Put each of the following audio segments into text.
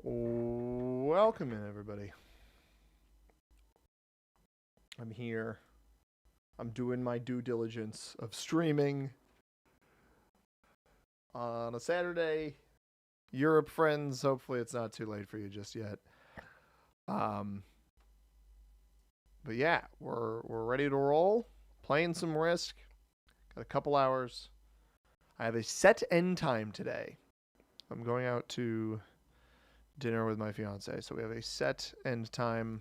Welcome in, everybody. I'm here. I'm doing my due diligence of streaming on a Saturday. Europe friends, hopefully it's not too late for you just yet. Um, but yeah, we're ready to roll. Playing some Risk. Got a couple hours. I have a set end time today. I'm going out to dinner with my fiance, so we have a set end time.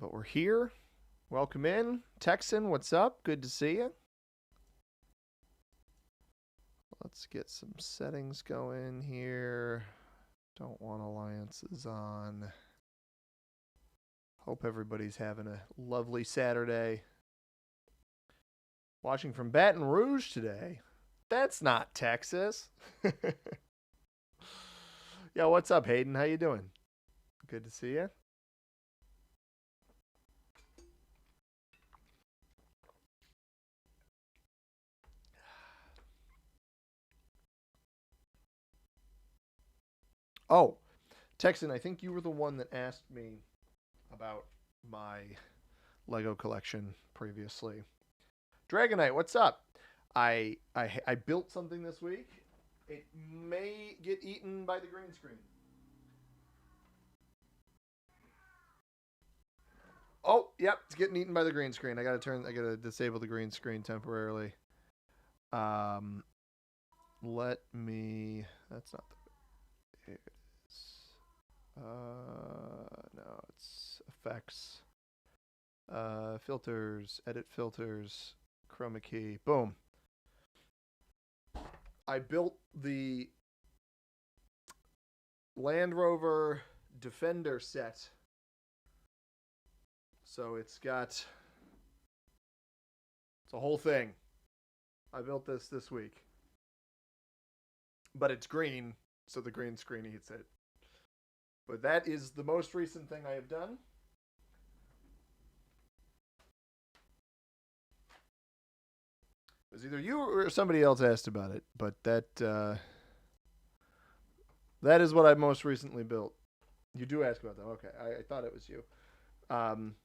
But we're here. Welcome in. Texan, what's up? Good to see you. Let's get some settings going here. Don't want alliances on. Hope everybody's having a lovely Saturday. Watching from Baton Rouge today. That's not Texas. Yeah, what's up, Hayden? How you doing? Good to see you. Oh, Texan, I think you were the one that asked me about my Lego collection previously. Dragonite, what's up? I built something this week. It may get eaten by the green screen. Oh, yep, it's getting eaten by the green screen. I gotta disable the green screen temporarily. Um, let me. That's not the. Here it is. No, it's effects. Filters, edit filters, chroma key. Boom. I built the Land Rover Defender set. So it's a whole thing. I built this week. But it's green, so the green screen eats it. But that is the most recent thing I have done. It was either you or somebody else asked about it, but that is what I most recently built. You do ask about that. Okay, I thought it was you. Um,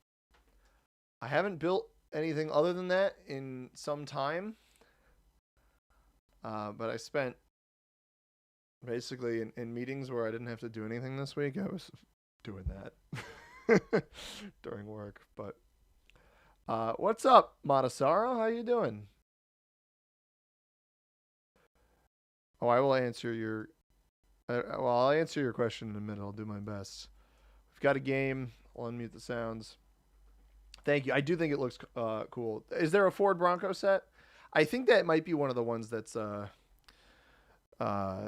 I haven't built anything other than that in some time. But I spent basically in meetings where I didn't have to do anything this week. I was doing that during work. But what's up, Matasaro? How you doing? Oh, I will answer your. Well, I'll answer your question in a minute. I'll do my best. We've got a game. I'll unmute the sounds. Thank you. I do think it looks cool. Is there a Ford Bronco set? I think that might be one of the ones that's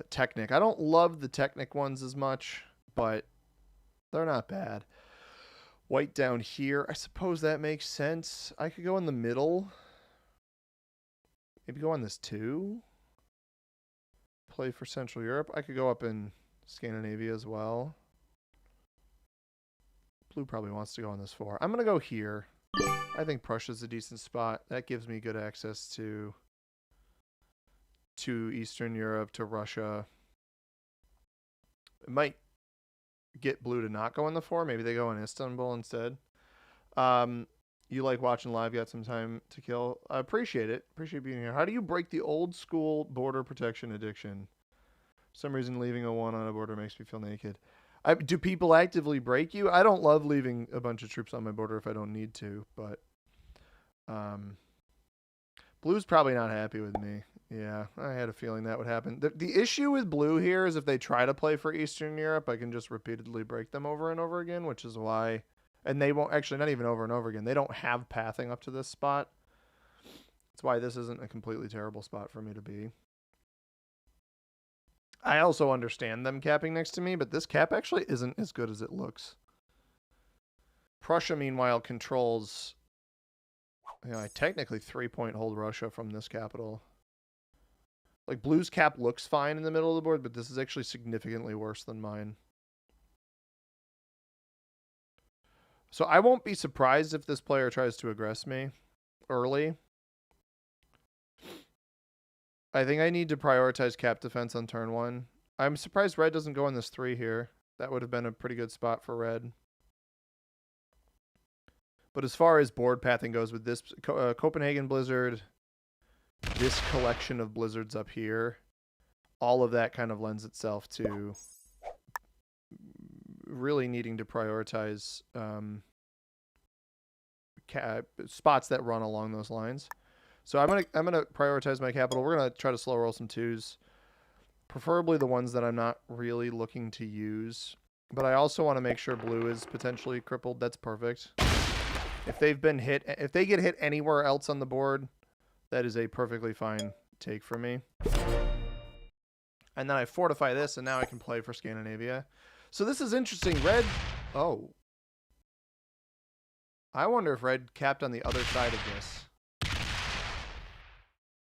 Technic. I don't love the Technic ones as much, but they're not bad. White down here. I suppose that makes sense. I could go in the middle. Maybe go on this 2. Play for Central Europe. I could go up in Scandinavia as well. Blue probably wants to go on this 4. I'm going to go here. I think Prussia's a decent spot. That gives me good access to Eastern Europe, to Russia. It might get blue to not go in the 4. Maybe they go in Istanbul instead. You like watching live? Got some time to kill? I appreciate it. Appreciate being here. How do you break the old school border protection addiction? For some reason, leaving a 1 on a border makes me feel naked. Do people actively break you? I don't love leaving a bunch of troops on my border if I don't need to, but Blue's probably not happy with me. Yeah, I had a feeling that would happen. The issue with Blue here is if they try to play for Eastern Europe, I can just repeatedly break them over and over again, which is why. And they won't, actually, not even over and over again. They don't have pathing up to this spot. That's why this isn't a completely terrible spot for me to be. I also understand them capping next to me, but this cap actually isn't as good as it looks. Prussia, meanwhile, controls. I technically 3-point hold Russia from this capital. Like, Blue's cap looks fine in the middle of the board, but this is actually significantly worse than mine. So I won't be surprised if this player tries to aggress me early. I think I need to prioritize cap defense on turn 1. I'm surprised red doesn't go on this 3 here. That would have been a pretty good spot for red. But as far as board pathing goes with this Copenhagen Blizzard, this collection of blizzards up here, all of that kind of lends itself to really needing to prioritize spots that run along those lines. So I'm gonna prioritize my capital. We're gonna try to slow roll some 2s, preferably the ones that I'm not really looking to use. But I also want to make sure blue is potentially crippled. That's perfect. If they've been hit, if they get hit anywhere else on the board, that is a perfectly fine take for me. And then I fortify this, and now I can play for Scandinavia. So this is interesting. Red, oh. I wonder if red capped on the other side of this.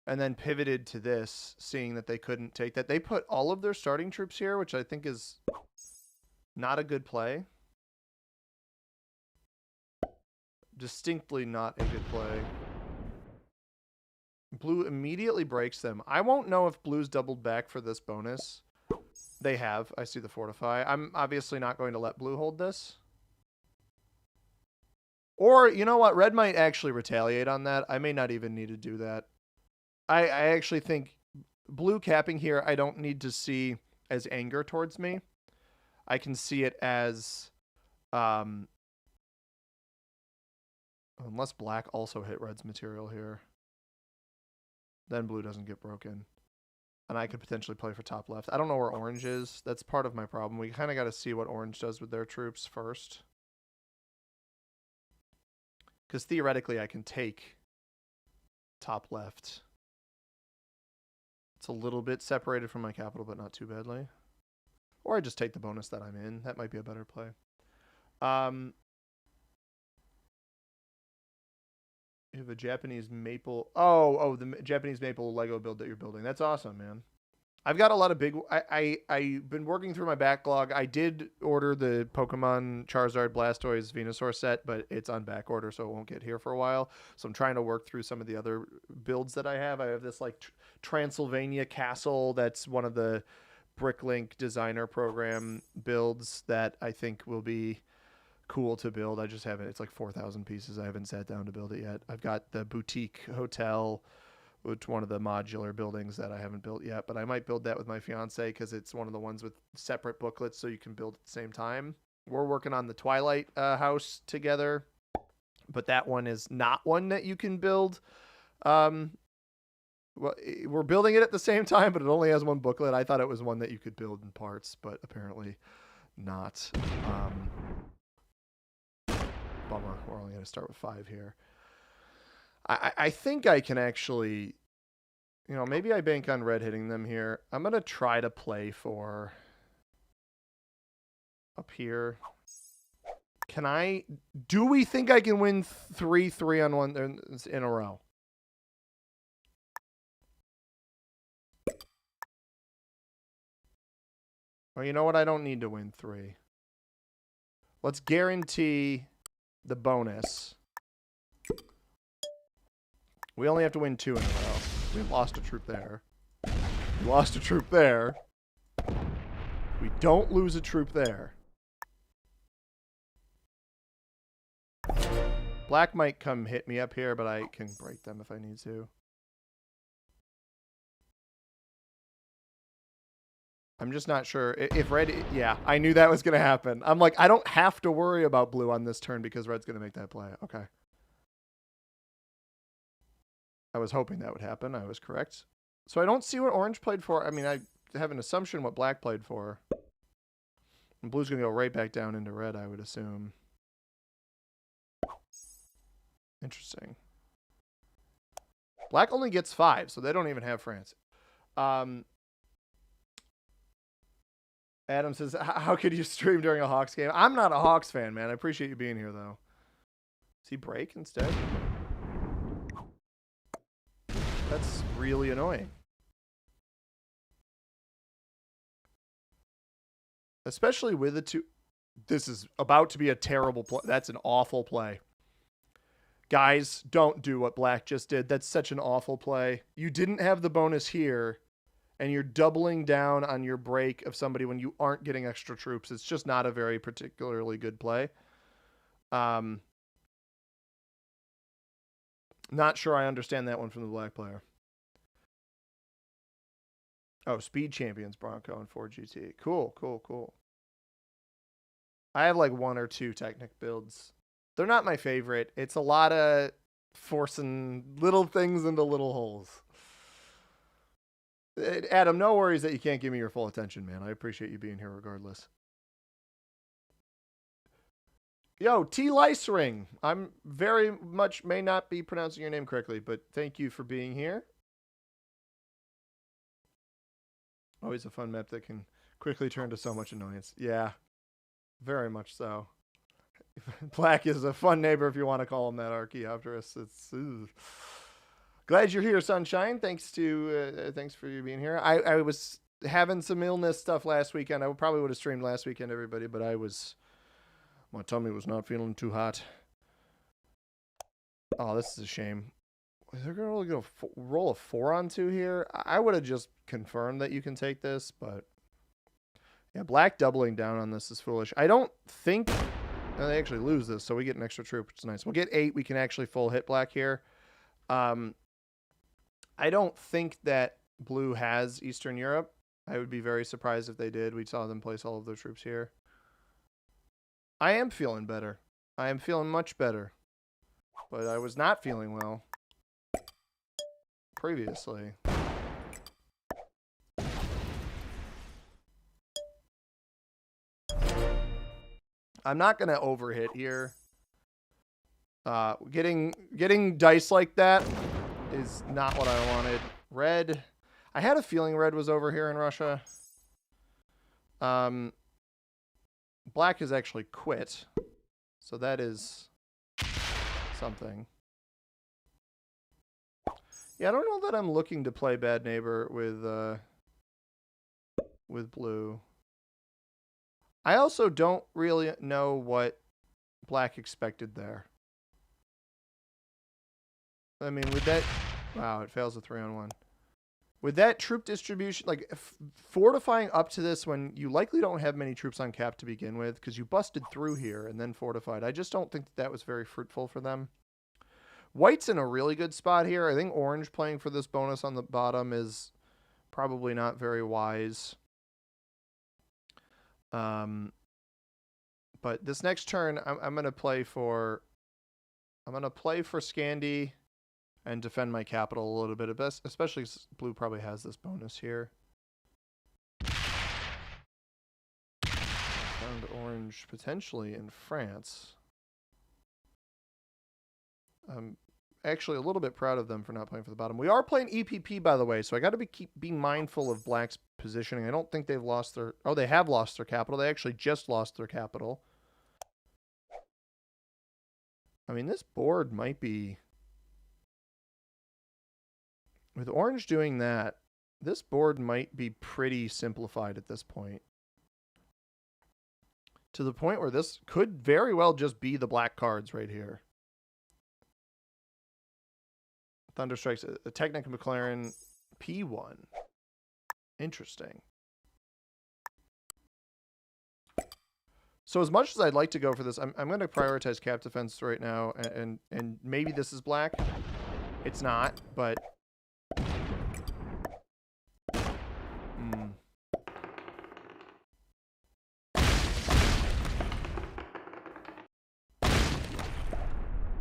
And then pivoted to this, seeing that they couldn't take that. They put all of their starting troops here, which I think is not a good play. Distinctly not a good play. Blue immediately breaks them. I won't know if blue's doubled back for this bonus. They have. I see the fortify. I'm obviously not going to let blue hold this. Or, you know what? Red might actually retaliate on that. I may not even need to do that. I actually think blue capping here, I don't need to see as anger towards me. I can see it as... unless black also hit red's material here. Then blue doesn't get broken. And I could potentially play for top left. I don't know where orange is. That's part of my problem. We kind of got to see what orange does with their troops first. Because theoretically, I can take top left. It's a little bit separated from my capital, but not too badly. Or I just take the bonus that I'm in. That might be a better play. You have a Japanese maple. Oh, the Japanese maple Lego build that you're building. That's awesome, man. I've got a lot of big. I've been working through my backlog. I did order the Pokemon Charizard, Blastoise, Venusaur set, but it's on back order, so it won't get here for a while. So I'm trying to work through some of the other builds that I have. I have this like Transylvania Castle. That's one of the Bricklink designer program builds that I think will be cool to build. I just haven't. It's like 4,000 pieces. I haven't sat down to build it yet. I've got the boutique hotel, which one of the modular buildings that I haven't built yet, but I might build that with my fiance because it's one of the ones with separate booklets so you can build at the same time. We're working on the Twilight house together, but that one is not one that you can build. Well, we're building it at the same time, but it only has one booklet. I thought it was one that you could build in parts, but apparently not. Bummer. We're only going to start with 5 here. I think I can actually, maybe I bank on red hitting them here. I'm going to try to play for up here. Do we think I can win 3-3 on one in a row? Well, you know what? I don't need to win 3. Let's guarantee the bonus. We only have to win 2 in a row. We lost a troop there. We lost a troop there. We don't lose a troop there. Black might come hit me up here, but I can break them if I need to. I'm just not sure. If red... Yeah, I knew that was going to happen. I'm like, I don't have to worry about blue on this turn because red's going to make that play. Okay. I was hoping that would happen. I was correct. So I don't see what orange played for. I mean, I have an assumption what black played for. And blue's going to go right back down into red, I would assume. Interesting. Black only gets 5, so they don't even have France. Adam says, how could you stream during a Hawks game? I'm not a Hawks fan, man. I appreciate you being here, though. Does he break instead? That's really annoying. Especially with the 2. This is about to be a terrible play. That's an awful play. Guys, don't do what black just did. That's such an awful play. You didn't have the bonus here, and you're doubling down on your break of somebody when you aren't getting extra troops. It's just not a very particularly good play. Not sure I understand that one from the black player. Oh, Speed Champions Bronco and 4GT. Cool, cool, cool. I have like one or two Technic builds. They're not my favorite. It's a lot of forcing little things into little holes. Adam, no worries that you can't give me your full attention, man. I appreciate you being here regardless. Yo, T. Lice Ring. I'm very much may not be pronouncing your name correctly, but thank you for being here. Always a fun map that can quickly turn to so much annoyance. Yeah, very much so. Black is a fun neighbor if you want to call him that, Archaeopteris. It's glad you're here, Sunshine. Thanks for you being here. I was having some illness stuff last weekend. I probably would have streamed last weekend, everybody, but my tummy was not feeling too hot. Oh, this is a shame. They're going to roll a 4 on 2 here. I would have just confirmed that you can take this, but yeah, black doubling down on this is foolish. I don't think they actually lose this, so we get an extra troop, which is nice. We'll get 8. We can actually full hit black here. I don't think that blue has Eastern Europe. I would be very surprised if they did. We saw them place all of their troops here. I am feeling better. I am feeling much better. But I was not feeling well previously. I'm not going to overhit here. Getting dice like that is not what I wanted. Red. I had a feeling red was over here in Russia. Black has actually quit. So that is something. Yeah, I don't know that I'm looking to play bad neighbor with blue. I also don't really know what black expected there. I mean, with that... Wow, it fails a 3-on-1. With that troop distribution, like fortifying up to this when you likely don't have many troops on cap to begin with, because you busted through here and then fortified. I just don't think that was very fruitful for them. White's in a really good spot here. I think orange playing for this bonus on the bottom is probably not very wise. But this next turn, I'm gonna play for Scandi and defend my capital a little bit, especially because blue probably has this bonus here. Found orange potentially in France. I'm actually a little bit proud of them for not playing for the bottom. We are playing EPP, by the way, so I got to be mindful of black's positioning. I don't think they've lost their... Oh, they have lost their capital. They actually just lost their capital. I mean, this board might be... With orange doing that, this board might be pretty simplified at this point. To the point where this could very well just be the black cards right here. Thunderstrike's a Technic McLaren P1. Interesting. So as much as I'd like to go for this, I'm going to prioritize cap defense right now, and maybe this is black. It's not, but...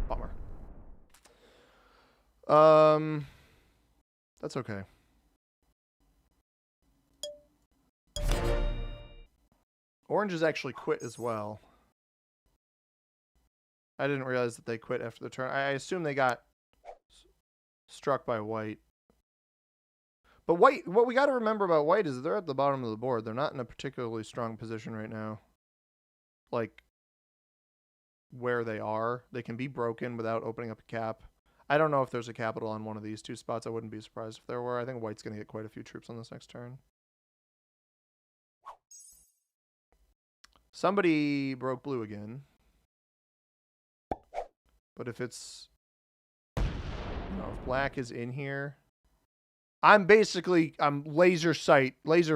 Bummer. That's okay. Orange has actually quit as well. I didn't realize that they quit after the turn. I assume they got struck by white. But white, what we got to remember about white is they're at the bottom of the board. They're not in a particularly strong position right now. Like, where they are. They can be broken without opening up a cap. I don't know if there's a capital on one of these two spots. I wouldn't be surprised if there were. I think white's going to get quite a few troops on this next turn. Somebody broke blue again. But if it's know. If black is in here, I'm laser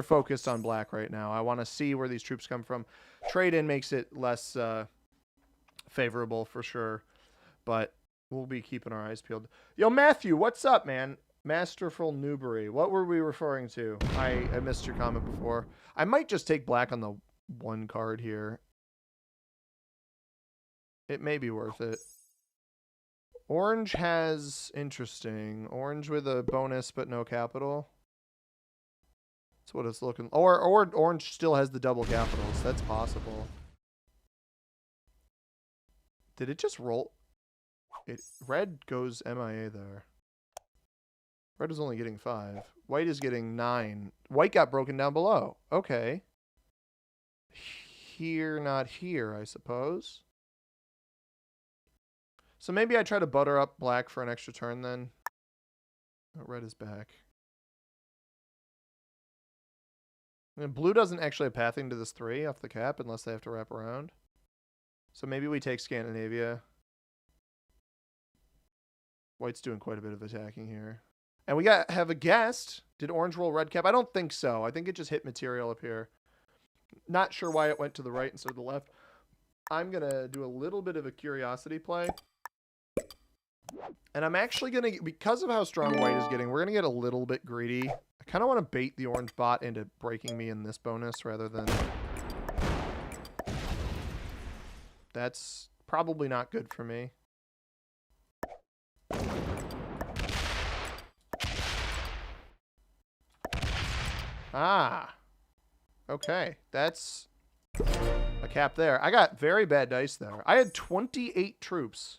focused on black right now. I want to see where these troops come from. Trade in makes it less favorable for sure, but we'll be keeping our eyes peeled. Yo, Matthew, what's up, man? Masterful Newbury. What were we referring to? I missed your comment before. I might just take black on the one card here. It may be worth it. Orange has interesting. Orange with a bonus but no capital. That's what it's looking. Or orange still has the double capitals. That's possible. Did it just roll? Red goes MIA there. Red is only getting 5. White is getting 9. White got broken down below. Okay. Here, not here, I suppose. So maybe I try to butter up black for an extra turn then. Oh, red is back. And blue doesn't actually have pathing to this 3 off the cap unless they have to wrap around. So maybe we take Scandinavia. White's doing quite a bit of attacking here. And we have a guest. Did orange roll red cap? I don't think so. I think it just hit material up here. Not sure why it went to the right instead of the left. I'm going to do a little bit of a curiosity play. And I'm actually going to, because of how strong white is getting, we're going to get a little bit greedy. I kind of want to bait the orange bot into breaking me in this bonus rather than... That's probably not good for me. Ah. Okay. That's a cap there. I got very bad dice there. I had 28 troops.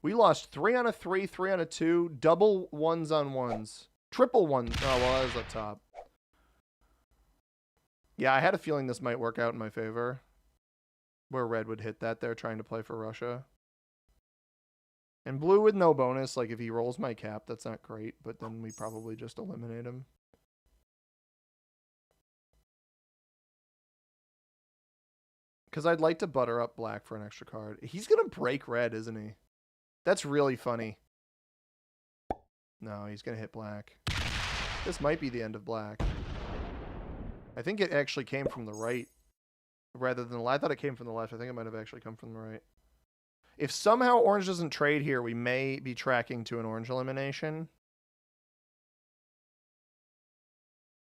We lost 3 on a 3, 3 on a 2, double ones on ones. Triple ones. Oh, well, that was up top. Yeah, I had a feeling this might work out in my favor. Where red would hit that there trying to play for Russia. And blue with no bonus. Like, if he rolls my cap, that's not great. But then we probably just eliminate him. Because I'd like to butter up black for an extra card. He's going to break red, isn't he? That's really funny. No, he's going to hit black. This might be the end of black. I think it actually came from the right rather than the left. I thought it came from the left. I think it might have actually come from the right. If somehow orange doesn't trade here, we may be tracking to an orange elimination,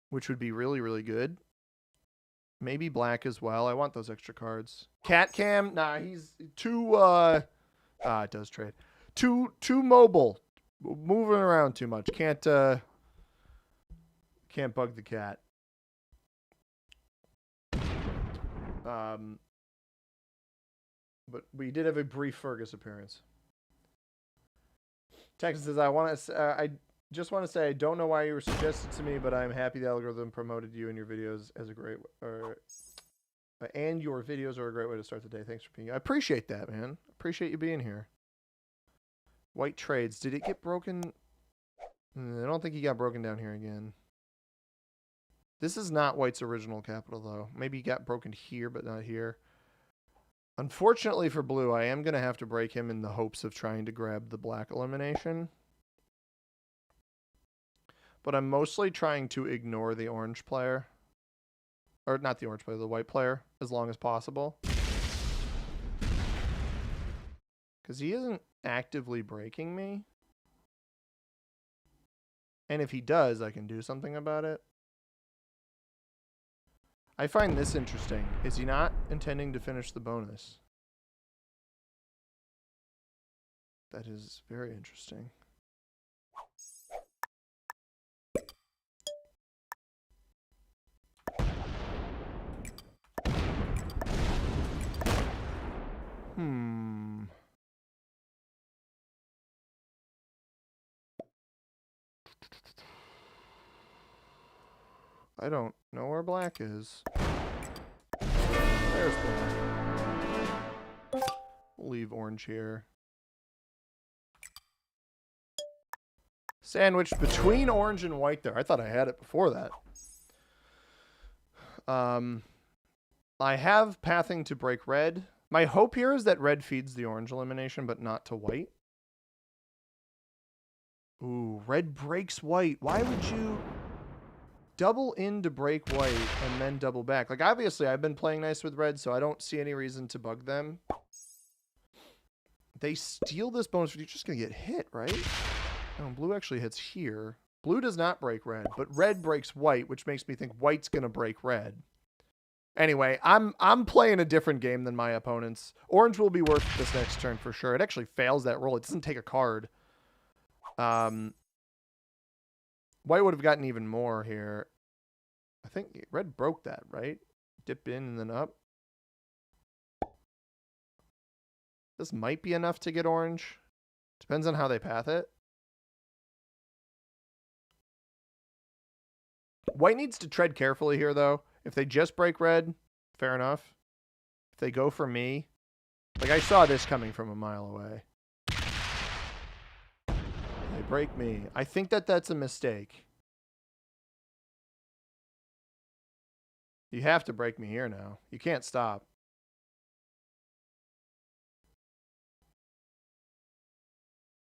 which would be really, really good. Maybe black as well. I want those extra cards. Cat cam? Nah, he's too it does trade. Too mobile. Moving around too much. Can't bug the cat. But we did have a brief Fergus appearance. Texas says, I just want to say I don't know why you were suggested to me, but I'm happy the algorithm promoted you and your videos as a great and your videos are a great way to start the day. Thanks for being here. I appreciate that, man. Appreciate you being here. White trades. Did it get broken? I don't think he got broken down here again. This is not White's original capital, though. Maybe he got broken here, but not here. Unfortunately for blue, I am going to have to break him in the hopes of trying to grab the black elimination. But I'm mostly trying to ignore the orange player. Or not the orange player, the white player, as long as possible. Because he isn't actively breaking me. And if he does, I can do something about it. I find this interesting. Is he not intending to finish the bonus? That is very interesting. I don't know where black is. There's black. We'll leave orange here. Sandwiched between orange and white there. I thought I had it before that. I have pathing to break red. My hope here is that red feeds the orange elimination, but not to white. Ooh, red breaks white. Why would you double in to break white and then double back? Like, obviously, I've been playing nice with red, so I don't see any reason to bug them. They steal this bonus. You're just going to get hit, right? Oh, blue actually hits here. Blue does not break red, but red breaks white, which makes me think white's going to break red. Anyway, I'm playing a different game than my opponents. Orange will be worth this next turn for sure. It actually fails that roll. It doesn't take a card. White would have gotten even more here. I think red broke that, right? Dip in and then up. This might be enough to get orange. Depends on how they path it. White needs to tread carefully here, though. If they just break red, fair enough. If they go for me, like I saw this coming from a mile away. They break me. I think that that's a mistake. You have to break me here now. You can't stop.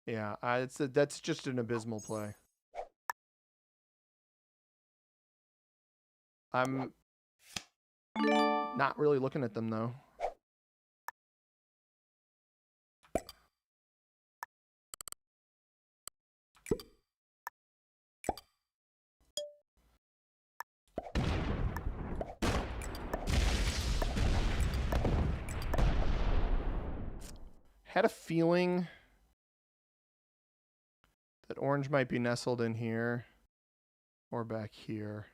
Yeah, that's just an abysmal play. I'm not really looking at them, though. Had a feeling that orange might be nestled in here or back here.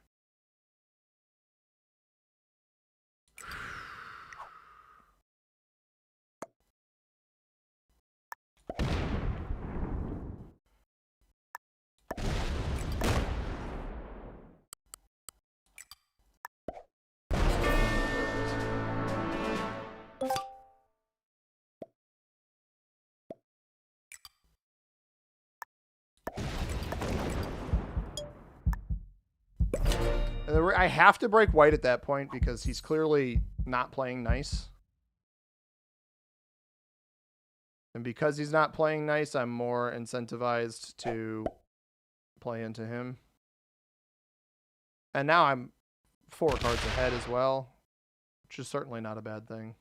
I have to break white at that point because he's clearly not playing nice. And because he's not playing nice, I'm more incentivized to play into him. And now I'm 4 cards ahead as well, which is certainly not a bad thing.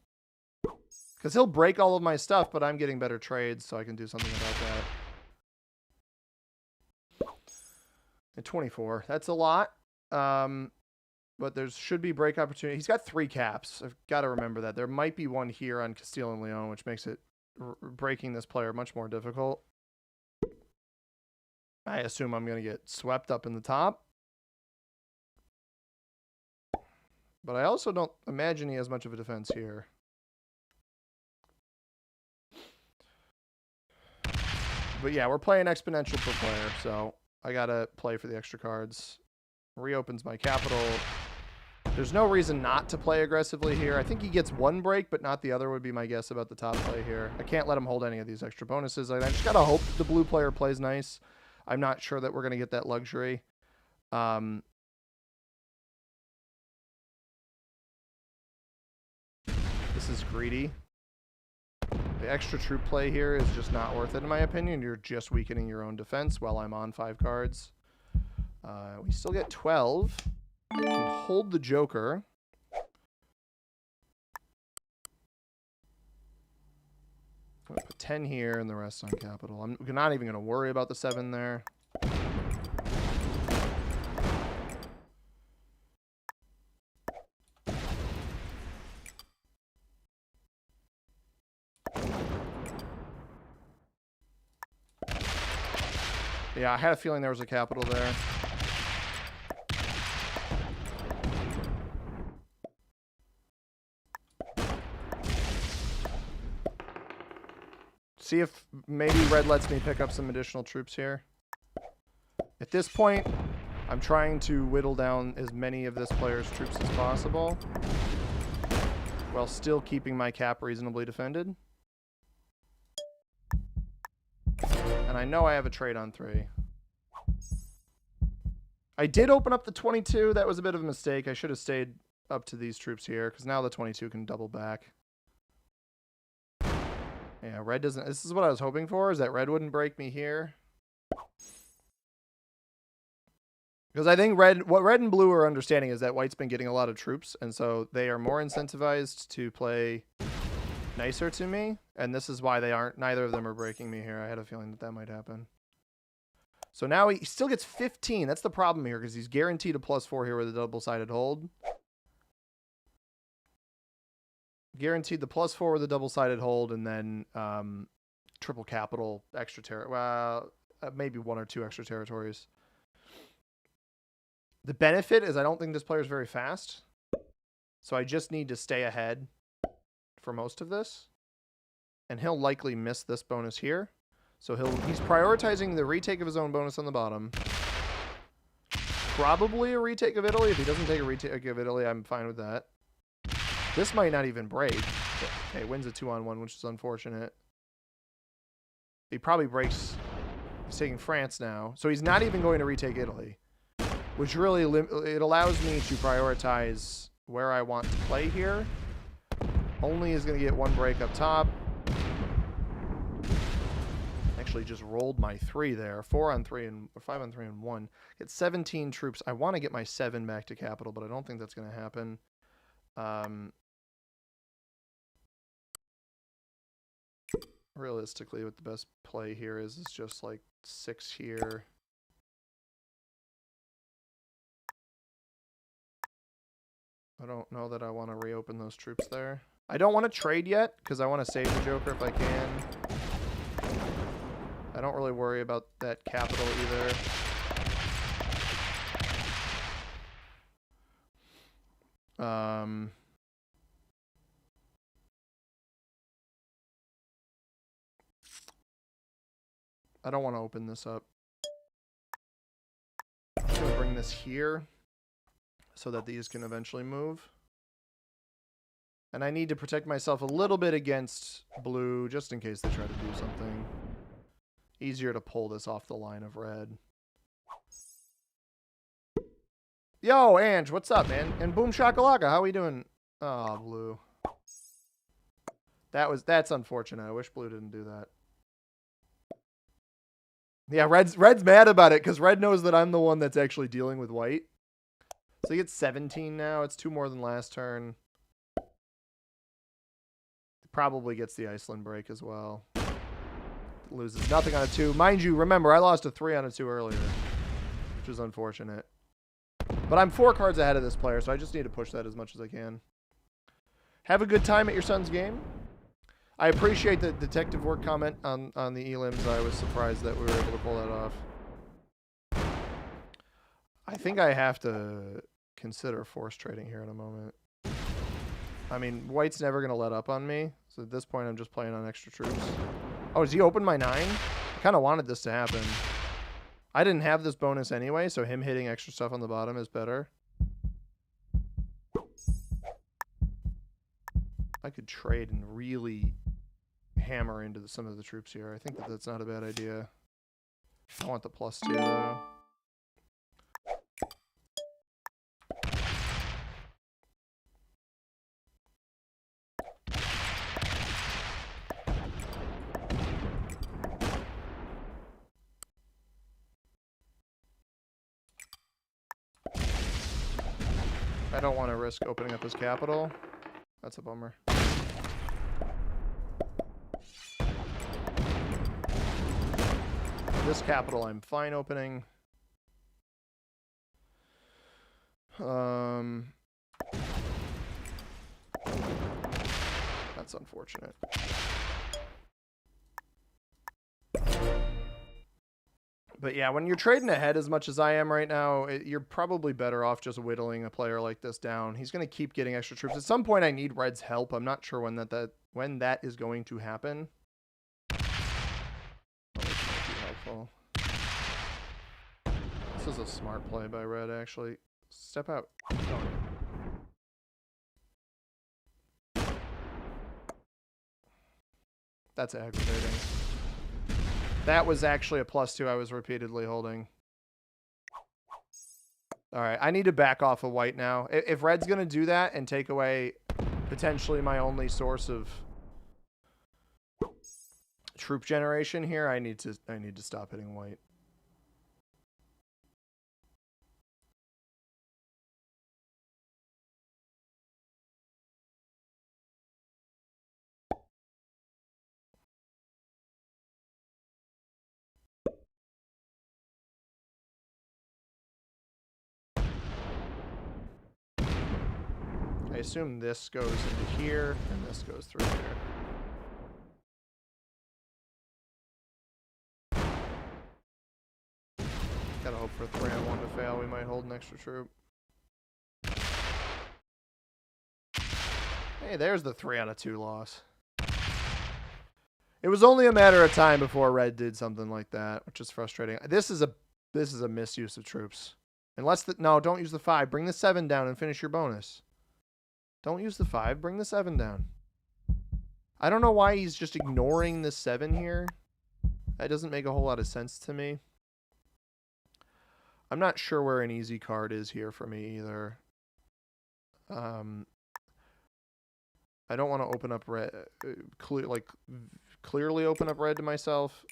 Because he'll break all of my stuff, but I'm getting better trades, so I can do something about that. At 24, that's a lot. But there should be break opportunity. He's got 3 caps. I've got to remember that. There might be one here on Castile and Leon, which makes it breaking this player much more difficult. I assume I'm going to get swept up in the top. But I also don't imagine he has much of a defense here. But yeah, we're playing exponential per player, so I got to play for the extra cards. Reopens my capital. There's no reason not to play aggressively here. I think he gets 1 break, but not the other would be my guess about the top play here. I can't let him hold any of these extra bonuses. I just got to hope the blue player plays nice. I'm not sure that we're going to get that luxury. This is greedy. The extra troop play here is just not worth it, in my opinion. You're just weakening your own defense while I'm on 5 cards. We still get 12. I can hold the Joker. I'm going to put 10 here and the rest on capital. I'm not even going to worry about the 7 there. Yeah, I had a feeling there was a capital there. See if maybe red lets me pick up some additional troops here. At this point, I'm trying to whittle down as many of this player's troops as possible while still keeping my cap reasonably defended. And I know I have a trade on 3. I did open up the 22. That was a bit of a mistake. I should have stayed up to these troops here because now the 22 can double back. Yeah, red doesn't... This is what I was hoping for, is that red wouldn't break me here. Because I think what red and blue are understanding is that white's been getting a lot of troops, and so they are more incentivized to play nicer to me, and this is why neither of them are breaking me here. I had a feeling that might happen. So now he still gets 15. That's the problem here, because he's guaranteed a +4 here with a double-sided hold. Guaranteed the +4 with a double-sided hold, and then triple capital, extra territory. Well, maybe 1 or 2 extra territories. The benefit is I don't think this player is very fast, so I just need to stay ahead for most of this, and he'll likely miss this bonus here. So he's prioritizing the retake of his own bonus on the bottom. Probably a retake of Italy. If he doesn't take a retake of Italy, I'm fine with that. This might not even break. Okay, wins a 2-on-1, which is unfortunate. He probably breaks. He's taking France now. So he's not even going to retake Italy, which really it allows me to prioritize where I want to play here. Only is going to get 1 break up top. Actually just rolled my 3 there. 4-on-3 and 5-on-3 and 1. Get 17 troops. I want to get my 7 back to capital, but I don't think that's going to happen. Realistically, what the best play here is just like 6 here. I don't know that I want to reopen those troops there. I don't want to trade yet because I want to save the Joker if I can. I don't really worry about that capital either. I don't want to open this up. I'm just going to bring this here so that these can eventually move. And I need to protect myself a little bit against blue just in case they try to do something. Easier to pull this off the line of red. Yo, Ange, what's up, man? And Boom Shakalaka, how we doing? Oh, blue. That's unfortunate. I wish blue didn't do that. Yeah, red's mad about it because red knows that I'm the one that's actually dealing with white. So he gets 17 now. It's 2 more than last turn. Probably gets the Iceland break as well. Loses nothing on a 2. Mind you, remember, I lost a 3 on a 2 earlier, which is unfortunate. But I'm 4 cards ahead of this player, so I just need to push that as much as I can. Have a good time at your son's game. I appreciate the detective work comment on the elims. I was surprised that we were able to pull that off. I think I have to consider force trading here in a moment. I mean, white's never going to let up on me. So at this point, I'm just playing on extra troops. Oh, does he open my 9? I kind of wanted this to happen. I didn't have this bonus anyway, so him hitting extra stuff on the bottom is better. I could trade and really hammer into some of the troops here. I think that's not a bad idea. I want the +2, though. I don't want to risk opening up his capital. That's a bummer. This capital I'm fine opening. That's unfortunate. But yeah, when you're trading ahead as much as I am right now, you're probably better off just whittling a player like this down. He's going to keep getting extra troops. At some point, I need red's help. I'm not sure when that is going to happen. Oh, this might be helpful. This is a smart play by red, actually. Step out. That's aggravating. That was actually a +2 I was repeatedly holding. All right, I need to back off of white now. If red's going to do that and take away potentially my only source of troop generation here, I need to stop hitting white. assume this goes into here, and this goes through here. Gotta hope for 3-on-1 to fail. We might hold an extra troop. Hey, there's the 3-on-2 loss. It was only a matter of time before Red did something like that, which is frustrating. This is a misuse of troops. Unless no, don't use the 5. Bring the 7 down and finish your bonus. Don't use the 5. Bring the 7 down. I don't know why he's just ignoring the 7 here. That doesn't make a whole lot of sense to me. I'm not sure where an easy card is here for me either. I don't want to open up red, clearly open up red to myself.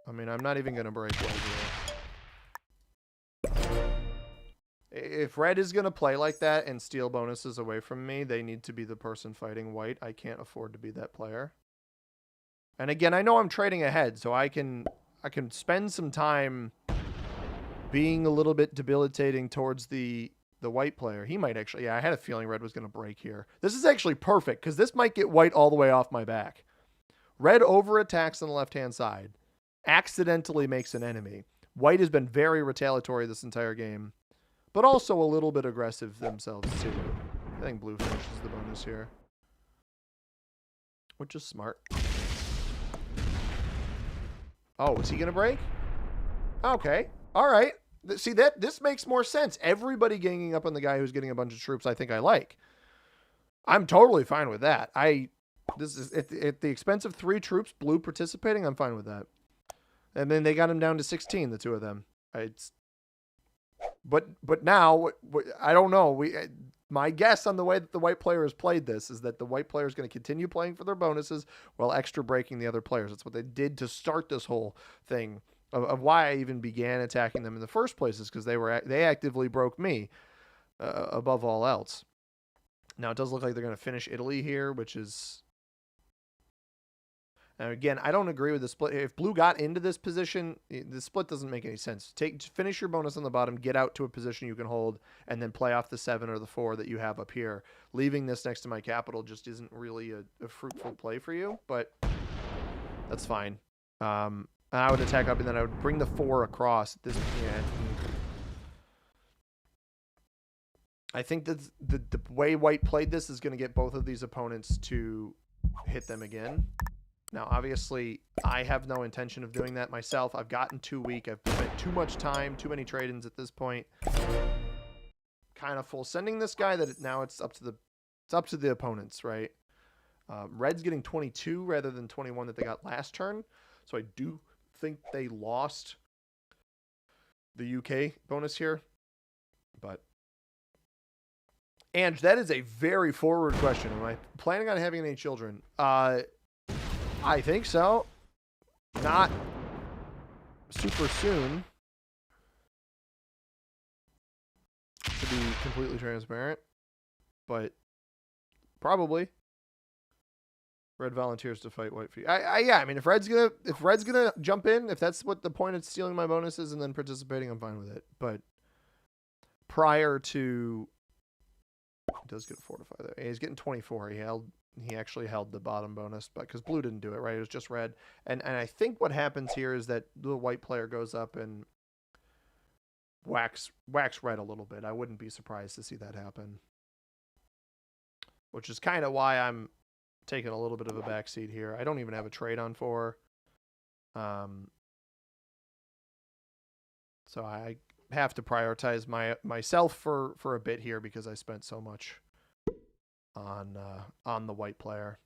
I mean, I'm not even going to break red here. If red is going to play like that and steal bonuses away from me, they need to be the person fighting white. I can't afford to be that player. And again, I know I'm trading ahead, so I can spend some time being a little bit debilitating towards the white player. He might actually, yeah, I had a feeling red was going to break here. This is actually perfect because this might get white all the way off my back. Red over attacks on the left-hand side, accidentally makes an enemy. White has been very retaliatory this entire game, but also a little bit aggressive themselves too. I think blue finishes the bonus here, which is smart. Oh, is he going to break? Okay. All right. See, this makes more sense. Everybody ganging up on the guy who's getting a bunch of troops, I think I like. I'm totally fine with that. This is at the expense of 3 troops, blue participating, I'm fine with that. And then they got him down to 16, the 2 of them. But now, I don't know. My guess on the way that the white player has played this is that the white player is going to continue playing for their bonuses while extra breaking the other players. That's what they did to start this whole thing. Of why I even began attacking them in the first place is because they actively broke me above all else. Now it does look like they're going to finish Italy here, which is, and again, I don't agree with the split. If blue got into this position, the split doesn't make any sense. Finish your bonus on the bottom, get out to a position you can hold, and then play off the 7 or the 4 that you have up here. Leaving this next to my capital just isn't really a fruitful play for you, but that's fine. I would attack up, and then I would bring the 4 across. I think that the way white played this is going to get both of these opponents to hit them again. Now, obviously, I have no intention of doing that myself. I've gotten too weak. I've spent too much time, too many trade-ins at this point. Kind of full sending this guy that now it's up to the opponents, right? Red's getting 22 rather than 21 that they got last turn, so I do think they lost the UK bonus here, and that is a very forward question. Am I planning on having any children? I think so. Not super soon, to be completely transparent, but probably. Red volunteers to fight white. Yeah, I mean, if Red's gonna jump in, if that's what the point of stealing my bonuses and then participating, I'm fine with it. But prior to, he does get 45 there. He's getting 24. He actually held the bottom bonus, but because blue didn't do it, right? It was just red. And I think what happens here is that the white player goes up and whacks red a little bit. I wouldn't be surprised to see that happen, which is kind of why I'm taking a little bit of a backseat here. I don't even have a trade on 4. So I have to prioritize myself for a bit here because I spent so much on the white player.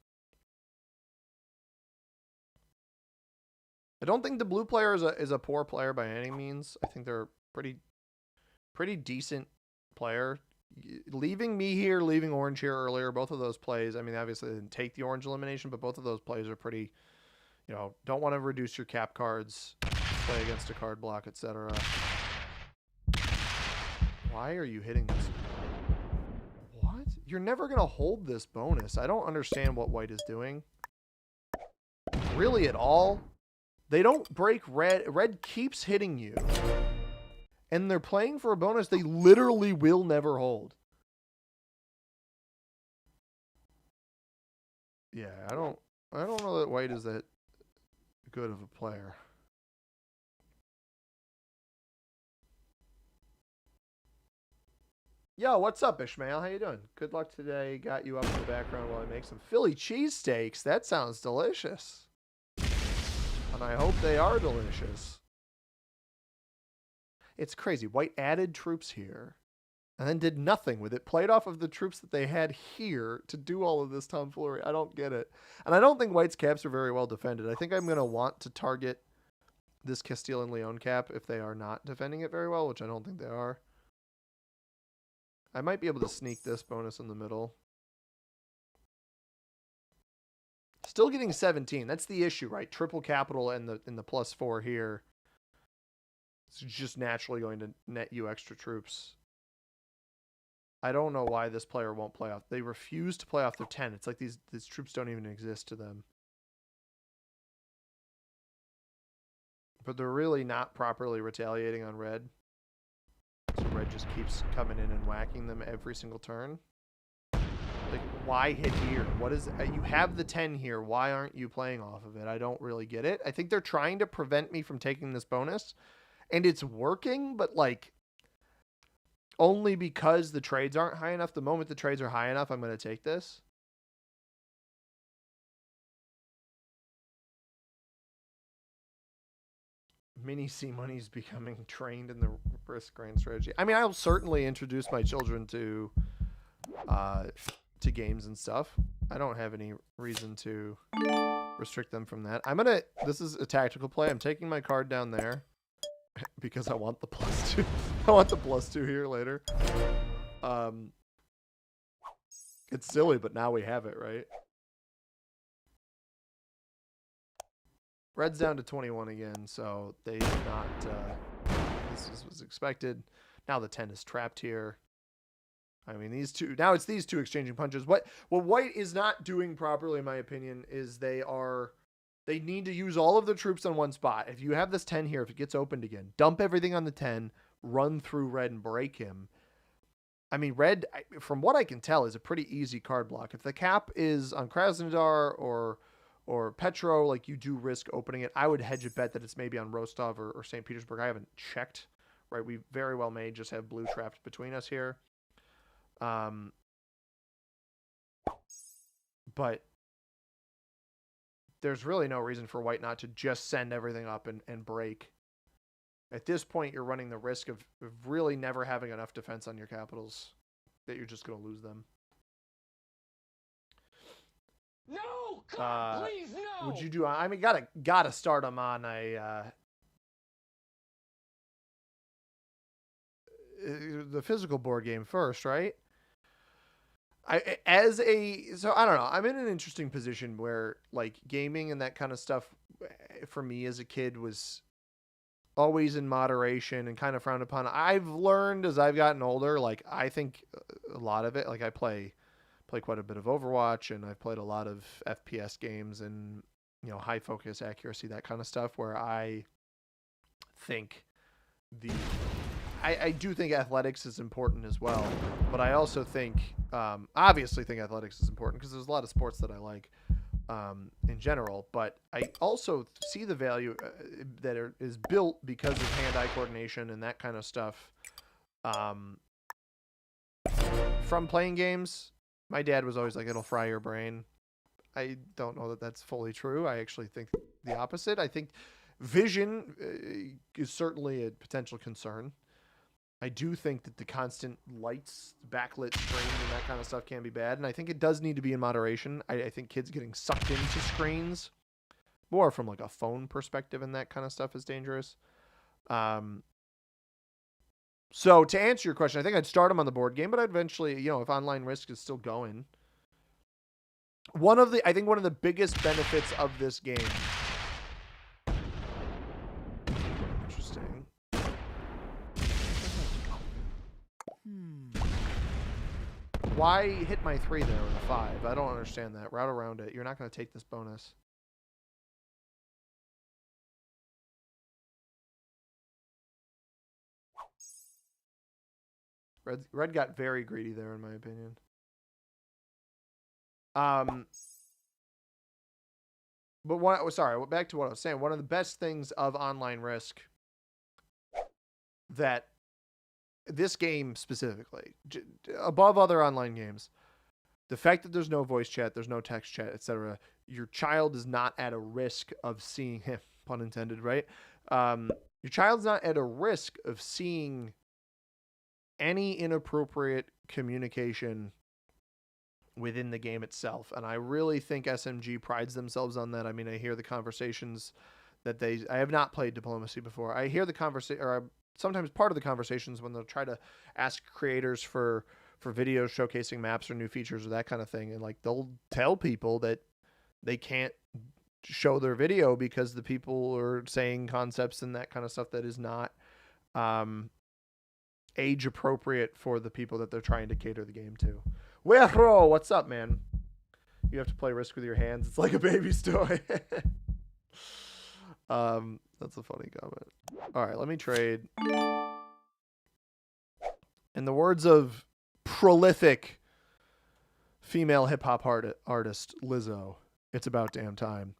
I don't think the blue player is a poor player by any means. I think they're pretty decent player. Leaving me here, leaving orange here earlier, both of those plays, I mean, obviously they didn't take the orange elimination, but both of those plays are pretty, don't want to reduce your cap cards, play against a card block, etc. Why are you hitting this? What? You're never going to hold this bonus. I don't understand what white is doing. Really at all. They don't break red. Red keeps hitting you. And they're playing for a bonus they literally will never hold. Yeah, I don't know that white is that good of a player. Yo, what's up, Ishmael? How you doing? Good luck today. Got you up in the background while I make some Philly cheesesteaks. That sounds delicious. And I hope they are delicious. It's crazy. White added troops here and then did nothing with it. Played off of the troops that they had here to do all of this tomfoolery. I don't get it. And I don't think White's caps are very well defended. I think I'm going to want to target this Castile and Leon cap if they are not defending it very well, which I don't think they are. I might be able to sneak this bonus in the middle. Still getting 17. That's the issue, right? Triple capital and the +4 here. It's just naturally going to net you extra troops. I don't know why this player won't play off. They refuse to play off their 10. It's like these troops don't even exist to them. But they're really not properly retaliating on red. So red just keeps coming in and whacking them every single turn. Like, why hit here? What is you have the 10 here. Why aren't you playing off of it? I don't really get it. I think they're trying to prevent me from taking this bonus, and it's working, but like only because the trades aren't high enough. The moment the trades are high enough, I'm going to take this. Mini C money's becoming trained in the risk grain strategy. I mean, I'll certainly introduce my children to games and stuff. I don't have any reason to restrict them from that. This is a tactical play. I'm taking my card down there because I want the +2. I want the +2 here later. It's silly, but now we have it, right? Red's down to 21 again, so they did not. This was expected. Now the 10 is trapped here. I mean, these two. Now it's these two exchanging punches. What White is not doing properly, in my opinion, is they need to use all of the troops on one spot. If you have this 10 here, if it gets opened again, dump everything on the 10, run through red and break him. I mean, red, from what I can tell, is a pretty easy card block. If the cap is on Krasnodar or Petro, like you do risk opening it. I would hedge a bet that it's maybe on Rostov or St. Petersburg. I haven't checked, right? We very well may just have blue trapped between us here. But there's really no reason for white not to just send everything up and break. At this point, you're running the risk of really never having enough defense on your capitals that you're just going to lose them. No, God, please, no. Would you do? I mean, gotta start them on the physical board game first, right? So I don't know. I'm in an interesting position where like gaming and that kind of stuff for me as a kid was always in moderation and kind of frowned upon. I've learned as I've gotten older, like I think a lot of it, like I play quite a bit of Overwatch and I've played a lot of FPS games and, you know, high focus, accuracy, that kind of stuff where I think I do think athletics is important as well, but I also think, obviously think athletics is important because there's a lot of sports that I like in general, but I also see the value that is built because of hand-eye coordination and that kind of stuff from playing games. My dad was always like, it'll fry your brain. I don't know that that's fully true. I actually think the opposite. I think vision is certainly a potential concern. I do think that the constant lights, backlit screens, and that kind of stuff can be bad. And I think it does need to be in moderation. I think kids getting sucked into screens, more from like a phone perspective and that kind of stuff, is dangerous. So to answer your question, I think I'd start them on the board game, but I'd eventually, you know, if online risk is still going. I think one of the biggest benefits of this game. Interesting. Why hit my 3 there with a 5? I don't understand that. Route around it. You're not going to take this bonus. Red got very greedy there, in my opinion. back to what I was saying. One of the best things of online Risk that this game specifically, above other online games, the fact that there's no voice chat, there's no text chat, etc. Your child is not at a risk of seeing him, pun intended, right? Your child's not at a risk of seeing any inappropriate communication within the game itself. And I really think SMG prides themselves on that. I mean, I hear the conversations that I have not played Diplomacy before. I hear the conversation, or sometimes part of the conversations when they'll try to ask creators for videos showcasing maps or new features or that kind of thing. And like, they'll tell people that they can't show their video because the people are saying concepts and that kind of stuff that is not, age appropriate for the people that they're trying to cater the game to. Well, what's up, man? You have to play Risk with your hands. It's like a baby's toy. That's a funny comment. All right, let me trade. In the words of prolific female hip hop artist Lizzo, it's about damn time.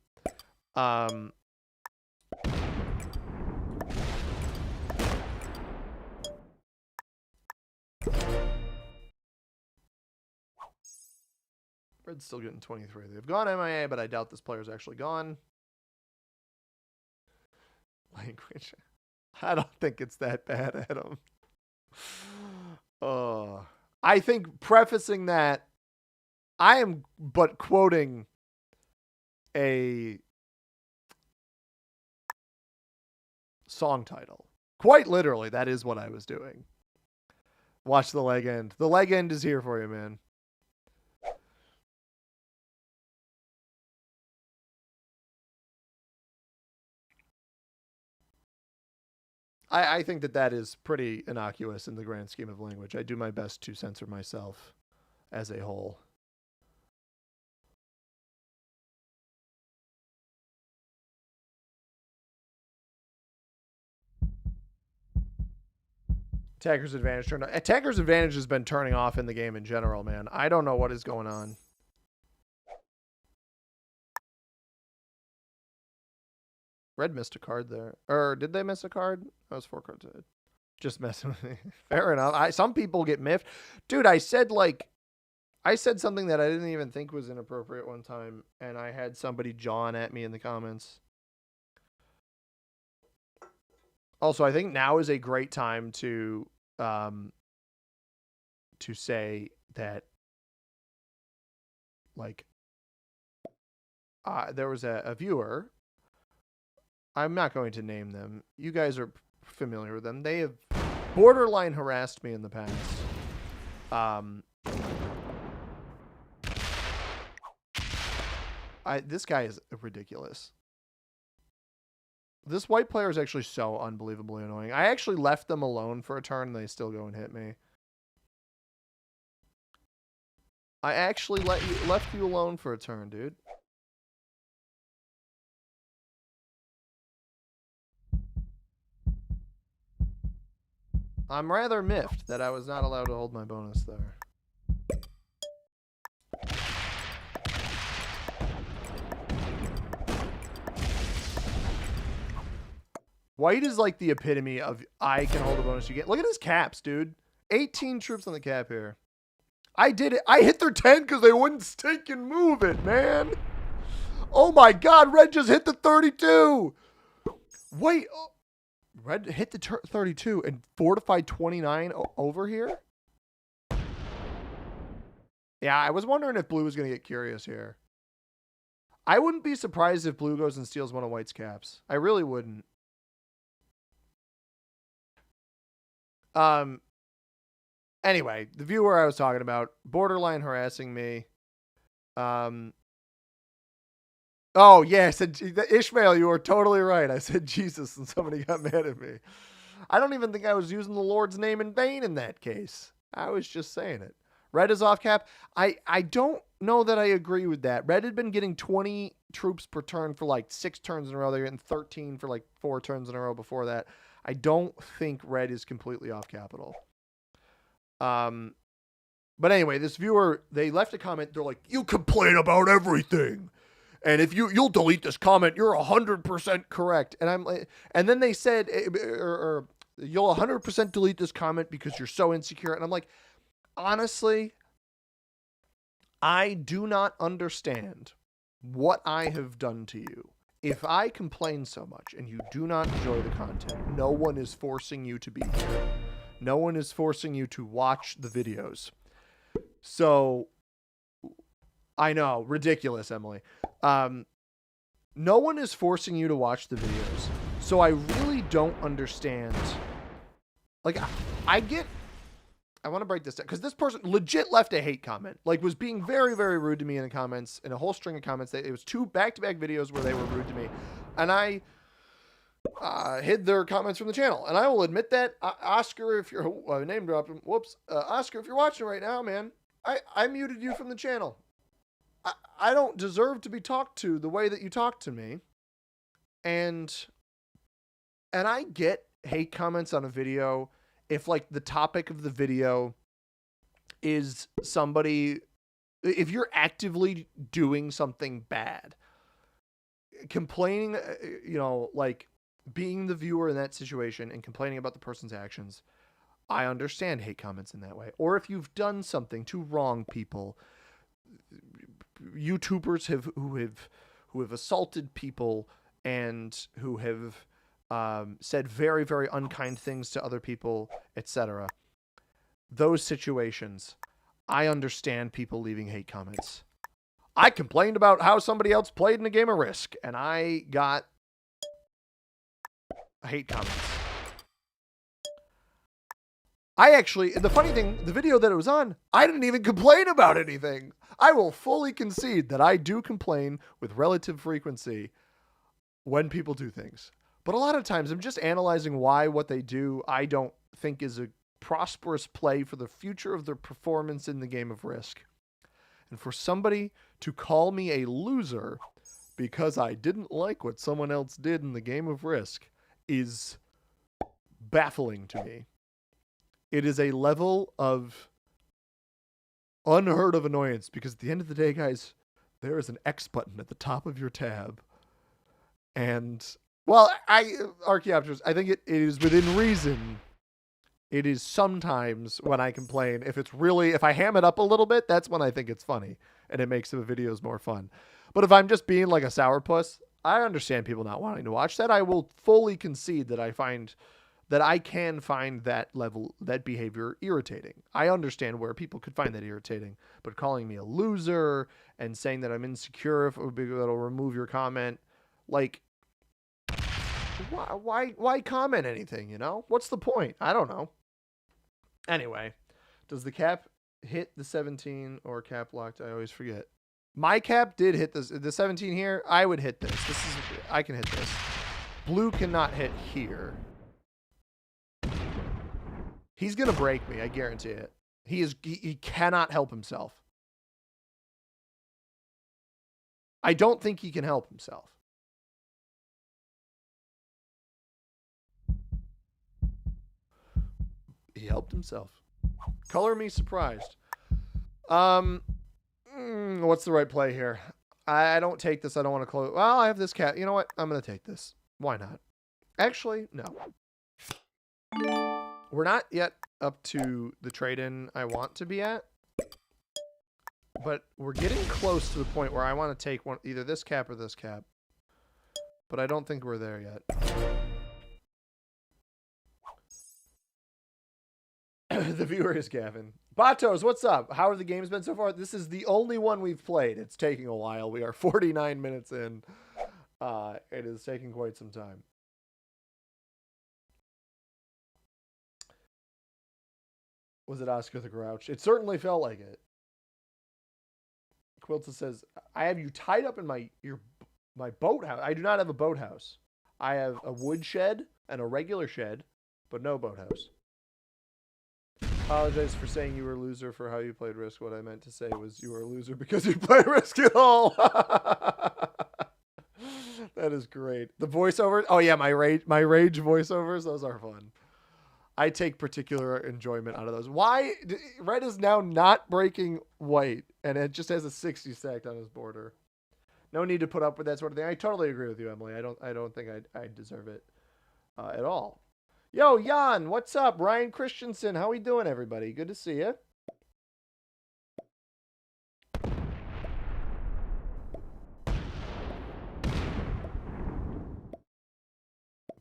Red's still getting 23. They've gone MIA, but I doubt this player's actually gone. Language. I don't think it's that bad, Adam. I think prefacing that, I am but quoting a song title. Quite literally, that is what I was doing. Watch the leg end. The leg end is here for you, man. I think that is pretty innocuous in the grand scheme of language. I do my best to censor myself as a whole. Attacker's advantage turned on. Attacker's advantage has been turning off in the game in general, man. I don't know what is going on. Red missed a card there. Or did they miss a card? That was 4 cards ahead. Just messing with me. Fair enough. Some people get miffed. Dude, I said something that I didn't even think was inappropriate one time, and I had somebody jawing at me in the comments. Also, I think now is a great time to say that, like, there was a viewer. I'm not going to name them. You guys are familiar with them. They have borderline harassed me in the past. This guy is ridiculous. This white player is actually so unbelievably annoying. I actually left them alone for a turn, and they still go and hit me. I actually left you alone for a turn, dude. I'm rather miffed that I was not allowed to hold my bonus there. White is like the epitome of I can hold a bonus you get. Look at his caps, dude. 18 troops on the cap here. I did it. I hit their 10 because they wouldn't stink and move it, man. Oh my God, Red just hit the 32. Wait. Oh. Red hit the 32 and fortified 29 over here? Yeah, I was wondering if Blue was going to get curious here. I wouldn't be surprised if Blue goes and steals one of White's caps. I really wouldn't. Anyway, the viewer I was talking about, borderline harassing me. Oh, yeah, I said, Ishmael, you were totally right. I said Jesus, and somebody got mad at me. I don't even think I was using the Lord's name in vain in that case. I was just saying it. Red is off cap. I don't know that I agree with that. Red had been getting 20 troops per turn for like 6 turns in a row. They were getting 13 for like 4 turns in a row before that. I don't think Red is completely off capital. But anyway, this viewer, they left a comment. They're like, you complain about everything. And if you'll delete this comment, you're 100% correct. And I'm like, and then they said, or you'll 100% delete this comment because you're so insecure. And I'm like, honestly, I do not understand what I have done to you. If I complain so much and you do not enjoy the content, no one is forcing you to be here. No one is forcing you to watch the videos. So, I know, ridiculous, Emily. No one is forcing you to watch the videos. So I really don't understand. Like, I want to break this down because this person legit left a hate comment, like was being very, very rude to me in the comments, in a whole string of comments. It was 2 back-to-back videos where they were rude to me, and I hid their comments from the channel. And I will admit that, Oscar, if you're name dropped him, whoops, Oscar, if you're watching right now, man, I muted you from the channel. I don't deserve to be talked to the way that you talk to me, and I get hate comments on a video if like the topic of the video is somebody, if you're actively doing something bad, complaining, like being the viewer in that situation and complaining about the person's actions, I understand hate comments in that way. Or if you've done something to wrong people, YouTubers who have assaulted people and who have said very, very unkind things to other people, etc. Those situations, I understand people leaving hate comments. I complained about how somebody else played in a game of Risk, and I got hate comments. I actually, the funny thing, the video that it was on, I didn't even complain about anything. I will fully concede that I do complain with relative frequency when people do things. But a lot of times I'm just analyzing why what they do I don't think is a prosperous play for the future of their performance in the game of Risk. And for somebody to call me a loser because I didn't like what someone else did in the game of Risk is baffling to me. It is a level of unheard of annoyance because at the end of the day, guys, there is an X button at the top of your tab. And, well, Archaeopteros, I think it is within reason. It is sometimes when I complain, if I ham it up a little bit, that's when I think it's funny and it makes the videos more fun. But if I'm just being like a sourpuss, I understand people not wanting to watch that. I will fully concede that I can find that behavior irritating. I understand where people could find that irritating, but calling me a loser and saying that I'm insecure if it would be able to remove your comment, like, why comment anything, you know? What's the point? I don't know. Anyway, does the cap hit the 17 or cap locked? I always forget. My cap did hit the 17 here. I would hit this. I can hit this. Blue cannot hit here. He's going to break me. I guarantee it. He cannot help himself. I don't think he can help himself. He helped himself. Color me surprised. What's the right play here? I don't take this. I don't want to close. Well, I have this cat. You know what? I'm going to take this. Why not? Actually, no. We're not yet up to the trade-in I want to be at. But we're getting close to the point where I want to take either this cap or this cap. But I don't think we're there yet. The viewer is Gavin. Batos, what's up? How have the games been so far? This is the only one we've played. It's taking a while. We are 49 minutes in. It is taking quite some time. Was it Oscar the Grouch? It certainly felt like it. Quilta says, I have you tied up in my boathouse. I do not have a boathouse. I have a wood shed and a regular shed, but no boathouse. Apologize for saying you were a loser for how you played Risk. What I meant to say was you were a loser because you play Risk at all. That is great. The voiceovers. Oh yeah, my rage voiceovers. Those are fun. I take particular enjoyment out of those. Why? Red is now not breaking white, and it just has a 60 stacked on his border. No need to put up with that sort of thing. I totally agree with you, Emily. I don't think I deserve it at all. Yo, Jan, what's up? Ryan Christensen, how we doing, everybody? Good to see you.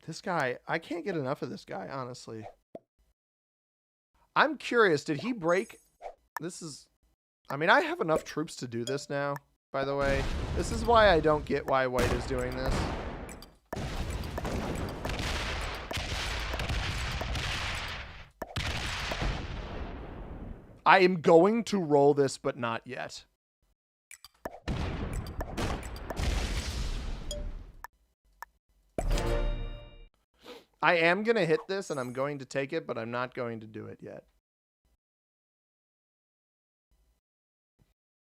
This guy, I can't get enough of this guy, honestly. I'm curious, did he break? This is, I mean, I have enough troops to do this now, by the way. This is why I don't get why White is doing this. I am going to roll this, but not yet. I am going to hit this, and I'm going to take it, but I'm not going to do it yet.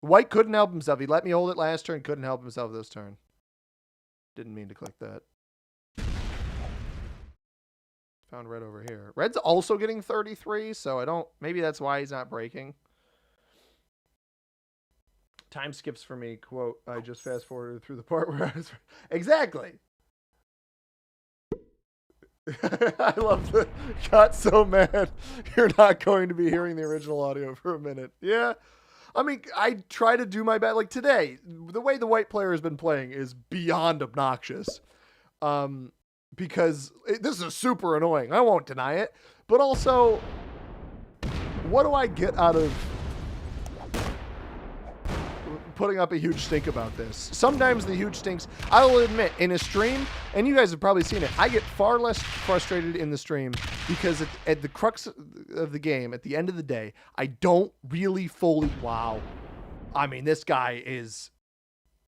White couldn't help himself. He let me hold it last turn, couldn't help himself this turn. Didn't mean to click that. Found red over here. Red's also getting 33, so I don't... Maybe that's why he's not breaking. Time skips for me. Quote, I just fast forwarded through the part where I was... Exactly! I love the... Got so mad. You're not going to be hearing the original audio for a minute. Yeah. I mean, I try to do my best. Like today, the way the White player has been playing is beyond obnoxious. Because this is super annoying. I won't deny it. But also, what do I get out of putting up a huge stink about this? Sometimes the huge stinks, I will admit, in a stream, and you guys have probably seen it, I get far less frustrated in the stream because at the crux of the game, at the end of the day, I don't really fully... Wow. I mean, this guy is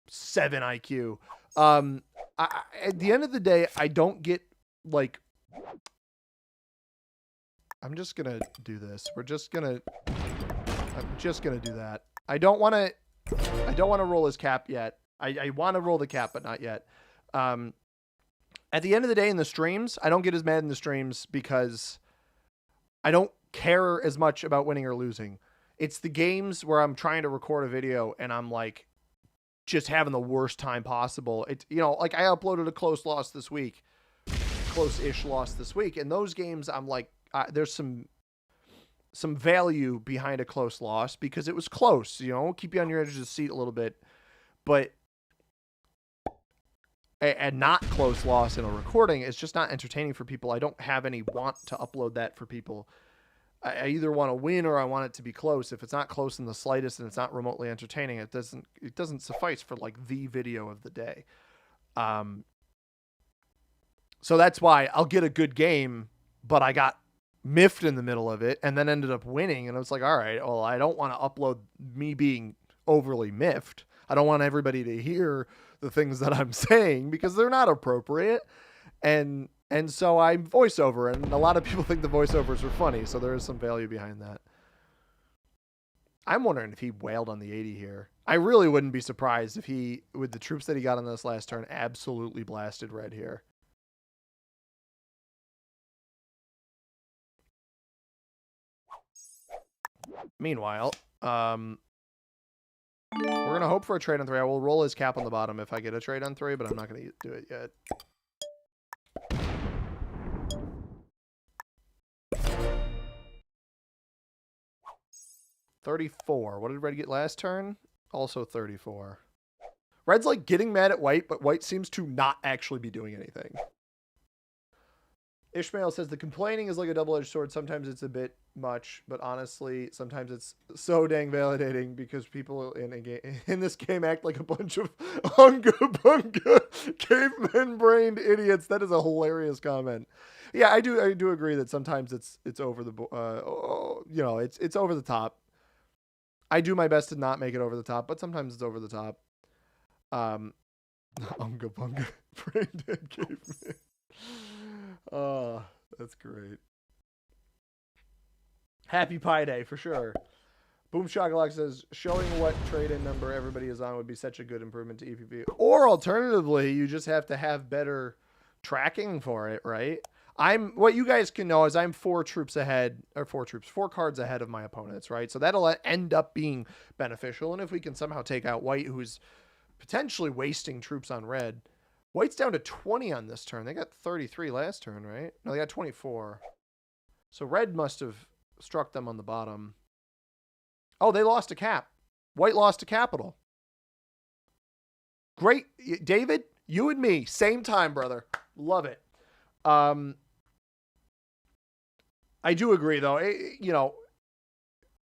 7 IQ. At the end of the day, I don't get, like... I'm just going to do this. I'm just going to do that. I don't want to roll his cap yet. I want to roll the cap, but not yet. At the end of the day in the streams, I don't get as mad in the streams because I don't care as much about winning or losing. It's the games where I'm trying to record a video and I'm like just having the worst time possible. It's, you know, like I uploaded a close-ish loss this week. And those games, I'm like, there's some value behind a close loss because it was close, you know, keep you on your edge of the seat a little bit. But a not close loss in a recording is just not entertaining for people. I don't have any want to upload that for people. I either want to win or I want it to be close. If it's not close in the slightest and it's not remotely entertaining, it doesn't suffice for like the video of the day. So that's why I'll get a good game, but I got miffed in the middle of it and then ended up winning. And I was like, all right, well, I don't want to upload me being overly miffed. I don't want everybody to hear the things that I'm saying because they're not appropriate. And so I voiceover, and a lot of people think the voiceovers are funny. So there is some value behind that. I'm wondering if he wailed on the 80 here. I really wouldn't be surprised if he, with the troops that he got on this last turn, absolutely blasted red here. Meanwhile, we're going to hope for a trade on 3. I will roll his cap on the bottom if I get a trade on 3, but I'm not going to do it yet. $34. What did Red get last turn? Also 34. Red's like getting mad at White, but White seems to not actually be doing anything. Ishmael says the complaining is like a double-edged sword. Sometimes it's a bit much, but honestly, sometimes it's so dang validating because people in this game act like a bunch of unga bunga caveman-brained idiots. That is a hilarious comment. Yeah, I do agree that sometimes it's over the you know, it's over the top. I do my best to not make it over the top, but sometimes it's over the top. Unga bunga brain dead caveman. Oh, that's great. Happy Pi Day for sure. Boom Shockalock says showing what trade-in number everybody is on would be such a good improvement to EPP. Or alternatively, you just have to have better tracking for it, right? What you guys can know is I'm 4 cards ahead of my opponents, right? So that'll end up being beneficial. And if we can somehow take out White, who's potentially wasting troops on red. White's down to 20 on this turn. They got 33 last turn, right? No, they got 24. So red must have struck them on the bottom. Oh, they lost a cap. White lost a capital. Great. David, you and me, same time, brother. Love it. I do agree, though. You know,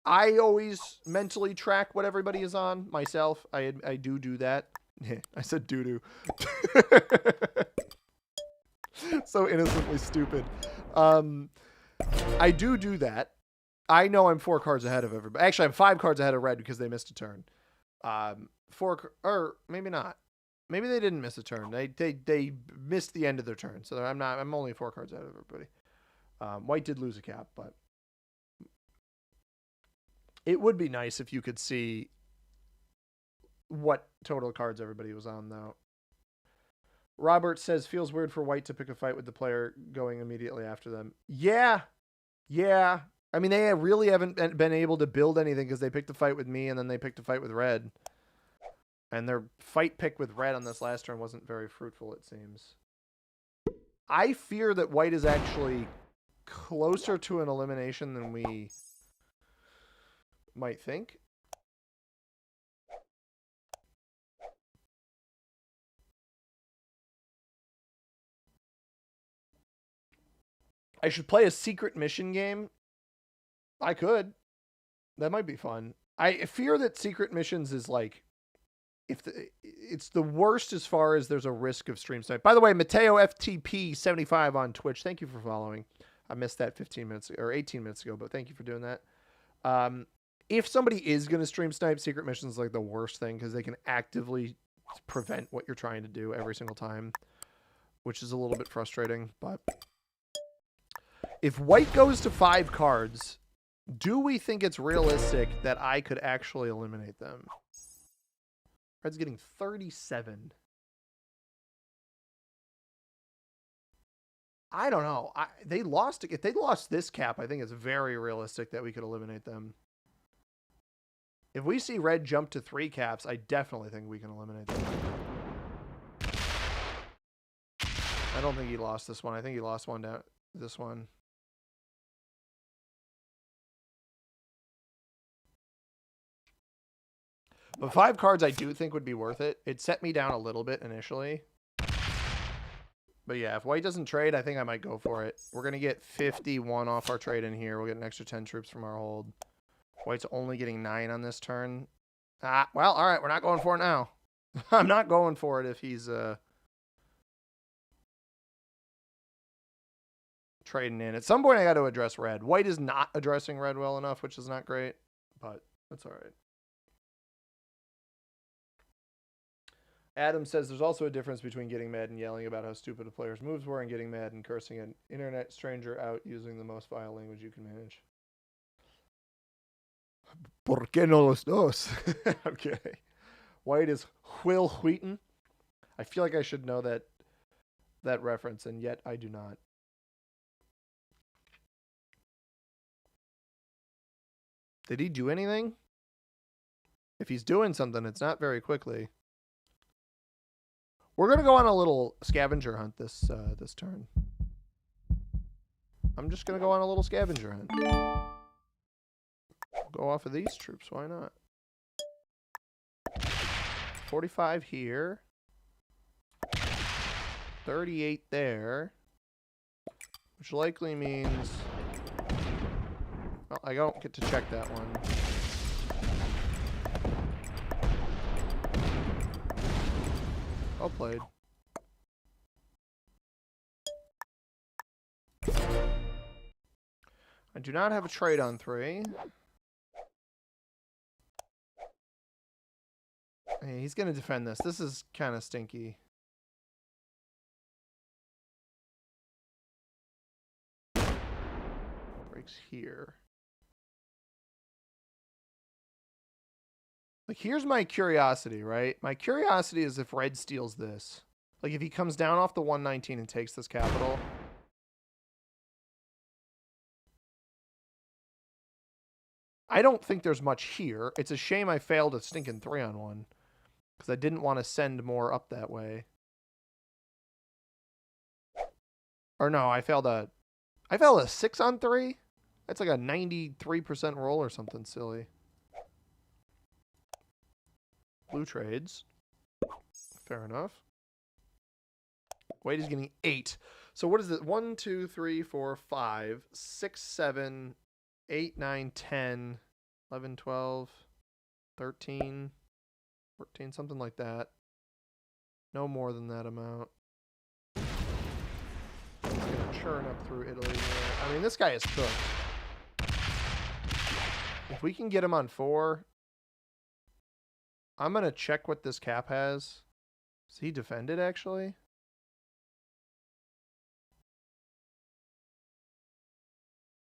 I always mentally track what everybody is on myself. I do that. I said doo-doo. So innocently stupid. I do that. I know I'm 4 cards ahead of everybody. Actually, I'm 5 cards ahead of red because they missed a turn. 4, or maybe not. Maybe they didn't miss a turn. They missed the end of their turn. So I'm only 4 cards ahead of everybody. White did lose a cap, but it would be nice if you could see what total cards everybody was on, though. Robert says, feels weird for White to pick a fight with the player going immediately after them. Yeah. I mean, they really haven't been able to build anything because they picked a fight with me and then they picked a fight with red. And their fight pick with red on this last turn wasn't very fruitful, it seems. I fear that White is actually closer to an elimination than we might think. I should play a secret mission game. I could. That might be fun. I fear that secret missions is like, it's the worst as far as there's a risk of stream snipe. By the way, Mateo FTP75 on Twitch. Thank you for following. I missed that 15 minutes or 18 minutes ago, but thank you for doing that. If somebody is going to stream snipe, secret missions is like the worst thing because they can actively prevent what you're trying to do every single time, which is a little bit frustrating. But if White goes to 5 cards, do we think it's realistic that I could actually eliminate them? Red's getting 37. I don't know. They lost. If they lost this cap, I think it's very realistic that we could eliminate them. If we see red jump to 3 caps, I definitely think we can eliminate them. I don't think he lost this one. I think he lost one down. This one. But 5 cards I do think would be worth it. It set me down a little bit initially. But yeah, if White doesn't trade, I think I might go for it. We're going to get 51 off our trade in here. We'll get an extra 10 troops from our hold. White's only getting 9 on this turn. Well, all right. We're not going for it now. I'm not going for it if he's trading in. At some point, I got to address red. White is not addressing red well enough, which is not great. But that's all right. Adam says there's also a difference between getting mad and yelling about how stupid a player's moves were and getting mad and cursing an internet stranger out using the most vile language you can manage. ¿Por qué no los dos? Okay. White is Will Wheaton. I feel like I should know that reference, and yet I do not. Did he do anything? If he's doing something, it's not very quickly. We're going to go on a little scavenger hunt this turn. I'm just going to go on a little scavenger hunt. Go off of these troops. Why not? 45 here. 38 there. Which likely means... Well, I don't get to check that one. Well played. I do not have a trade on 3. Hey, he's going to defend this. This is kind of stinky. Breaks here. Like, here's my curiosity, right? My curiosity is if red steals this. Like, if he comes down off the 119 and takes this capital. I don't think there's much here. It's a shame I failed a stinking 3-on-1. because I didn't want to send more up that way. Or no, I failed a 6-on-3. That's like a 93% roll or something silly. Blue trades. Fair enough. White is getting 8. So what is it? 1, 2, 3, 4, 5, 6, 7, 8, 9, 10, 11, 12, 13, 14, something like that. No more than that amount. It's going to churn up through Italy here. I mean, this guy is cooked. If we can get him on 4, I'm going to check what this cap has. Is he defended, actually?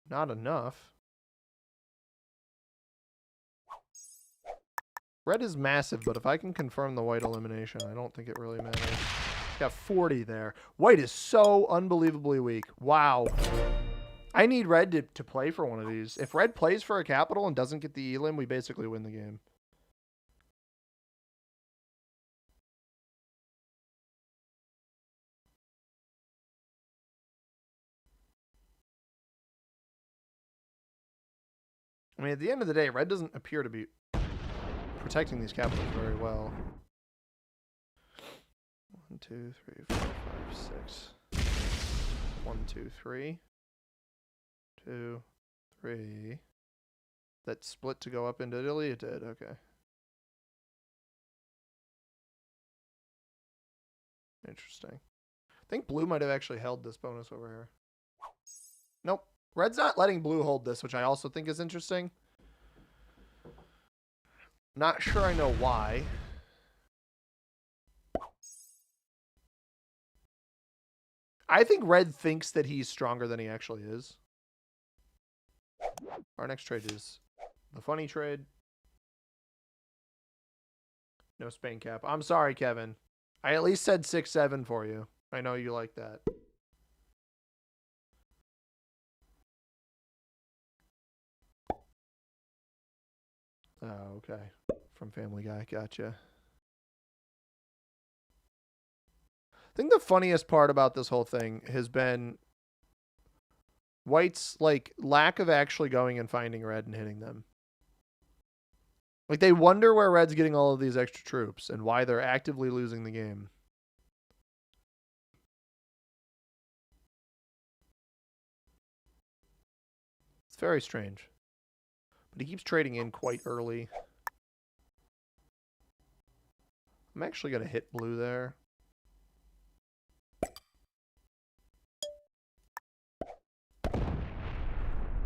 Not enough. Red is massive, but if I can confirm the white elimination, I don't think it really matters. Got 40 there. White is so unbelievably weak. Wow. I need red to play for one of these. If red plays for a capital and doesn't get the elim, we basically win the game. I mean, at the end of the day, red doesn't appear to be protecting these capitals very well. 1, 2, 3, 4, 5, 6. 1, 2, 3. 2, 3. That split to go up into Italy? It did, okay. Interesting. I think blue might have actually held this bonus over here. Nope. Red's not letting blue hold this, which I also think is interesting. Not sure I know why. I think red thinks that he's stronger than he actually is. Our next trade is the funny trade. No Spain cap. I'm sorry, Kevin. I at least said 6-7 for you. I know you like that. Oh, okay. From Family Guy. Gotcha. I think the funniest part about this whole thing has been White's like lack of actually going and finding red and hitting them. Like they wonder where red's getting all of these extra troops and why they're actively losing the game. It's very strange. But he keeps trading in quite early. I'm actually going to hit blue there.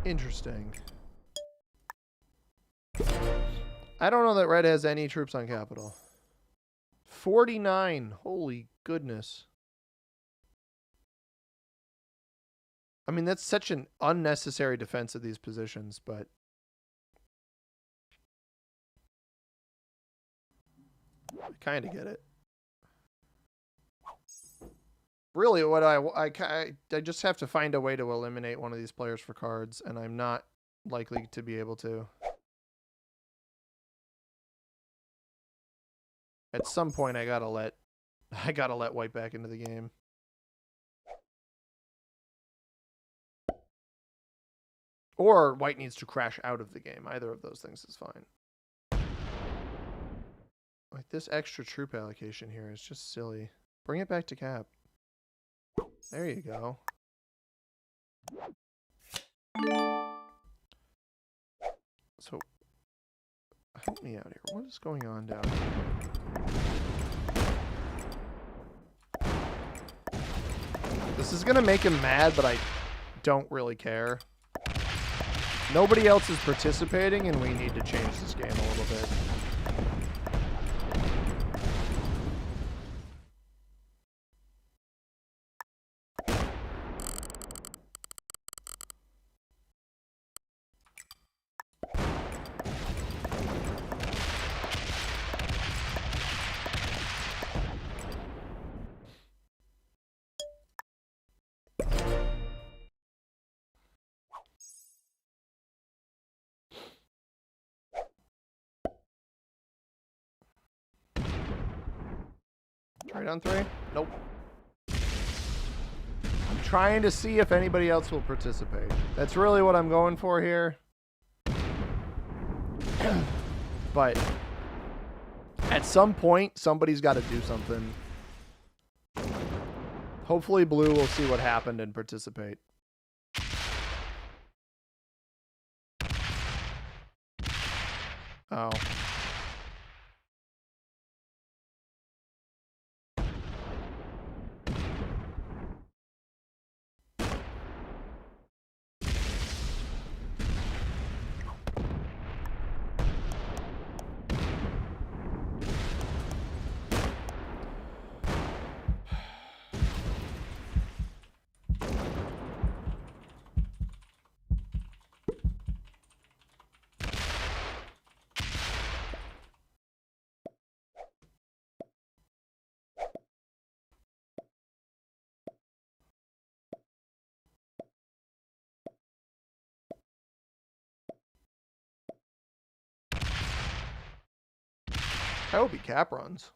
Interesting. I don't know that red has any troops on capital. 49. Holy goodness. I mean, that's such an unnecessary defense of these positions, but I kind of get it. Really, what I just have to find a way to eliminate one of these players for cards, and I'm not likely to be able to. At some point, I gotta let white back into the game. Or white needs to crash out of the game. Either of those things is fine. Like this extra troop allocation here is just silly. Bring it back to cap. There you go. So, help me out here. What is going on down here? This is going to make him mad, but I don't really care. Nobody else is participating, and we need to change this game a little bit. Trade on 3? Nope. I'm trying to see if anybody else will participate. That's really what I'm going for here. But at some point, somebody's got to do something. Hopefully blue will see what happened and participate. Oh. I hope he cap runs.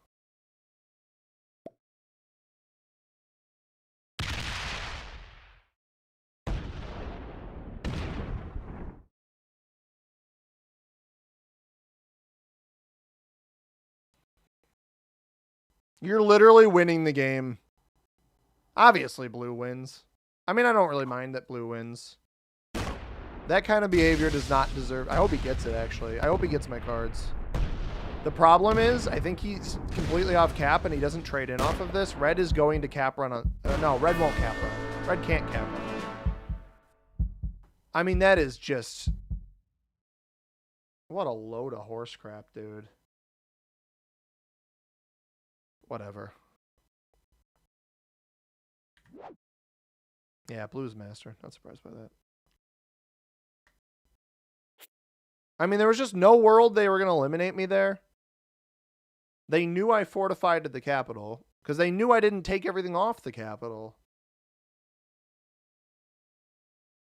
You're literally winning the game. Obviously, blue wins. I mean, I don't really mind that blue wins. That kind of behavior does not deserve... I hope he gets it, actually. I hope he gets my cards. The problem is, I think he's completely off cap and he doesn't trade in off of this. Red is going to cap run on... no, red won't cap run. Red can't cap run. I mean, that is just... What a load of horse crap, dude. Whatever. Yeah, blue's master. Not surprised by that. I mean, there was just no world they were going to eliminate me there. They knew I fortified to the capital because they knew I didn't take everything off the capital.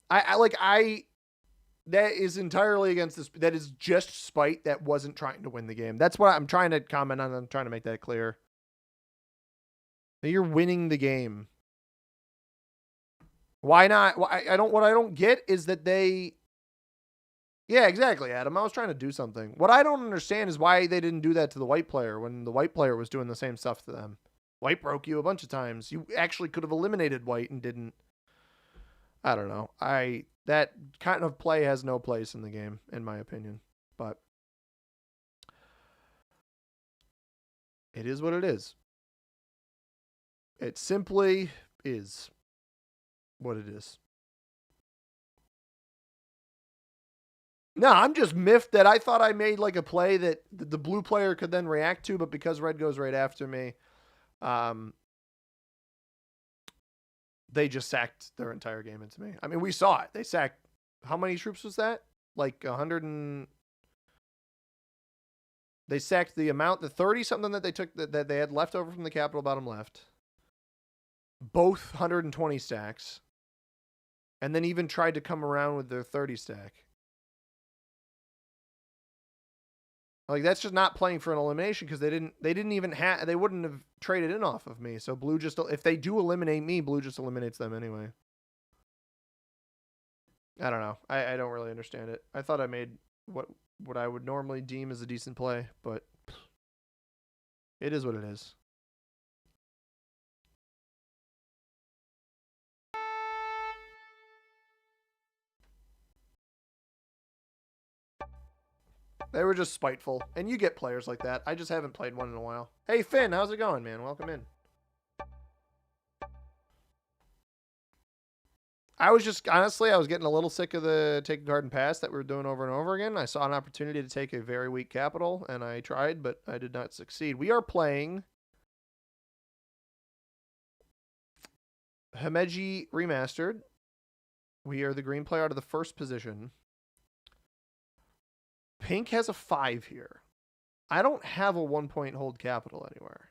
That is entirely against this. That is just spite that wasn't trying to win the game. That's what I'm trying to comment on. I'm trying to make that clear. That you're winning the game. Why not? What I don't get is that they... Yeah, exactly, Adam. I was trying to do something. What I don't understand is why they didn't do that to the white player when the white player was doing the same stuff to them. White broke you a bunch of times. You actually could have eliminated white and didn't. I don't know. That kind of play has no place in the game, in my opinion. But it is what it is. It simply is what it is. No, I'm just miffed that I thought I made like a play that the blue player could then react to, but because red goes right after me, they just sacked their entire game into me. I mean, we saw it. They sacked, how many troops was that? Like 100 and... They sacked the amount, the 30-something that they took, that they had left over from the capital bottom left. Both 120 stacks. And then even tried to come around with their 30 stack. Like, that's just not playing for an elimination because they didn't even have, they wouldn't have traded in off of me. So blue just, if they do eliminate me, blue just eliminates them anyway. I don't know. I don't really understand it. I thought I made what I would normally deem as a decent play, but it is what it is. They were just spiteful. And you get players like that. I just haven't played one in a while. Hey, Finn, how's it going, man? Welcome in. I was just, honestly, I was getting a little sick of the take a card and pass that we were doing over and over again. I saw an opportunity to take a very weak capital, and I tried, but I did not succeed. We are playing Himeji Remastered. We are the green player out of the first position. Pink has a 5 here. I don't have a 1-point hold capital anywhere.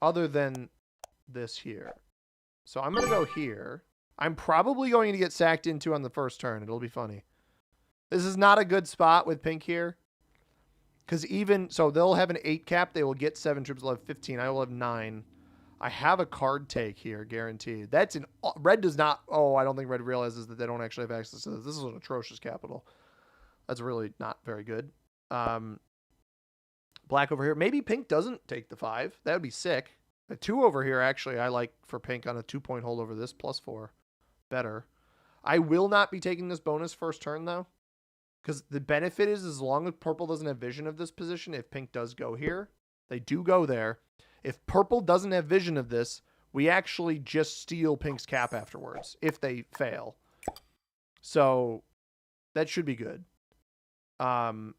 Other than this here. So I'm going to go here. I'm probably going to get sacked into on the first turn. It'll be funny. This is not a good spot with pink here. Because even so, they'll have an 8 cap. They will get 7 troops. They'll have 15. I will have 9. I have a card take here, guaranteed. That's an red does not. Oh, I don't think red realizes that they don't actually have access to this. This is an atrocious capital. That's really not very good. Black over here. Maybe pink doesn't take the 5. That would be sick. A 2 over here, actually, I like for pink on a 2-point hold over this +4. Better. I will not be taking this bonus first turn, though. Because the benefit is as long as purple doesn't have vision of this position, if pink does go here, they do go there. If purple doesn't have vision of this, we actually just steal pink's cap afterwards if they fail. So that should be good. I'm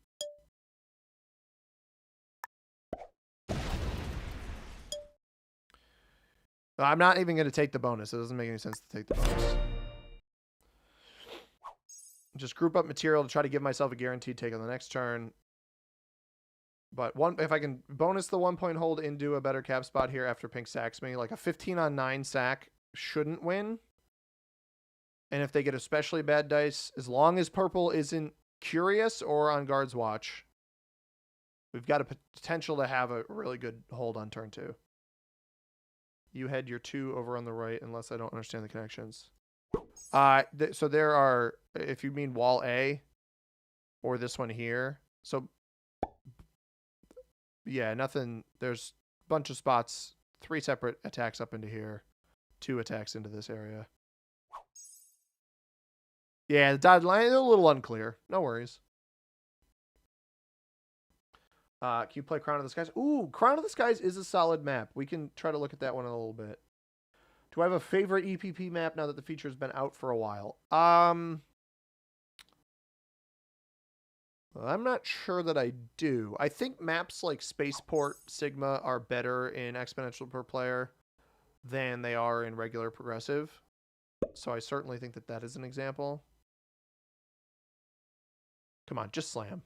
not even going to take the bonus. It doesn't make any sense to take the bonus. Just group up material to try to give myself a guaranteed take on the next turn. But if I can bonus the 1-point hold into a better cap spot here after pink sacks me, like a 15 on 9 sack shouldn't win. And if they get especially bad dice, as long as purple isn't curious or on guard's watch, we've got a potential to have a really good hold on turn 2. You had your 2 over on the right, unless I don't understand the connections. So there are, if you mean wall A or this one here. So yeah, nothing. There's a bunch of spots, 3 separate attacks up into here, 2 attacks into this area. Yeah, the dotted line is a little unclear. No worries. Can you play Crown of the Skies? Ooh, Crown of the Skies is a solid map. We can try to look at that one in a little bit. Do I have a favorite EPP map now that the feature's been out for a while? I'm not sure that I do. I think maps like Spaceport, Sigma are better in exponential per player than they are in regular progressive. So I certainly think that that is an example. Come on, just slam.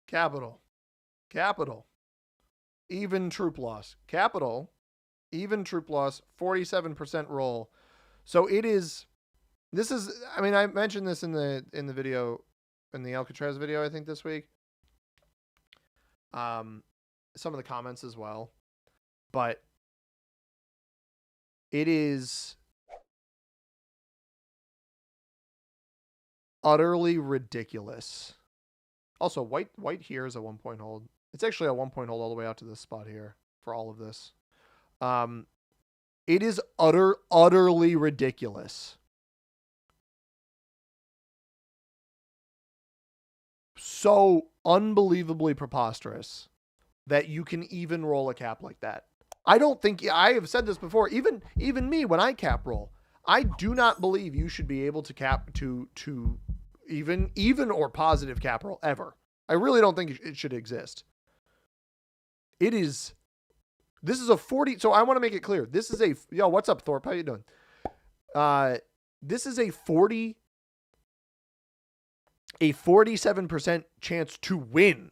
Capital. Capital. Even troop loss. Capital. Even troop loss. 47% roll. So it is. This is. I mean, I mentioned this in the video, in the Alcatraz video, I think this week. Some of the comments as well, but it is utterly ridiculous. Also, white here is a 1-point hold. It's actually a 1-point hold all the way out to this spot here for all of this. It is utterly ridiculous. so unbelievably preposterous that you can even roll a cap like that. I don't think, I have said this before, even me, when I cap roll, I do not believe you should be able to cap to even or positive cap roll ever. I really don't think it should exist. This is a 40. So I want to make it clear. This is yo, what's up, Thorpe? How you doing? This is a 47% chance to win.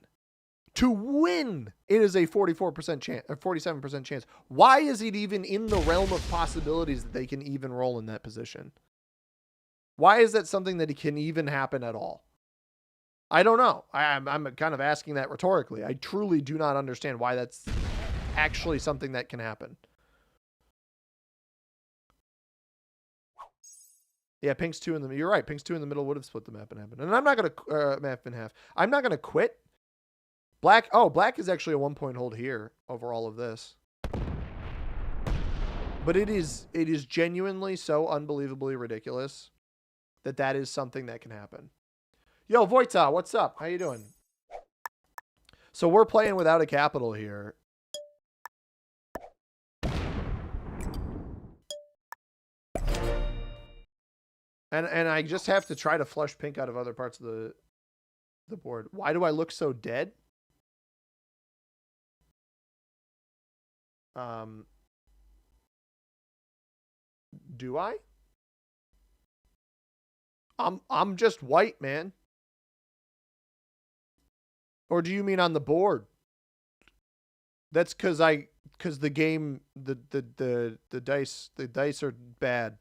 To win, it is a 44% chance, or 47% chance. Why is it even in the realm of possibilities that they can even roll in that position? Why is that something that can even happen at all? I don't know. I'm kind of asking that rhetorically. I truly do not understand why that's actually something that can happen. Yeah, Pink's 2 in the... You're right. Pink's 2 in the middle would have split the map in half. And I'm not going to... map in half. I'm not going to quit. Black... Oh, Black is actually a 1-point hold here over all of this. But it is genuinely so unbelievably ridiculous that is something that can happen. Yo, Voita, what's up? How you doing? So we're playing without a capital here. And I just have to try to flush Pink out of other parts of the board. Why do I look so dead? Do I? I'm just white, man. Or do you mean on the board? That's because the game, the dice are bad.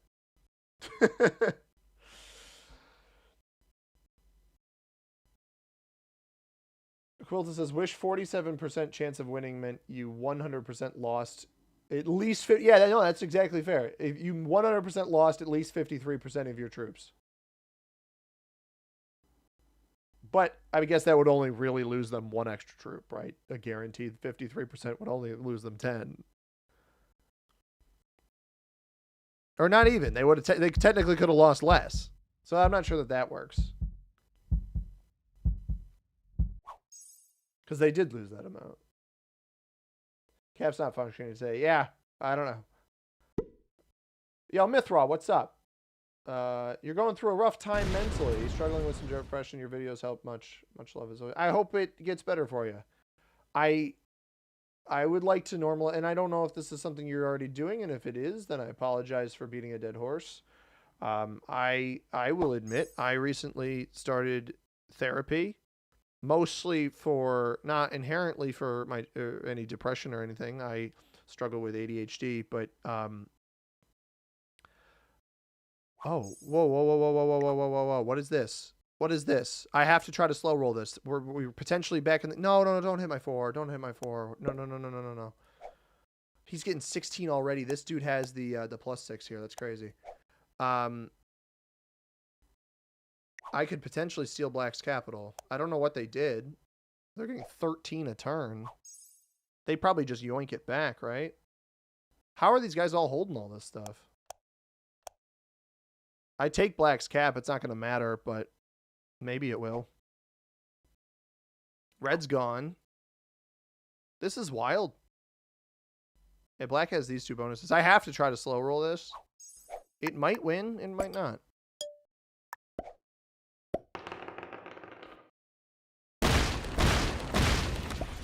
Quilta says, wish 47% chance of winning meant you 100% lost at least 50. Yeah, no, that's exactly fair. If you 100% lost at least 53% of your troops. But I guess that would only really lose them one extra troop, right? A guaranteed 53% would only lose them 10. Or not even. They would have. They technically could have lost less. So I'm not sure that works. Because they did lose that amount. Cap's not functioning today. Yeah, I don't know. Yo, Mithra, what's up? You're going through a rough time mentally, struggling with some depression. Your videos help much. Much love as always. I hope it gets better for you. I would like to normalize, and I don't know if this is something you're already doing, and if it is, then I apologize for beating a dead horse. I will admit I recently started therapy, mostly for, not inherently for my any depression or anything. I struggle with ADHD, but oh, whoa. What is this? What is this? I have to try to slow roll this. We're potentially back in the... No, don't hit my 4. Don't hit my 4. No. He's getting 16 already. This dude has the +6 here. That's crazy. I could potentially steal Black's capital. I don't know what they did. They're getting 13 a turn. They probably just yoink it back, right? How are these guys all holding all this stuff? I take Black's cap. It's not going to matter, but maybe it will. Red's gone. This is wild. Yeah, Black has these 2 bonuses. I have to try to slow roll this. It might win. It might not.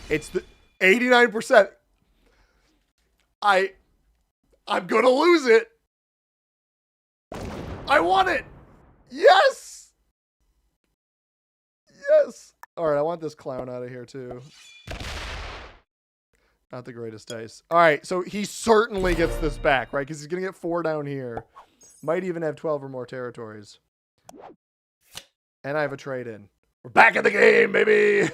It's the 89%. I'm going to lose it. I won it. Yes. Yes. All right. I want this clown out of here too. Not the greatest dice. All right. So he certainly gets this back, right? Because he's going to get 4 down here. Might even have 12 or more territories. And I have a trade in. We're back in the game, baby.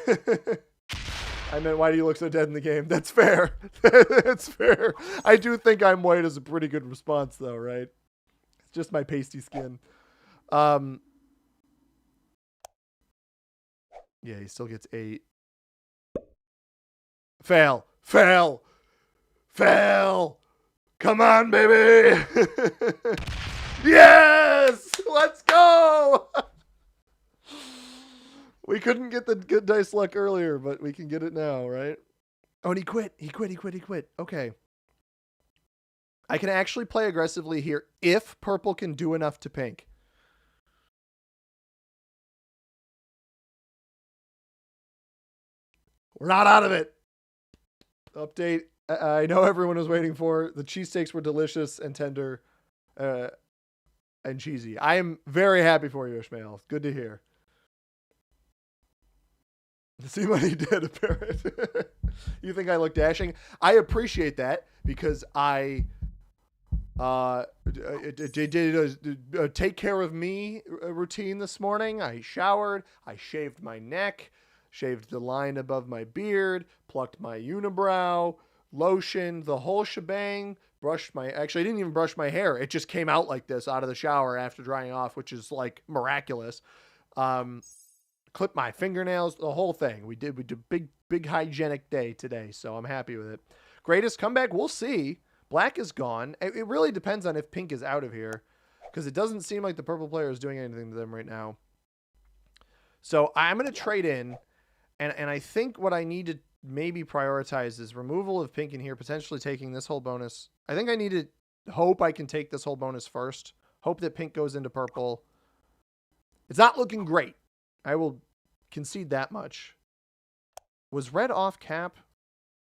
I meant, why do you look so dead in the game? That's fair. That's fair. I do think I'm white is a pretty good response, though, right? It's just my pasty skin. Yeah, he still gets 8. Fail. Come on, baby. Yes! Let's go! We couldn't get the good dice luck earlier, but we can get it now, right? Oh, and he quit. He quit. Okay. I can actually play aggressively here if purple can do enough to pink. We're not out of it. Update. I know everyone was waiting for. The cheesesteaks were delicious and tender and cheesy. I am very happy for you, Ishmael. Good to hear. See what he did, a parrot. You think I look dashing? I appreciate that because I did a take care of me routine this morning. I showered. I shaved my neck, shaved the line above my beard, plucked my unibrow, lotion, the whole shebang. Brushed my. Actually, I didn't even brush my hair. It just came out like this out of the shower after drying off, which is like miraculous. Clipped my fingernails, the whole thing. We did big hygienic day today, so I'm happy with it. Greatest comeback, we'll see. Black is gone. It really depends on if pink is out of here, because it doesn't seem like the purple player is doing anything to them right now. So I'm going to trade in, and I think what I need to maybe prioritize is removal of pink in here, potentially taking this whole bonus. I think I need to hope I can take this whole bonus first. Hope that pink goes into purple. It's not looking great. I will concede that much. Was red off cap?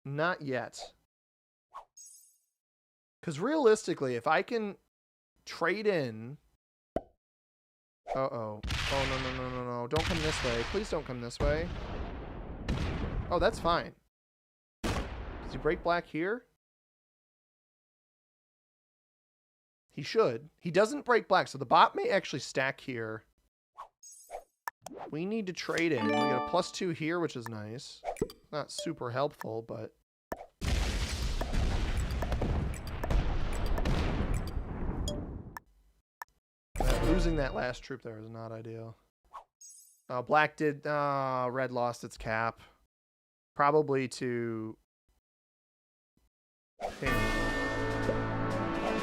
Not yet. Because realistically, if I can trade in... Uh-oh. Oh, no. Don't come this way. Please don't come this way. Oh, that's fine. Does he break black here? He should. He doesn't break black, so the bot may actually stack here. We need to trade in. We got a +2 here, which is nice. Not super helpful, but... losing that last troop there is not ideal. Black did... red lost its cap. Probably to... pink.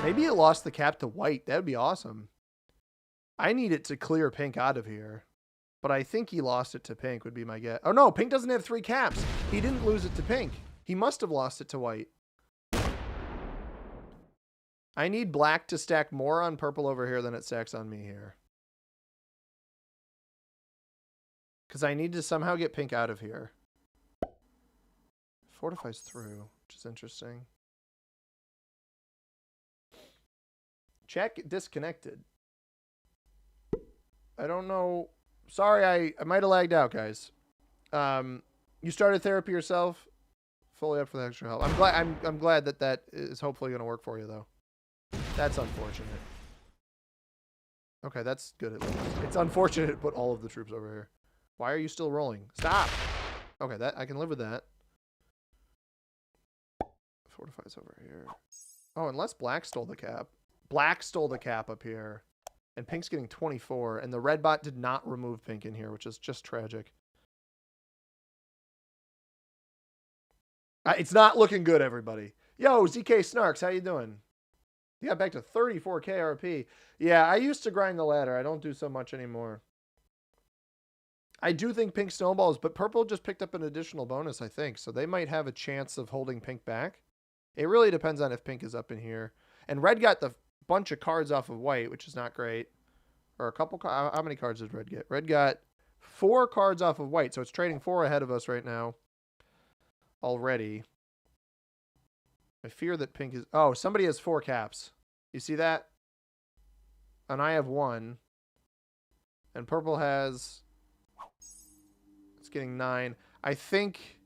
Maybe it lost the cap to white. That would be awesome. I need it to clear pink out of here. But I think he lost it to pink would be my guess. Oh, no. Pink doesn't have 3 caps. He didn't lose it to pink. He must have lost it to white. I need black to stack more on purple over here than it stacks on me here. Because I need to somehow get pink out of here. Fortifies through, which is interesting. Check disconnected. I don't know... Sorry, I might have lagged out, guys. You started therapy yourself. Fully up for the extra help. I'm glad that is hopefully going to work for you, though. That's unfortunate. Okay, that's good at least. It's unfortunate to put all of the troops over here. Why are you still rolling? Stop! Okay, that I can live with that. Fortifies over here. Oh, unless black stole the cap. Black stole the cap up here. And pink's getting 24. And the red bot did not remove pink in here, which is just tragic. It's not looking good, everybody. Yo, ZK Snarks, how you doing? You got back to 34k RP. Yeah, I used to grind the ladder. I don't do so much anymore. I do think pink snowballs, but purple just picked up an additional bonus, I think. So they might have a chance of holding pink back. It really depends on if pink is up in here. And red got the bunch of cards off of white, which is not great. Or a couple. How many cards did red get? Red got 4 cards off of white, so it's trading 4 ahead of us right now. Already. I fear that pink is... Oh, somebody has 4 caps. You see that? And I have 1. And purple has... It's getting 9. I think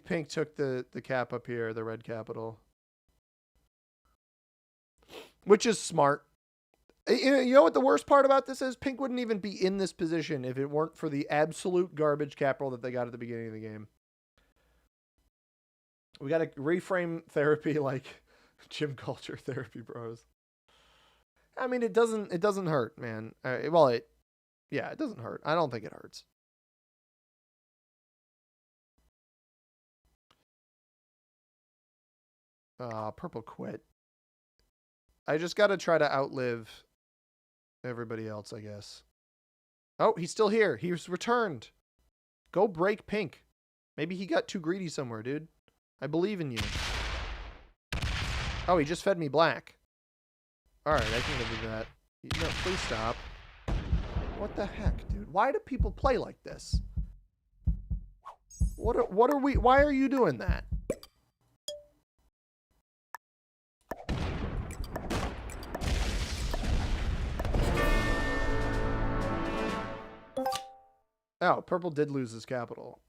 pink took the cap up here, the red capital. Which is smart. You know what the worst part about this is? Pink wouldn't even be in this position if it weren't for the absolute garbage cap roll that they got at the beginning of the game. We got to reframe therapy like gym culture therapy, bros. I mean, it doesn't hurt, man. It doesn't hurt. I don't think it hurts. Purple quit. I just got to try to outlive everybody else, I guess. Oh, he's still here. He's returned. Go break pink. Maybe he got too greedy somewhere, dude. I believe in you. Oh, he just fed me black. Alright, I can live with that. No, please stop. What the heck, dude? Why do people play like this? What are we... Why are you doing that? Oh, purple did lose his capital.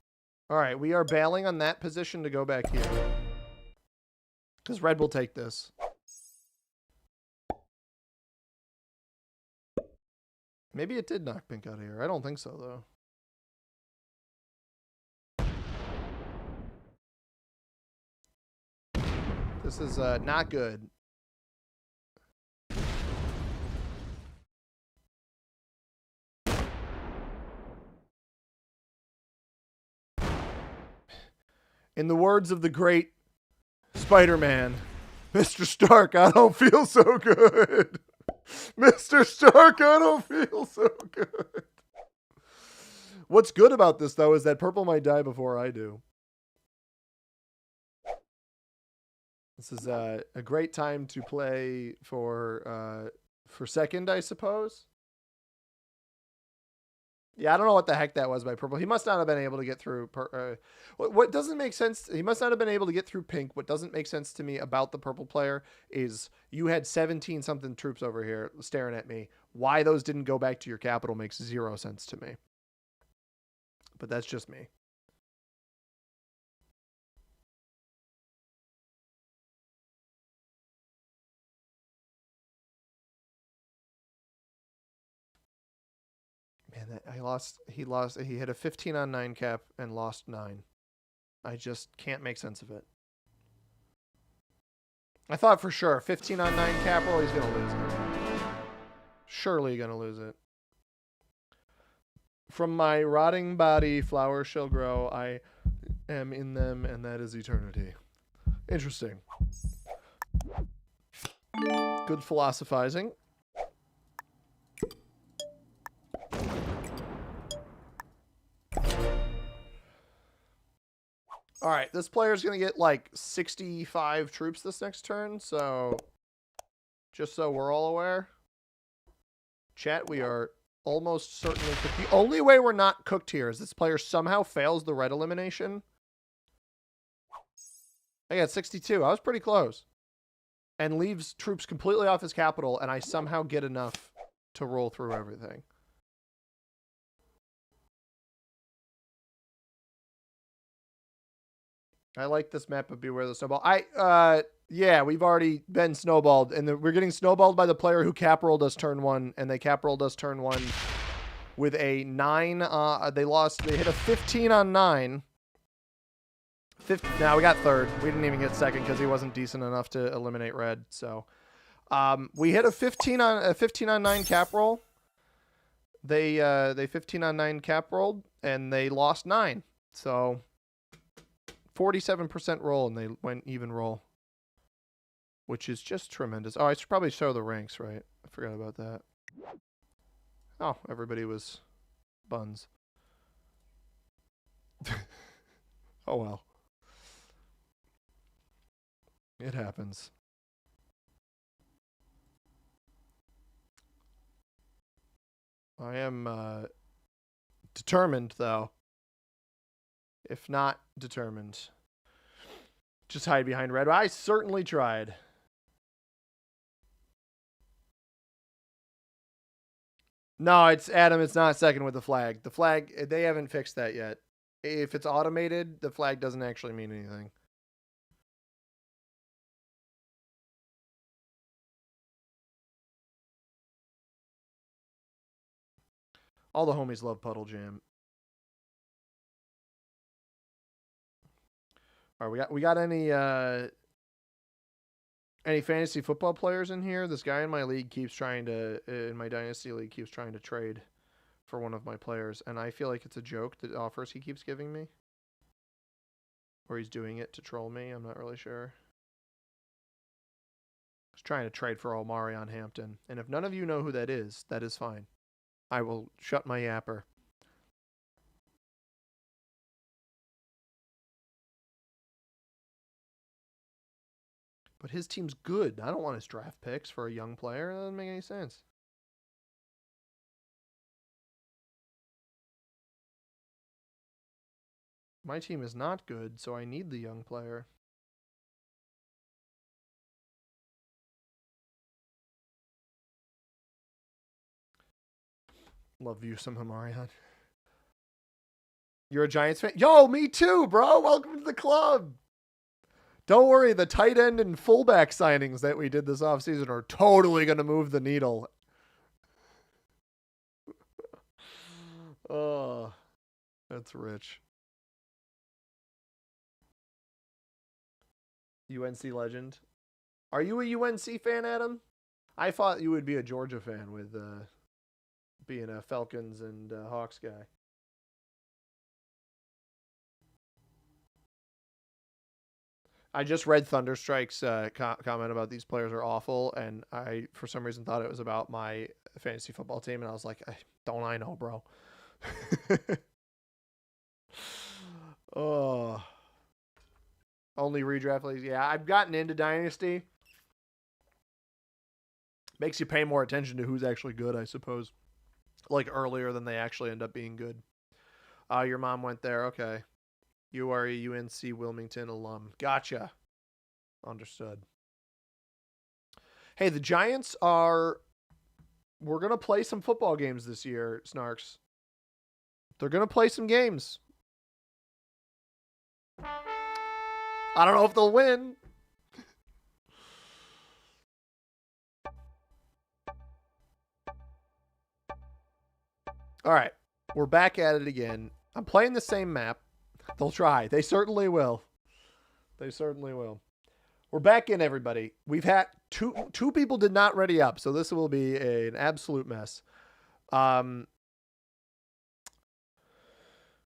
Alright, we are bailing on that position to go back here. Because red will take this. Maybe it did knock pink out of here. I don't think so, though. This is not good. In the words of the great Spider-Man, Mr. Stark, I don't feel so good. Mr. Stark, I don't feel so good. What's good about this, though, is that purple might die before I do. This is a great time to play for second, I suppose. Yeah, I don't know what the heck that was by purple. He must not have been able to get through. What doesn't make sense, he must not have been able to get through pink. What doesn't make sense to me about the purple player is you had 17-something troops over here staring at me. Why those didn't go back to your capital makes zero sense to me. But that's just me. Man, he hit a 15 on 9 cap and lost 9. I just can't make sense of it. I thought for sure 15 on 9 cap roll, he's going to lose it. Surely going to lose it. From my rotting body, flowers shall grow. I am in them, and that is eternity. Interesting. Good philosophizing. All right, this player's going to get like 65 troops this next turn, so just so we're all aware. Chat, we are almost certainly cooked. The only way we're not cooked here is this player somehow fails the red elimination. I got 62. I was pretty close. And leaves troops completely off his capital, and I somehow get enough to roll through everything. I like this map of Beware the Snowball. Yeah, we've already been snowballed, and we're getting snowballed by the player who cap rolled us turn 1, and they cap rolled us turn 1 with a 9. They hit a 15 on 9. Now we got third. We didn't even get second because he wasn't decent enough to eliminate red. So we hit a 15 on 9 cap roll. They 15 on 9 cap rolled, and they lost 9. So 47% roll, and they went even roll, which is just tremendous. Oh, I should probably show the ranks, right? I forgot about that. Oh, everybody was buns. Oh, well. It happens. I am determined, though. If not determined, just hide behind red. I certainly tried. No, it's Adam. It's not second with the flag. The flag, they haven't fixed that yet. If it's automated, the flag doesn't actually mean anything. All the homies love Puddle Jam. All right, we got any fantasy football players in here? This guy in my league keeps trying to, in my dynasty league, keeps trying to trade for one of my players, and I feel like it's a joke, the offers he keeps giving me. Or he's doing it to troll me, I'm not really sure. He's trying to trade for Omarion Hampton, and if none of you know who that is fine. I will shut my yapper. But his team's good. I don't want his draft picks for a young player. That doesn't make any sense. My team is not good, so I need the young player. Love you some Hamarion. You're a Giants fan? Yo, me too, bro. Welcome to the club. Don't worry, the tight end and fullback signings that we did this offseason are totally going to move the needle. Oh, that's rich. UNC legend. Are you a UNC fan, Adam? I thought you would be a Georgia fan with being a Falcons and Hawks guy. I just read Thunderstrike's comment about these players are awful, and I, for some reason, thought it was about my fantasy football team, and I was like, don't I know, bro? Oh. Only redraft leagues. Yeah, I've gotten into Dynasty. Makes you pay more attention to who's actually good, I suppose. Like earlier than they actually end up being good. Your mom went there. Okay. You are a UNC Wilmington alum. Gotcha. Understood. Hey, the Giants are... We're going to play some football games this year, Snarks. They're going to play some games. I don't know if they'll win. All right. We're back at it again. I'm playing the same map. They'll try. They certainly will. They certainly will. We're back in, everybody. We've had two people did not ready up, so this will be an absolute mess.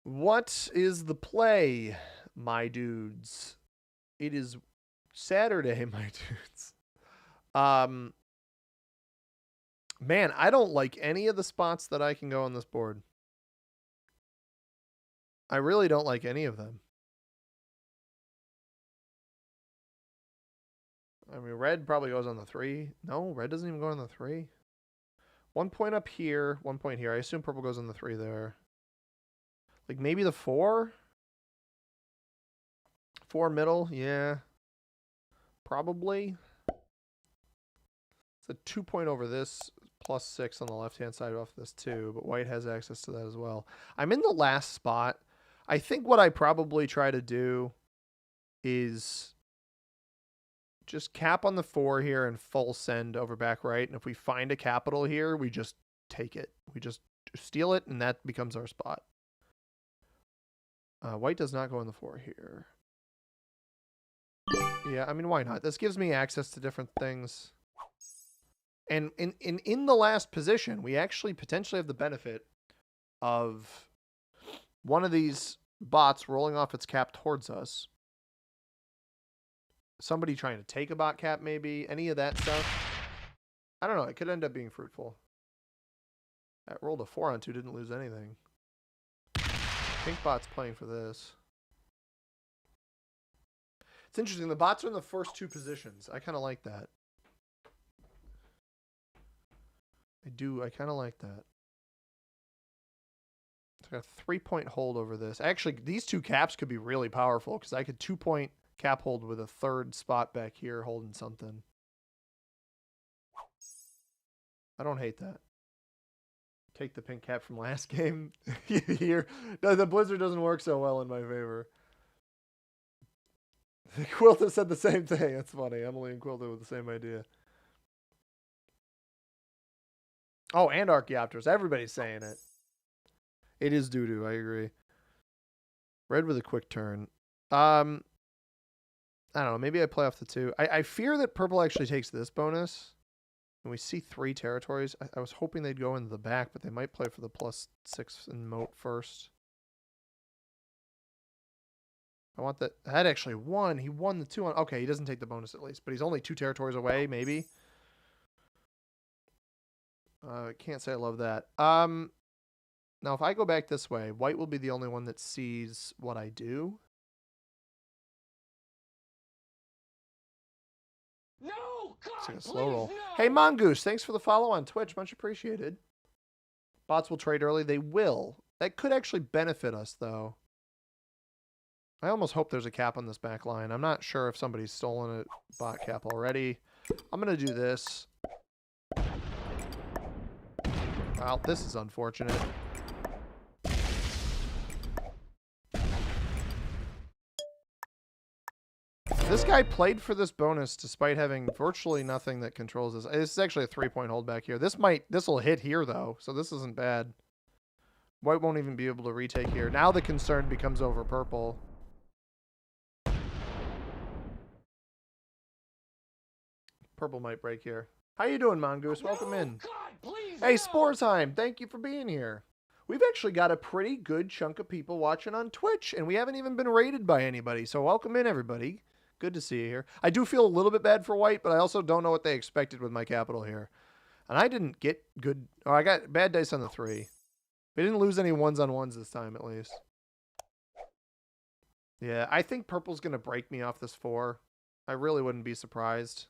What is the play, my dudes? It is Saturday, my dudes. Man, I don't like any of the spots that I can go on this board. I really don't like any of them. I mean, red probably goes on the 3. No, red doesn't even go on the 3. 1 point up here, 1 point here. I assume purple goes on the 3 there. Like maybe the 4? 4 middle, yeah. Probably. It's a 2 point over this, plus 6 on the left-hand side off this too, but white has access to that as well. I'm in the last spot. I think what I probably try to do is just cap on the 4 here and full send over back right. And if we find a capital here, we just take it. We just steal it, and that becomes our spot. White does not go on the 4 here. Yeah, I mean, why not? This gives me access to different things. And in the last position, we actually potentially have the benefit of one of these bots rolling off its cap towards us. Somebody trying to take a bot cap, maybe. Any of that stuff. I don't know. It could end up being fruitful. That rolled a 4 on 2, didn't lose anything. Pink bot's playing for this. It's interesting. The bots are in the first 2 positions. I kind of like that. I do. I kind of like that. It's got a 3-point hold over this. Actually, these 2 caps could be really powerful because I could 2-point cap hold with a 3rd spot back here holding something. I don't hate that. Take the pink cap from last game. Here, no, the blizzard doesn't work so well in my favor. Quilta said the same thing. That's funny. Emily and Quilta with the same idea. Oh, and Archaeopteros. Everybody's saying it. It is doo-doo. I agree. Red with a quick turn. I don't know. Maybe I play off the 2. I fear that purple actually takes this bonus. And we see 3 territories. I was hoping they'd go into the back, but they might play for the +6 in moat first. I want that. That actually won. He won the 2 on. Okay, he doesn't take the bonus at least, but he's only 2 territories away, maybe. Can't say I love that. Now, if I go back this way, white will be the only one that sees what I do. No, God, It's like a please, slow roll. no. Hey, Mongoose, thanks for the follow on Twitch. Much appreciated. Bots will trade early. They will. That could actually benefit us, though. I almost hope there's a cap on this back line. I'm not sure if somebody's stolen a bot cap already. I'm going to do this. Well, this is unfortunate. This guy played for this bonus despite having virtually nothing that controls this. This is actually a 3-point hold back here. This will hit here, though, so this isn't bad. White won't even be able to retake here. Now the concern becomes over purple. Purple might break here. How you doing, Mongoose? Welcome in. God, please, Hey, no. Sporesheim, thank you for being here. We've actually got a pretty good chunk of people watching on Twitch, and we haven't even been raided by anybody, so welcome in, everybody. Good to see you here. I do feel a little bit bad for white, but I also don't know what they expected with my capital here. And I didn't get good... Oh, I got bad dice on the 3. We didn't lose any ones-on-ones this time, at least. Yeah, I think purple's going to break me off this 4. I really wouldn't be surprised.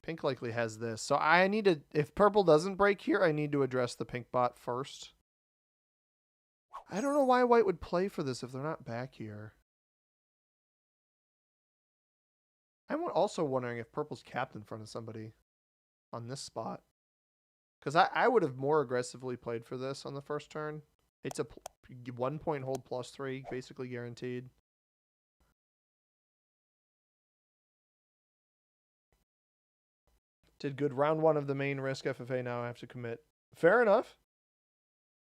Pink likely has this. So I need to... If purple doesn't break here, I need to address the pink bot first. I don't know why white would play for this if they're not back here. I'm also wondering if purple's capped in front of somebody on this spot. Because I would have more aggressively played for this on the first turn. It's a 1-point hold +3, basically guaranteed. Did good round 1 of the main risk FFA, now I have to commit. Fair enough.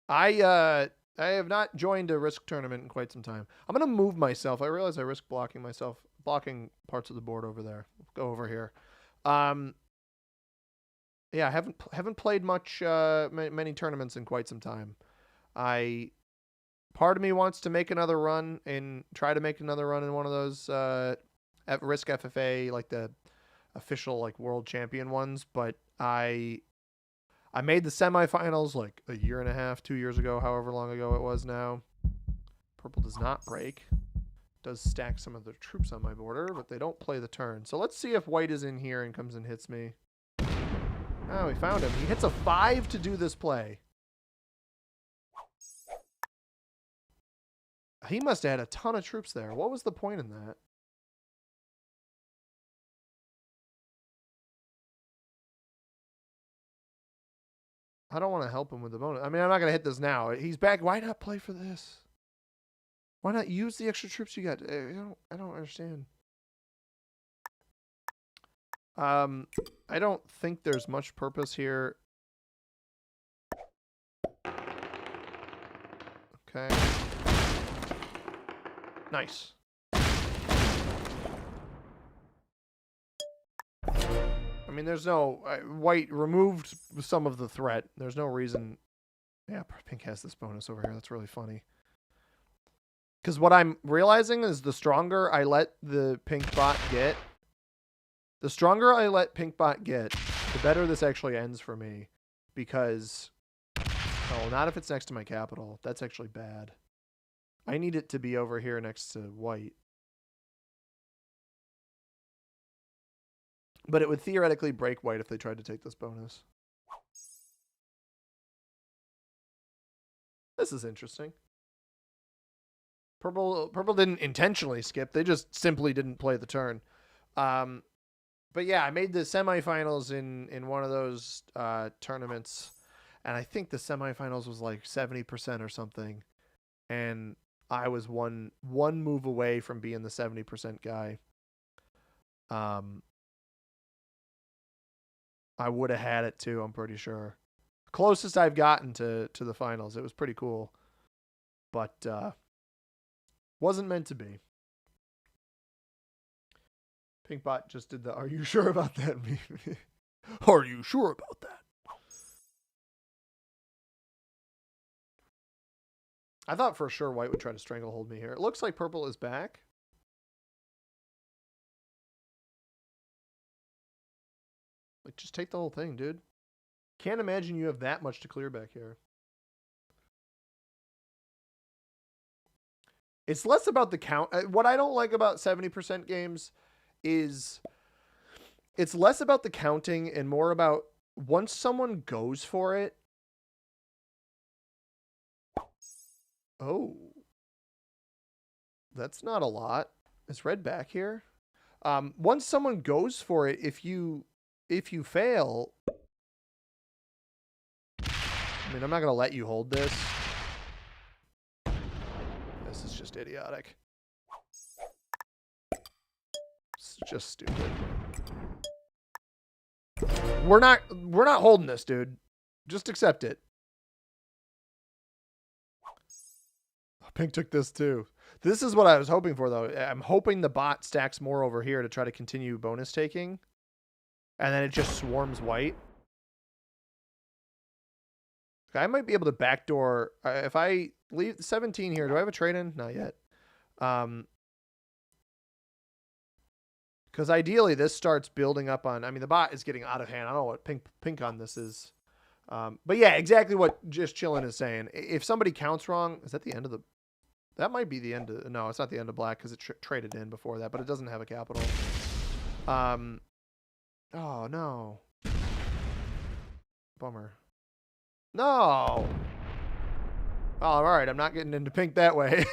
I have not joined a risk tournament in quite some time. I'm going to move myself. I realize I risk blocking parts of the board over there. Go over here. Yeah, I haven't played much many tournaments in quite some time. Part of me wants to make another run and try to make another run in one of those at risk FFA, like the official like world champion ones, but I made the semifinals like a year and a half, 2 years ago, however long ago it was now. Purple does not break. Does stack some of the troops on my border, but they don't play the turn. So let's see if white is in here and comes and hits me. Oh, we found him. He hits a 5 to do this play. He must have had a ton of troops there. What was the point in that? I don't want to help him with the bonus. I mean, I'm not going to hit this now. He's back. Why not play for this? Why not use the extra troops you got? I don't understand. I don't think there's much purpose here. Okay. Nice. I mean, there's no... white removed some of the threat. There's no reason... Yeah, pink has this bonus over here. That's really funny. Because what I'm realizing is the stronger I let the pink bot get... The stronger I let pink bot get, the better this actually ends for me. Because... Oh, not if it's next to my capital. That's actually bad. I need it to be over here next to white. But it would theoretically break white if they tried to take this bonus. This is interesting. Purple didn't intentionally skip. They just simply didn't play the turn. But yeah, I made the semifinals in one of those tournaments. And I think the semifinals was like 70% or something. And I was one move away from being the 70% guy. I would have had it too, I'm pretty sure. Closest I've gotten to the finals. It was pretty cool. But wasn't meant to be. Pinkbot just did the "Are you sure about that?" meme. Are you sure about that? I thought for sure white would try to stranglehold me here. It looks like purple is back. Like, just take the whole thing, dude. Can't imagine you have that much to clear back here. It's less about the count. What I don't like about 70% games is it's less about the counting and more about once someone goes for it. Oh, that's not a lot. Is red back here? Once someone goes for it, if you fail, I mean, I'm not gonna let you hold this. This is just idiotic. It's just stupid. We're not holding this, dude. Just accept it. Pink took this too. This is what I was hoping for, though. I'm hoping the bot stacks more over here to try to continue bonus taking. And then it just swarms white. I might be able to backdoor. If I leave 17 here, do I have a trade in? Not yet. Because ideally, this starts building up on... I mean, the bot is getting out of hand. I don't know what pink on this is. But yeah, exactly what Just Chillin' is saying. If somebody counts wrong... Is that the end of the... That might be the end of... No, it's not the end of black because it traded in before that, but it doesn't have a capital. Oh, no. Bummer. No! Oh, all right. I'm not getting into pink that way.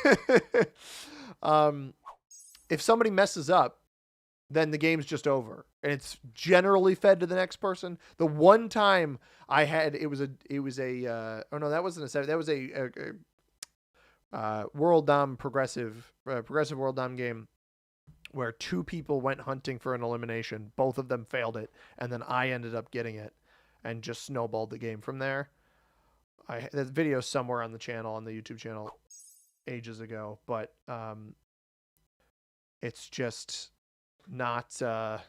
If somebody messes up, then the game's just over. And it's generally fed to the next person. The one time I had... It was a... oh, no, that wasn't a 7. That was a World Dom progressive World Dom game where 2 people went hunting for an elimination. Both of them failed it, and then I ended up getting it and just snowballed the game from there. That video somewhere on the channel, on the YouTube channel, ages ago, but it's just not... Oh,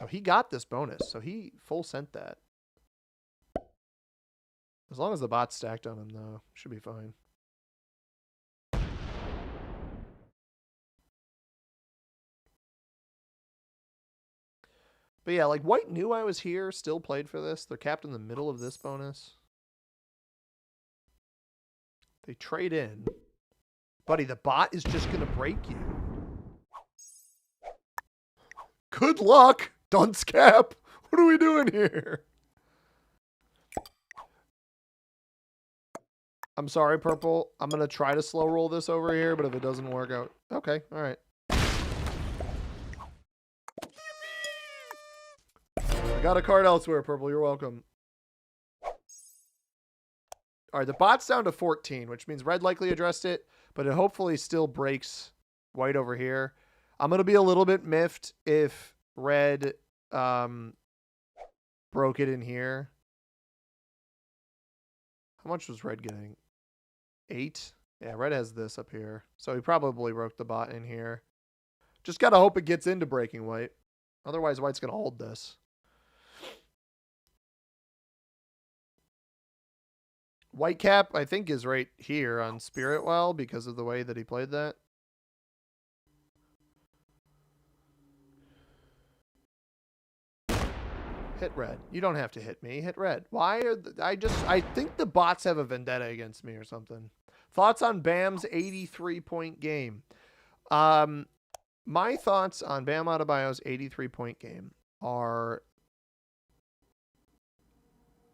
he got this bonus, so he full sent that. As long as the bot's stacked on him, though, should be fine. But yeah, like, white knew I was here, still played for this. They're capped in the middle of this bonus. They trade in. Buddy, the bot is just going to break you. Good luck, dunce cap. What are we doing here? I'm sorry, purple. I'm going to try to slow roll this over here, but if it doesn't work out... Okay, all right. I got a card elsewhere, purple. You're welcome. All right, the bot's down to 14, which means red likely addressed it, but it hopefully still breaks white over here. I'm going to be a little bit miffed if red broke it in here. How much was red getting? 8? Yeah, red has this up here. So he probably broke the bot in here. Just got to hope it gets into breaking white. Otherwise, white's going to hold this. White cap, I think, is right here on Spirit Well because of the way that he played that. Hit red. You don't have to hit me. Hit red. Why are I think the bots have a vendetta against me or something. Thoughts on Bam's 83-point game? My thoughts on Bam Adebayo's 83-point game are...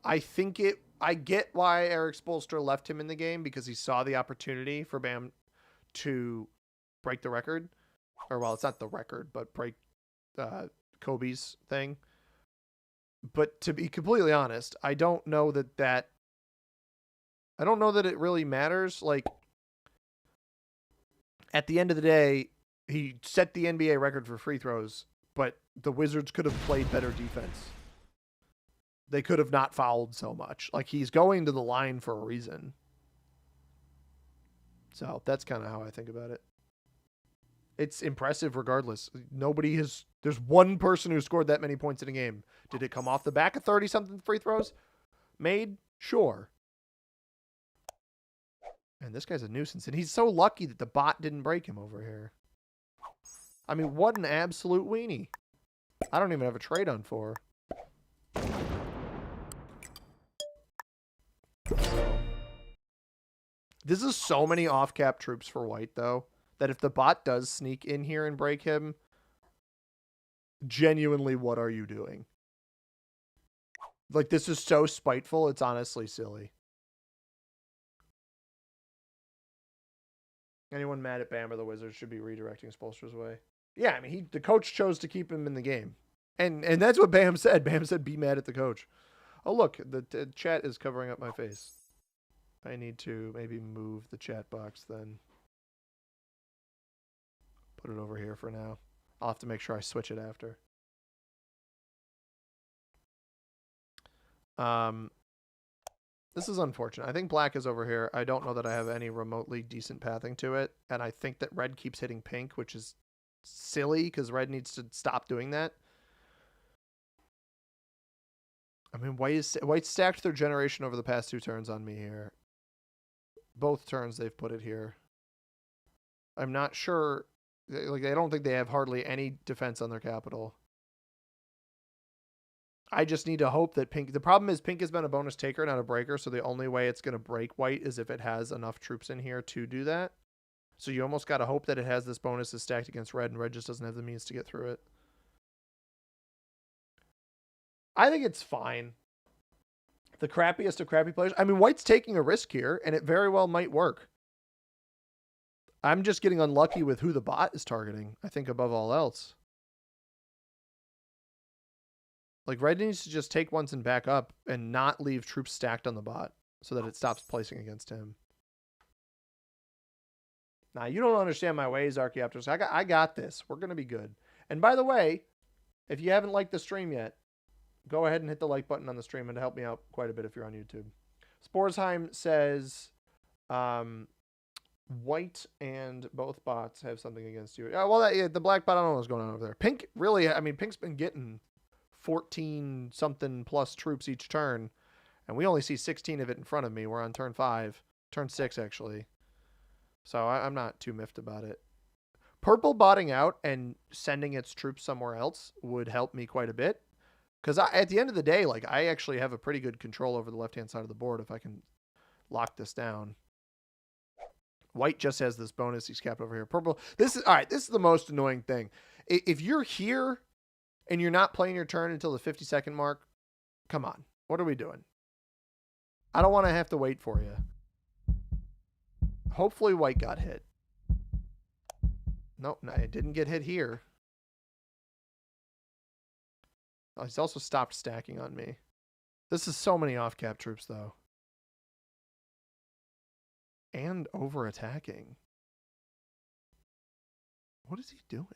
I get why Eric Spoelstra left him in the game because he saw the opportunity for Bam to break the record. Or, well, it's not the record, but break Kobe's thing. But to be completely honest, I don't know that it really matters. Like, at the end of the day, he set the NBA record for free throws, but the Wizards could have played better defense. They could have not fouled so much. Like, he's going to the line for a reason. So that's kind of how I think about it. It's impressive regardless. There's one person who scored that many points in a game. Did it come off the back of 30-something free throws? Made? Sure. And this guy's a nuisance. And he's so lucky that the bot didn't break him over here. I mean, what an absolute weenie. I don't even have a trade on 4. This is so many off-cap troops for white, though, that if the bot does sneak in here and break him, genuinely, what are you doing? Like, this is so spiteful, it's honestly silly. Anyone mad at Bam or the Wizards should be redirecting Spolster's way. Yeah, I mean, the coach chose to keep him in the game. And that's what Bam said. Bam said, be mad at the coach. Oh, look, the chat is covering up my face. I need to maybe move the chat box then. Put it over here for now. I'll have to make sure I switch it after. This is unfortunate. I think black is over here. I don't know that I have any remotely decent pathing to it. And I think that red keeps hitting pink, which is silly because red needs to stop doing that. I mean, white stacked their generation over the past 2 turns on me here. Both turns they've put it here. I'm not sure. Like, I don't think they have hardly any defense on their capital. I just need to hope that pink... The problem is pink has been a bonus taker, not a breaker, so the only way it's going to break white is if it has enough troops in here to do that. So you almost got to hope that it has this bonus is stacked against red, and red just doesn't have the means to get through it. I think it's fine. The crappiest of crappy players. I mean, white's taking a risk here, and it very well might work. I'm just getting unlucky with who the bot is targeting, I think, above all else. Like, red needs to just take once and back up and not leave troops stacked on the bot so that it stops placing against him. Now, you don't understand my ways, Archaeopteros. I got this. We're going to be good. And by the way, if you haven't liked the stream yet, go ahead and hit the like button on the stream and help me out quite a bit if you're on YouTube. Sporesheim says white and both bots have something against you. Oh, well, the black bot, I don't know what's going on over there. Pink, really, I mean, pink's been getting 14 something plus troops each turn, and we only see 16 of it in front of me. We're on turn 5, turn 6 actually, so I'm not too miffed about it. Purple botting out and sending its troops somewhere else would help me quite a bit, because at the end of the day, like, I actually have a pretty good control over the left hand side of the board if I can lock this down. White just has this bonus he's capped over here. Purple, this is all right. This is the most annoying thing. If you're here and you're not playing your turn until the 50-second mark, come on. What are we doing? I don't want to have to wait for you. Hopefully white got hit. Nope, no, it didn't get hit here. Oh, he's also stopped stacking on me. This is so many off-cap troops, though. And over-attacking. What is he doing?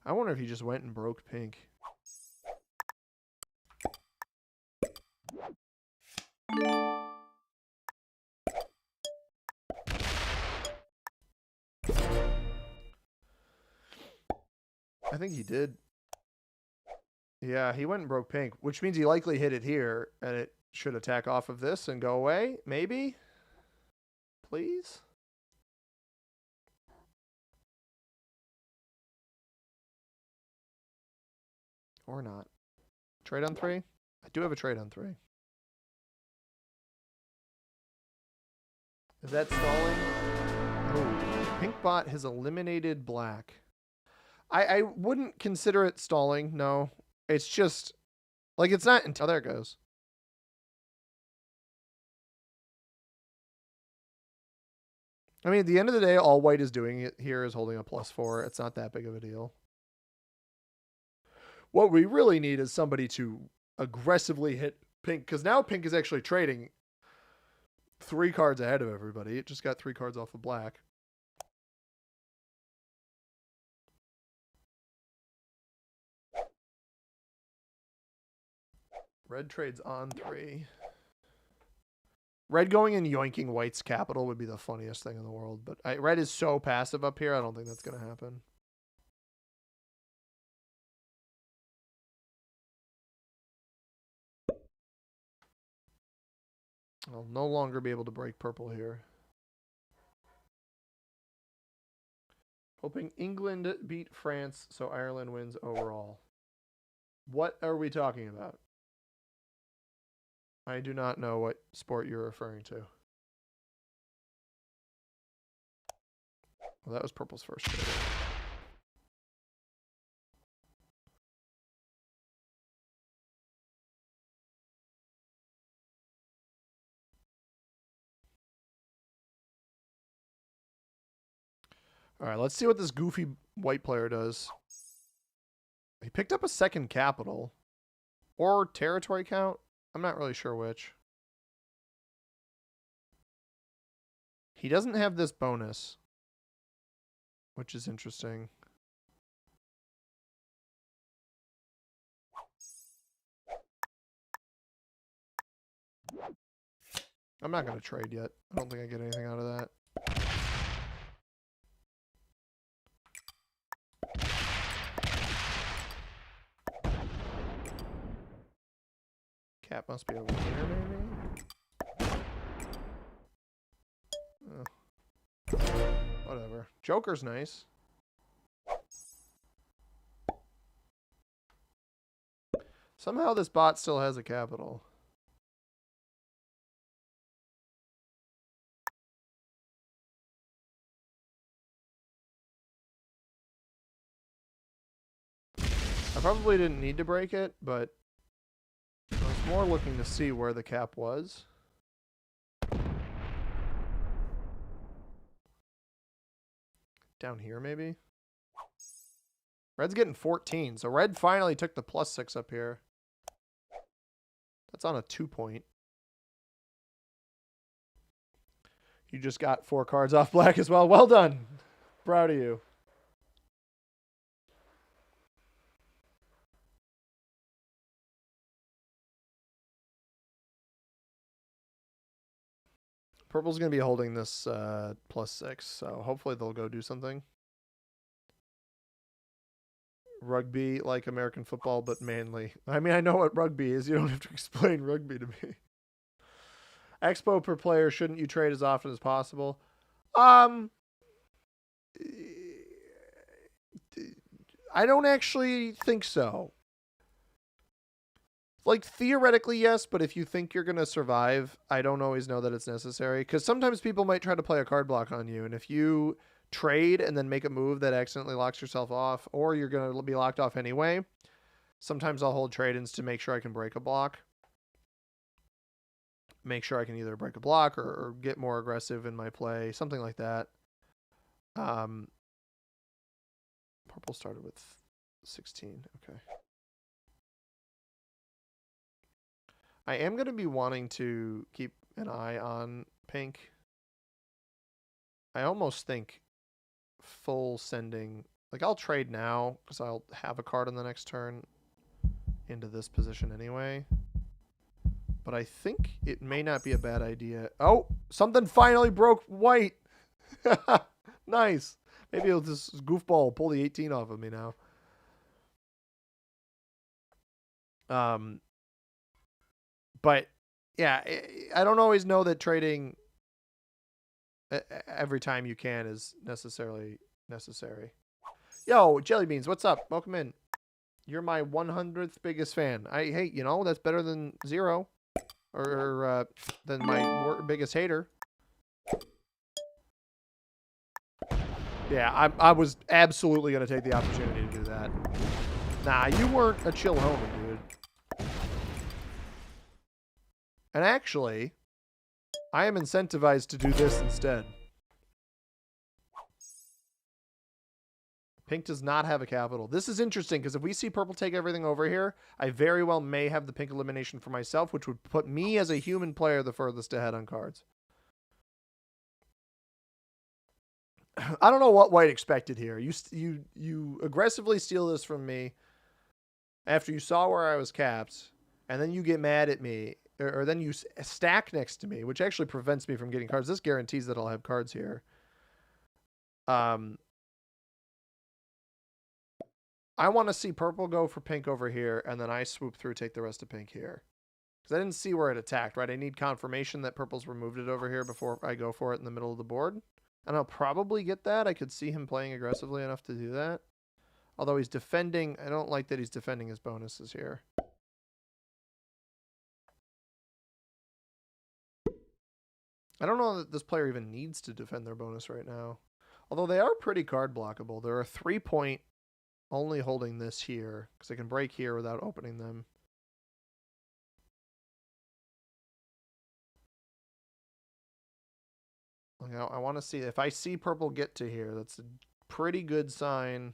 I wonder if he just went and broke pink. I think he did. Yeah, he went and broke pink, which means he likely hit it here, and it should attack off of this and go away, maybe? Please? Or not. Trade on 3? I do have a trade on 3. Is that stalling? Oh, pink bot has eliminated black. I wouldn't consider it stalling, no. It's just, like, it's not until, oh, there it goes. I mean, at the end of the day, all white is doing it here is holding a +4. It's not that big of a deal. What we really need is somebody to aggressively hit pink, because now pink is actually trading 3 cards ahead of everybody. It just got 3 cards off of black. Red trades on 3. Red going and yoinking white's capital would be the funniest thing in the world, but red is so passive up here, I don't think that's going to happen. I'll no longer be able to break purple here. Hoping England beat France so Ireland wins overall. What are we talking about? I do not know what sport you're referring to. Well, that was purple's first trade. All right, let's see what this goofy white player does. He picked up a second capital. Or territory count? I'm not really sure which. He doesn't have this bonus, which is interesting. I'm not going to trade yet. I don't think I get anything out of that. Cap must be over here, maybe? Oh. Whatever. Joker's nice. Somehow this bot still has a capital. I probably didn't need to break it, but I was more looking to see where the cap was. Down here, maybe? Red's getting 14, so red finally took the +6 up here. That's on a 2-point. You just got 4 cards off black as well. Well done. Proud of you. Purple's going to be holding this +6, so hopefully they'll go do something. Rugby, like American football, but manly. I mean, I know what rugby is. You don't have to explain rugby to me. Expo per player, shouldn't you trade as often as possible? I don't actually think so. Like, theoretically, yes, but if you think you're going to survive, I don't always know that it's necessary. Because sometimes people might try to play a card block on you, and if you trade and then make a move that accidentally locks yourself off, or you're going to be locked off anyway, sometimes I'll hold trade-ins to make sure I can break a block. Make sure I can either break a block or get more aggressive in my play, something like that. Purple started with 16. Okay. I am going to be wanting to keep an eye on pink. I almost think full sending, like I'll trade now because I'll have a card on the next turn into this position anyway. But I think it may not be a bad idea. Oh, something finally broke white. Nice. Maybe this goofball will pull the 18 off of me now. But yeah, I don't always know that trading every time you can is necessarily necessary. Yo, Jelly Beans, what's up? Welcome in. You're my 100th biggest fan. Hey, you know, that's better than 0 or than my biggest hater. Yeah, I was absolutely going to take the opportunity to do that. Nah, you weren't a chill homie, dude. And actually, I am incentivized to do this instead. Pink does not have a capital. This is interesting because if we see purple take everything over here, I very well may have the pink elimination for myself, which would put me as a human player the furthest ahead on cards. I don't know what white expected here. You aggressively steal this from me after you saw where I was capped, and then you get mad at me, or then you stack next to me, which actually prevents me from getting cards. This guarantees that I'll have cards here. I want to see purple go for pink over here, and then I swoop through, take the rest of pink here. Because I didn't see where it attacked, right? I need confirmation that purple's removed it over here before I go for it in the middle of the board. And I'll probably get that. I could see him playing aggressively enough to do that. Although he's defending. I don't like that he's defending his bonuses here. I don't know that this player even needs to defend their bonus right now. Although they are pretty card blockable. They're a 3-point only holding this here because they can break here without opening them. Like, I want to see if I see purple get to here. That's a pretty good sign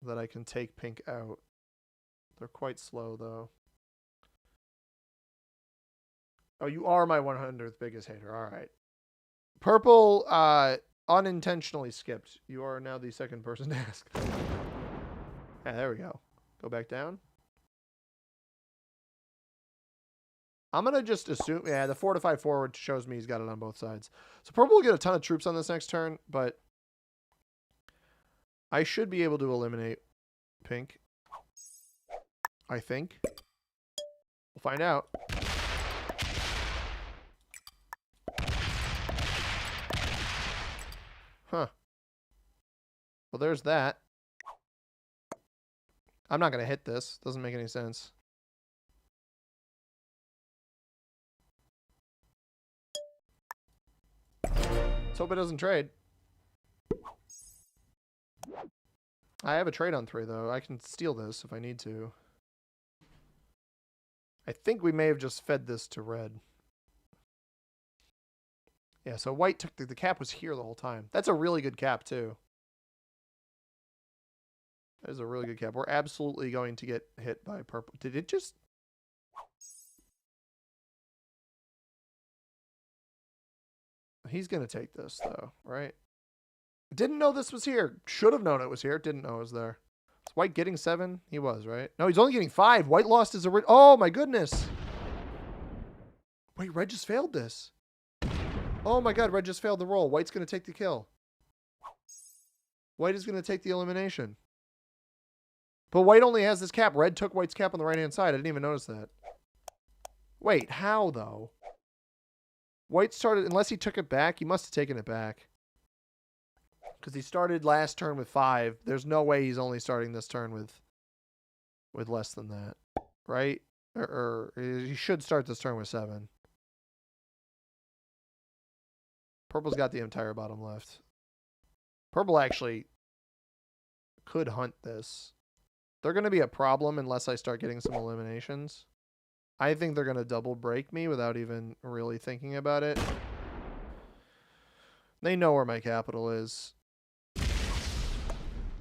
that I can take pink out. They're quite slow though. Oh, you are my 100th biggest hater. All right. Purple unintentionally skipped. You are now the second person to ask. Yeah, there we go. Go back down. I'm going to just assume, yeah, the 4 to 5 forward shows me he's got it on both sides. So purple will get a ton of troops on this next turn, but I should be able to eliminate pink. I think. We'll find out. Huh. Well, there's that. I'm not going to hit this. Doesn't make any sense. Let's hope it doesn't trade. I have a trade on 3, though. I can steal this if I need to. I think we may have just fed this to red. Yeah, so white took the cap was here the whole time. That's a really good cap, too. That is a really good cap. We're absolutely going to get hit by purple. Did it just... He's going to take this, though, right? Didn't know this was here. Should have known it was here. Didn't know it was there. Is white getting 7? He was, right? No, he's only getting 5. White lost his... Oh, my goodness. Wait, red just failed this. Oh my god, red just failed the roll. White's going to take the kill. White is going to take the elimination. But white only has this cap. Red took white's cap on the right-hand side. I didn't even notice that. Wait, how, though? White started... Unless he took it back, he must have taken it back. Because he started last turn with 5. There's no way he's only starting this turn with less than that. Right? Or he should start this turn with 7. Purple's got the entire bottom left. Purple actually could hunt this. They're going to be a problem unless I start getting some eliminations. I think they're going to double break me without even really thinking about it. They know where my capital is.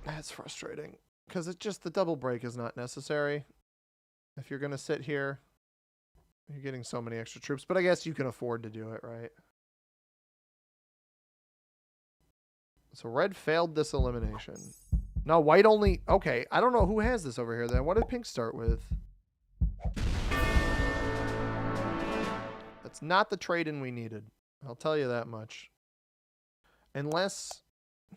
That's frustrating. Because it's just the double break is not necessary. If you're going to sit here, you're getting so many extra troops. But I guess you can afford to do it, right? So red failed this elimination. No, white only... Okay, I don't know who has this over here then. What did pink start with? That's not the trade-in we needed. I'll tell you that much. Unless...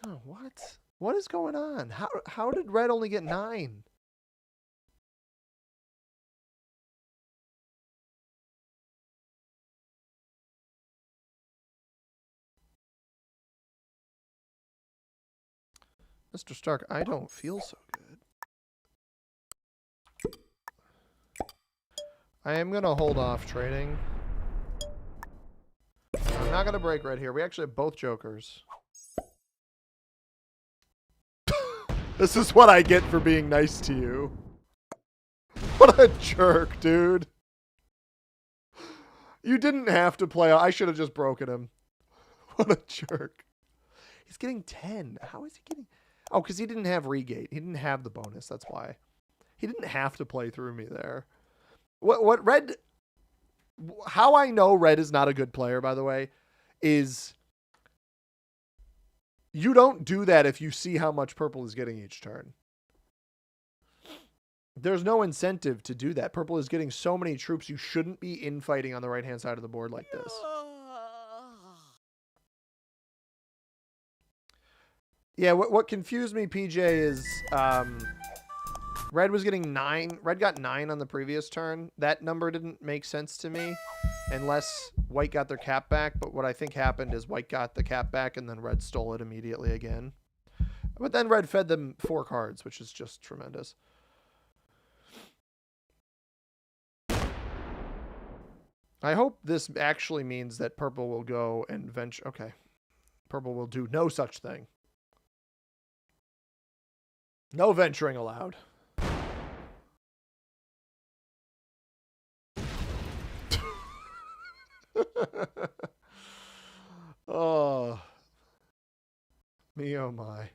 No, what? What is going on? How did red only get 9? Mr. Stark, I don't feel so good. I am going to hold off trading. I'm not going to break red here. We actually have both jokers. This is what I get for being nice to you. What a jerk, dude. You didn't have to play. I should have just broken him. What a jerk. He's getting 10. How is he getting... Oh, because he didn't have regate. He didn't have the bonus. That's why. He didn't have to play through me there. What red... How I know red is not a good player, by the way, is... You don't do that if you see how much purple is getting each turn. There's no incentive to do that. Purple is getting so many troops, you shouldn't be infighting on the right-hand side of the board like this. Yeah, what confused me, PJ, is red was getting 9. Red got 9 on the previous turn. That number didn't make sense to me unless white got their cap back. But what I think happened is white got the cap back and then red stole it immediately again. But then red fed them 4 cards, which is just tremendous. I hope this actually means that purple will go and venture. Okay. Purple will do no such thing. No venturing allowed. Oh. Me oh my.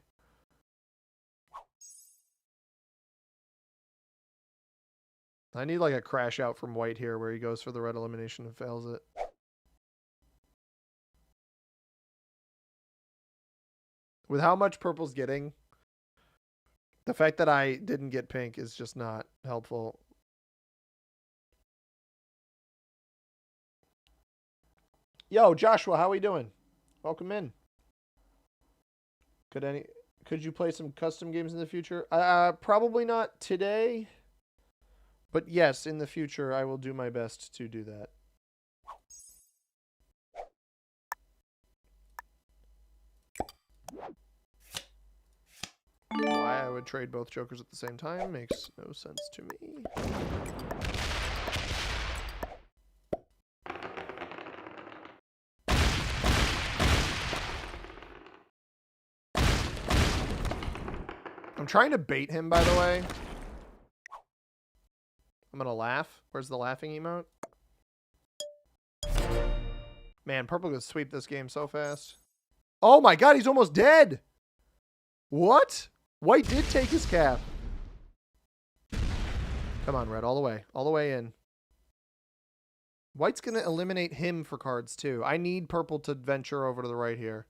I need like a crash out from white here where he goes for the red elimination and fails it. With how much purple's getting, the fact that I didn't get pink is just not helpful. Yo, Joshua, how we doing? Welcome in. Could you play some custom games in the future? Probably not today. But yes, in the future I will do my best to do that. Why I would trade both jokers at the same time makes no sense to me. I'm trying to bait him, by the way. I'm gonna laugh. Where's the laughing emote? Man, purple could sweep this game so fast. Oh my god, he's almost dead! What? White did take his cap. Come on, red, all the way. All the way in. White's gonna eliminate him for cards, too. I need purple to venture over to the right here.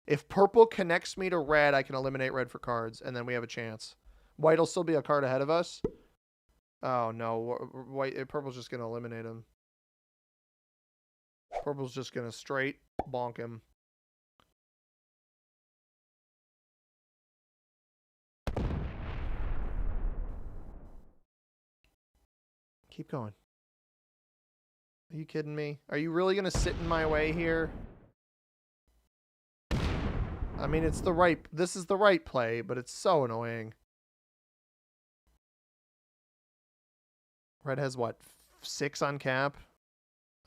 If purple connects me to red, I can eliminate red for cards, and then we have a chance. White will still be a card ahead of us. Oh, no. Purple's just gonna eliminate him. Purple's just gonna straight bonk him. Keep going. Are you kidding me? Are you really going to sit in my way here? I mean, this is the right play, but it's so annoying. Red has what? 6 on cap?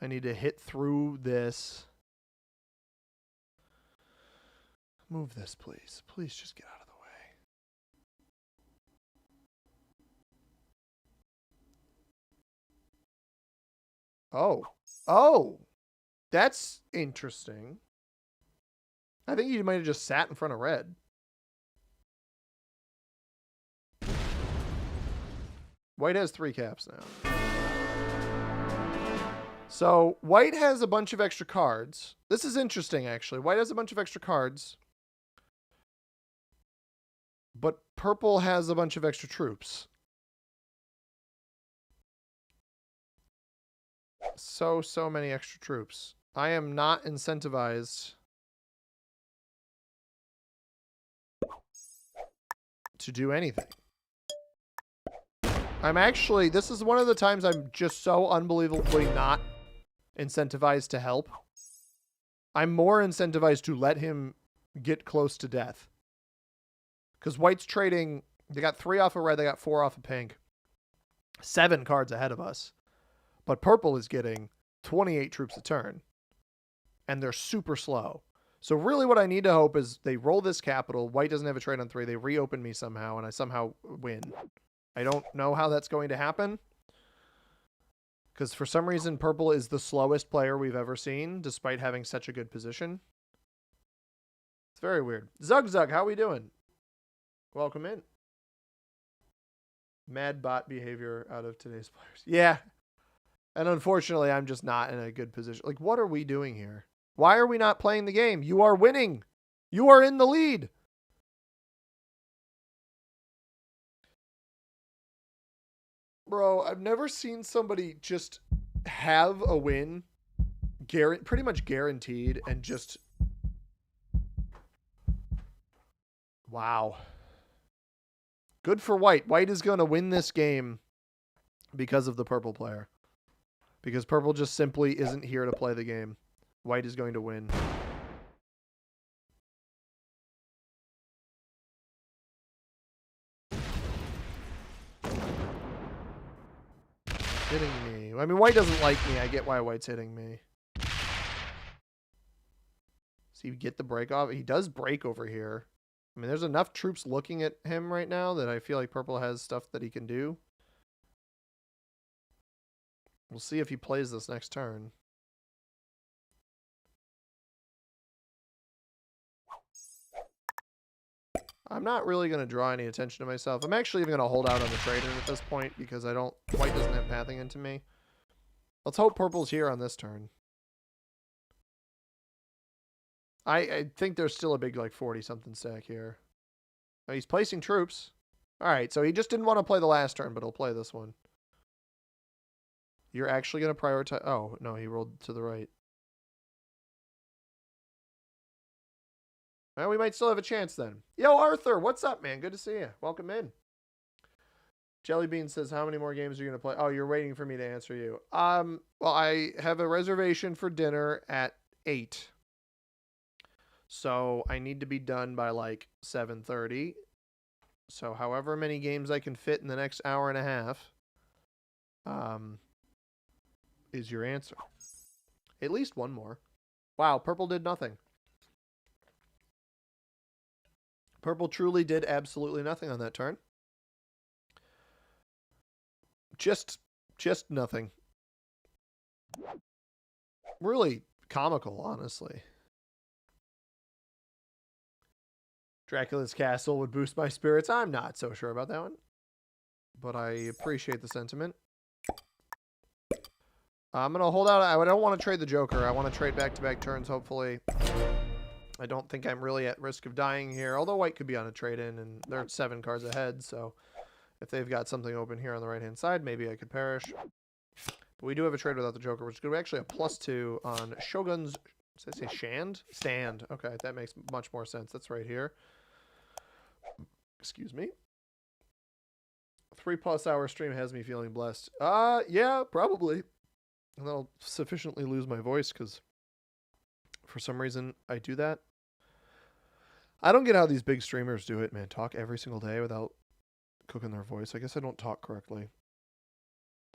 I need to hit through this. Move this, please. Please just get out of the way. Oh. Oh. That's interesting. I think you might have just sat in front of red. White has 3 caps now. So white has a bunch of extra cards. This is interesting, actually. White has a bunch of extra cards. But purple has a bunch of extra troops. So many extra troops. I am not incentivized to do anything. This is one of the times I'm just so unbelievably not incentivized to help. I'm more incentivized to let him get close to death. Because white's trading, they got 3 off of red, they got 4 off of pink. 7 cards ahead of us. But purple is getting 28 troops a turn. And they're super slow. So really what I need to hope is they roll this capital. White doesn't have a trade on 3. They reopen me somehow, and I somehow win. I don't know how that's going to happen. Because for some reason, purple is the slowest player we've ever seen, despite having such a good position. It's very weird. Zug, how we doing? Welcome in. Mad bot behavior out of today's players. Yeah. And unfortunately, I'm just not in a good position. Like, what are we doing here? Why are we not playing the game? You are winning. You are in the lead. Bro, I've never seen somebody just have a win pretty much guaranteed and just... Wow. Good for white. White is going to win this game because of the purple player. Because purple just simply isn't here to play the game. White is going to win. Kidding me. me. I mean, white doesn't like me. I get why white's hitting me. See, you get the break off. He does break over here. I mean, there's enough troops looking at him right now that I feel like purple has stuff that he can do. We'll see if he plays this next turn. I'm not really going to draw any attention to myself. I'm actually even going to hold out on the trade-in at this point because white doesn't have pathing into me. Let's hope purple's here on this turn. I think there's still a big, like, 40-something stack here. Oh, he's placing troops. All right, so he just didn't want to play the last turn, but he'll play this one. You're actually going to prioritize... Oh, no, he rolled to the right. Well, we might still have a chance then. Yo, Arthur, what's up, man? Good to see you. Welcome in. Jellybean says, how many more games are you going to play? Oh, you're waiting for me to answer you. Well, I have a reservation for dinner at 8. So I need to be done by like 7:30. So however many games I can fit in the next hour and a half is your answer. At least one more. Wow, purple did nothing. Purple truly did absolutely nothing on that turn. Just nothing. Really comical, honestly. Dracula's Castle would boost my spirits. I'm not so sure about that one. But I appreciate the sentiment. I'm going to hold out. I don't want to trade the Joker. I want to trade back-to-back turns, hopefully. I don't think I'm really at risk of dying here. Although white could be on a trade-in, and they're 7 cards ahead. So if they've got something open here on the right-hand side, maybe I could perish. But we do have a trade without the Joker, which is going to be actually a +2 on Shogun's... Did I say Shand? Stand. Okay, that makes much more sense. That's right here. Excuse me. 3+ hour stream has me feeling blessed. Yeah, probably. And I'll sufficiently lose my voice because for some reason I do that. I don't get how these big streamers do it, man. Talk every single day without cooking their voice. I guess I don't talk correctly.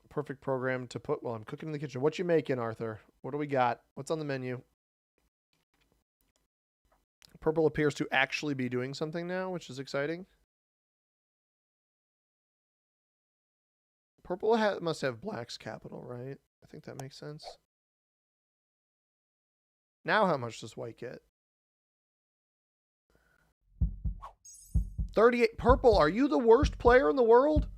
Perfect program to put while I'm cooking in the kitchen. What you making, Arthur? What do we got? What's on the menu? Purple appears to actually be doing something now, which is exciting. Purple must have black's capital, right? I think that makes sense. Now how much does white get? 38. Purple, are you the worst player in the world?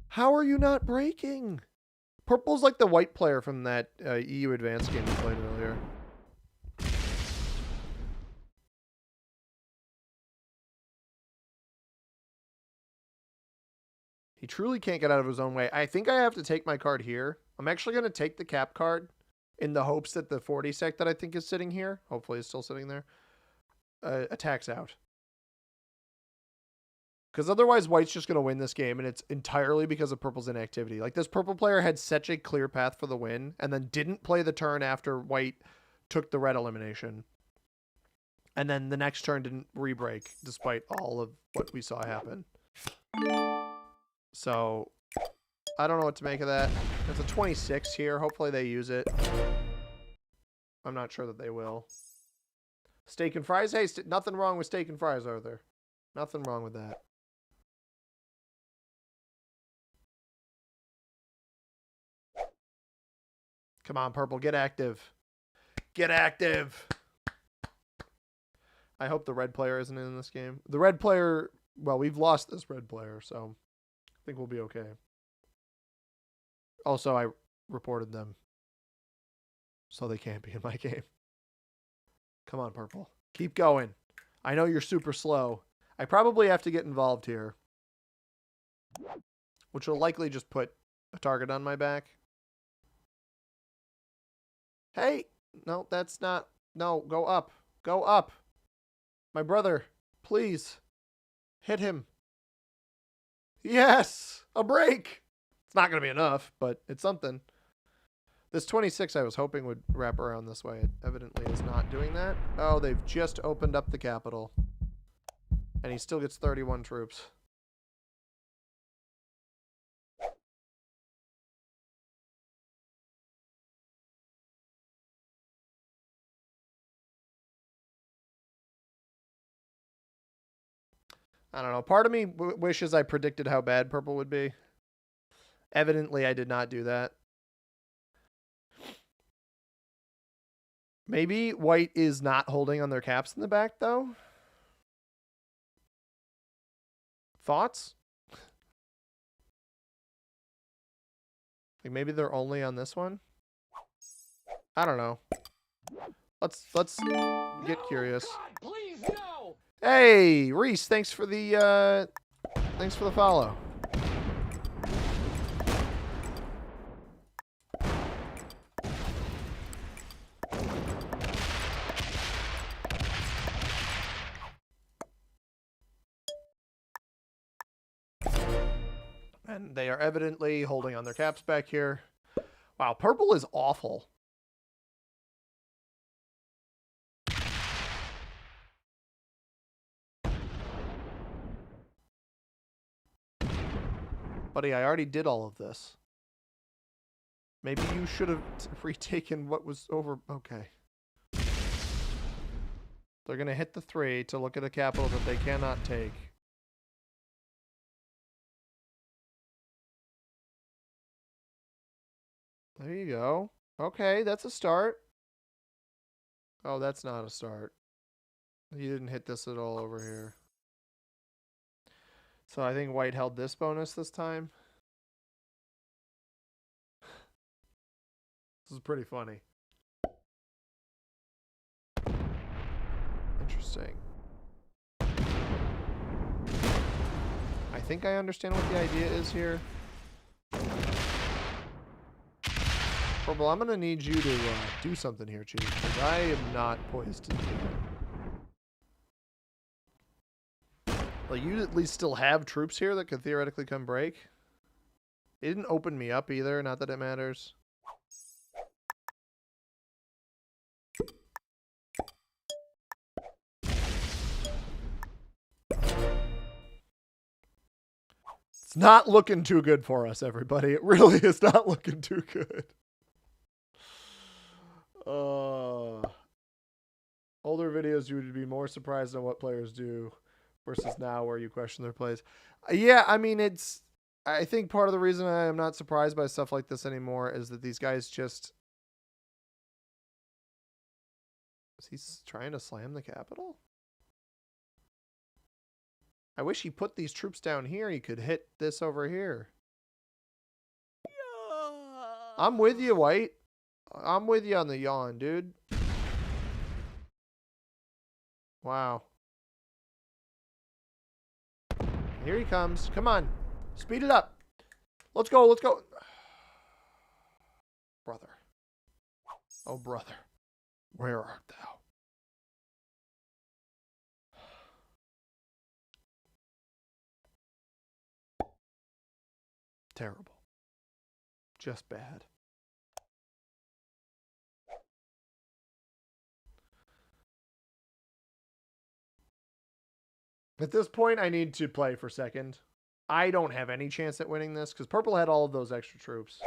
How are you not breaking? Purple's like the white player from that EU Advanced game we played earlier. He truly can't get out of his own way. I think I have to take my card here. I'm actually going to take the cap card in the hopes that the 40 sec that I think is sitting here, hopefully it's still sitting there, attacks out. Because otherwise white's just going to win this game, and it's entirely because of purple's inactivity. Like, this purple player had such a clear path for the win and then didn't play the turn after white took the red elimination. And then the next turn didn't re-break despite all of what we saw happen. So, I don't know what to make of that. There's a 26 here. Hopefully they use it. I'm not sure that they will. Steak and fries? Hey, nothing wrong with steak and fries, are there? Nothing wrong with that. Come on, purple. Get active. Get active. I hope the red player isn't in this game. The red player... Well, we've lost this red player, so... I think we'll be okay. Also, I reported them. So they can't be in my game. Come on, purple. Keep going. I know you're super slow. I probably have to get involved here. Which will likely just put a target on my back. Hey! No, that's not... No, go up. Go up. My brother, please. Hit him. Yes! A break! It's not going to be enough, but it's something. This 26 I was hoping would wrap around this way. It evidently is not doing that. Oh, they've just opened up the capital. And he still gets 31 troops. I don't know. Part of me wishes I predicted how bad purple would be. Evidently, I did not do that. Maybe white is not holding on their caps in the back, though. Thoughts? Like maybe they're only on this one. I don't know. Let's get curious. God, please, no! Hey, Reese, thanks for the follow. And they are evidently holding on their caps back here. Wow, purple is awful. Buddy, I already did all of this. Maybe you should have retaken what was over. Okay. They're going to hit the 3 to look at a capital that they cannot take. There you go. Okay, that's a start. Oh, that's not a start. He didn't hit this at all over here. So I think white held this bonus this time. This is pretty funny. Interesting. I think I understand what the idea is here. Purple, I'm going to need you to do something here, Chief, because I am not poised to do that. Like, you at least still have troops here that could theoretically come break. It didn't open me up either, not that it matters. It's not looking too good for us, everybody. It really is not looking too good. Older videos, you would be more surprised on what players do versus now where you question their plays. Yeah, I mean, I think part of the reason I am not surprised by stuff like this anymore is that these guys just... Is he trying to slam the capital? I wish he put these troops down here. He could hit this over here. I'm with you, White. I'm with you on the yawn, dude. Wow. Here he comes. Come on. Speed it up. Let's go. Let's go. Brother. Oh, brother. Where art thou? Terrible. Just bad. At this point, I need to play for second. I don't have any chance at winning this because purple had all of those extra troops.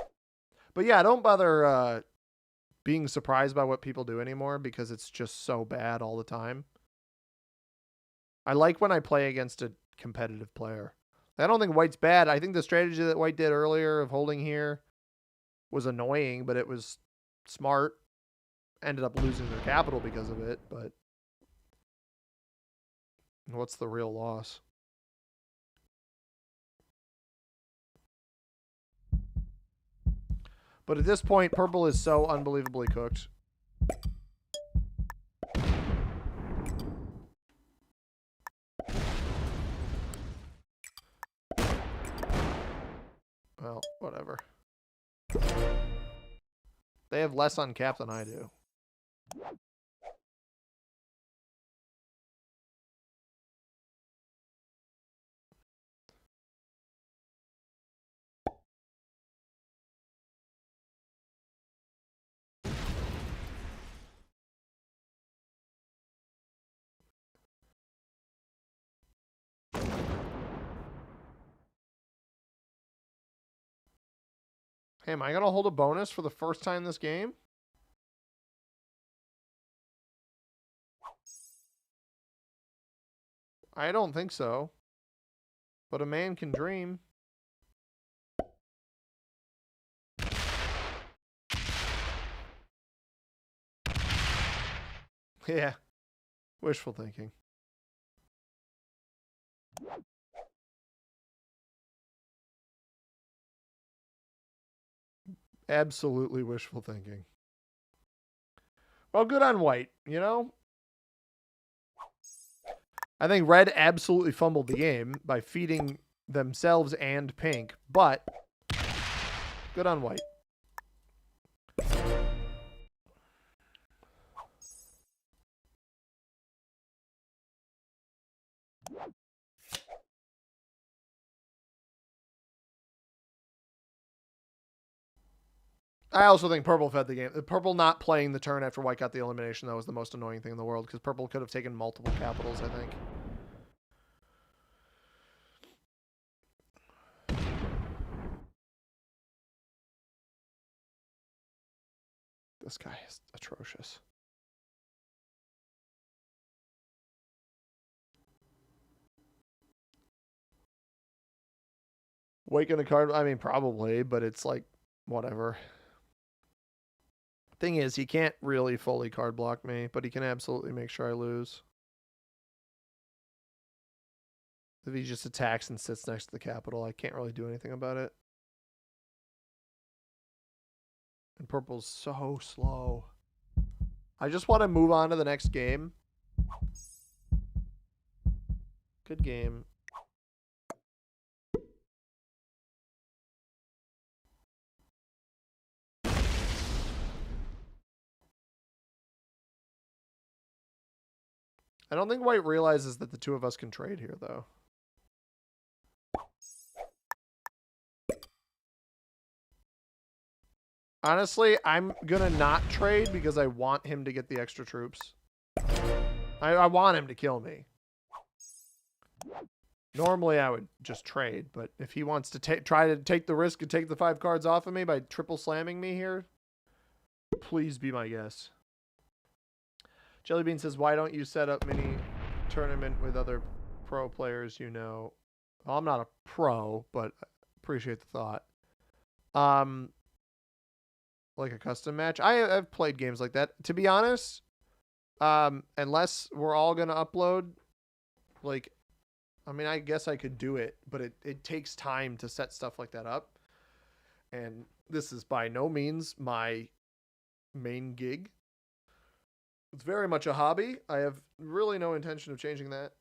But yeah, don't bother being surprised by what people do anymore because it's just so bad all the time. I like when I play against a competitive player. I don't think white's bad. I think the strategy that white did earlier of holding here was annoying, but it was smart. Ended up losing their capital because of it, but what's the real loss? But at this point, purple is so unbelievably cooked. Well, whatever. They have less on cap than I do. Hey, am I going to hold a bonus for the first time this game? I don't think so. But a man can dream. Yeah. Wishful thinking. Absolutely wishful thinking. Well, good on white, you know? I think red absolutely fumbled the game by feeding themselves and pink, but good on white. I also think purple fed the game. Purple not playing the turn after white got the elimination, though, was the most annoying thing in the world because purple could have taken multiple capitals, I think. This guy is atrocious. White gonna card? I mean, probably, but it's like, whatever. Thing is, he can't really fully card block me, but he can absolutely make sure I lose. If he just attacks and sits next to the capital, I can't really do anything about it. And purple's so slow. I just want to move on to the next game. Good game. I don't think white realizes that the two of us can trade here, though. Honestly, I'm going to not trade because I want him to get the extra troops. I want him to kill me. Normally, I would just trade, but if he wants to try to take the risk and take the 5 cards off of me by triple slamming me here, please be my guest. Jellybean says, why don't you set up mini tournament with other pro players you know? Well, I'm not a pro, but I appreciate the thought. Like a custom match. I've played games like that. To be honest, unless we're all going to upload, like, I mean, I guess I could do it, but it takes time to set stuff like that up. And this is by no means my main gig. It's very much a hobby. I have really no intention of changing that.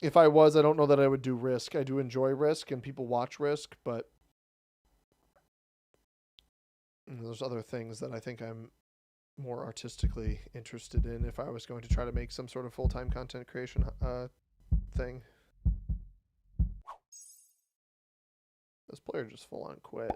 If I was, I don't know that I would do Risk. I do enjoy Risk and people watch Risk, but there's other things that I think I'm more artistically interested in if I was going to try to make some sort of full-time content creation thing. This player just full on quit.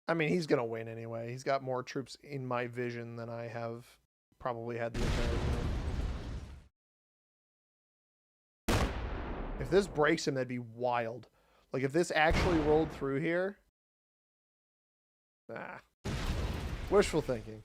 I mean, he's going to win anyway. He's got more troops in my vision than I have probably had the entire game. If this breaks him, that'd be wild. Like, if this actually rolled through here. Ah. Wishful thinking.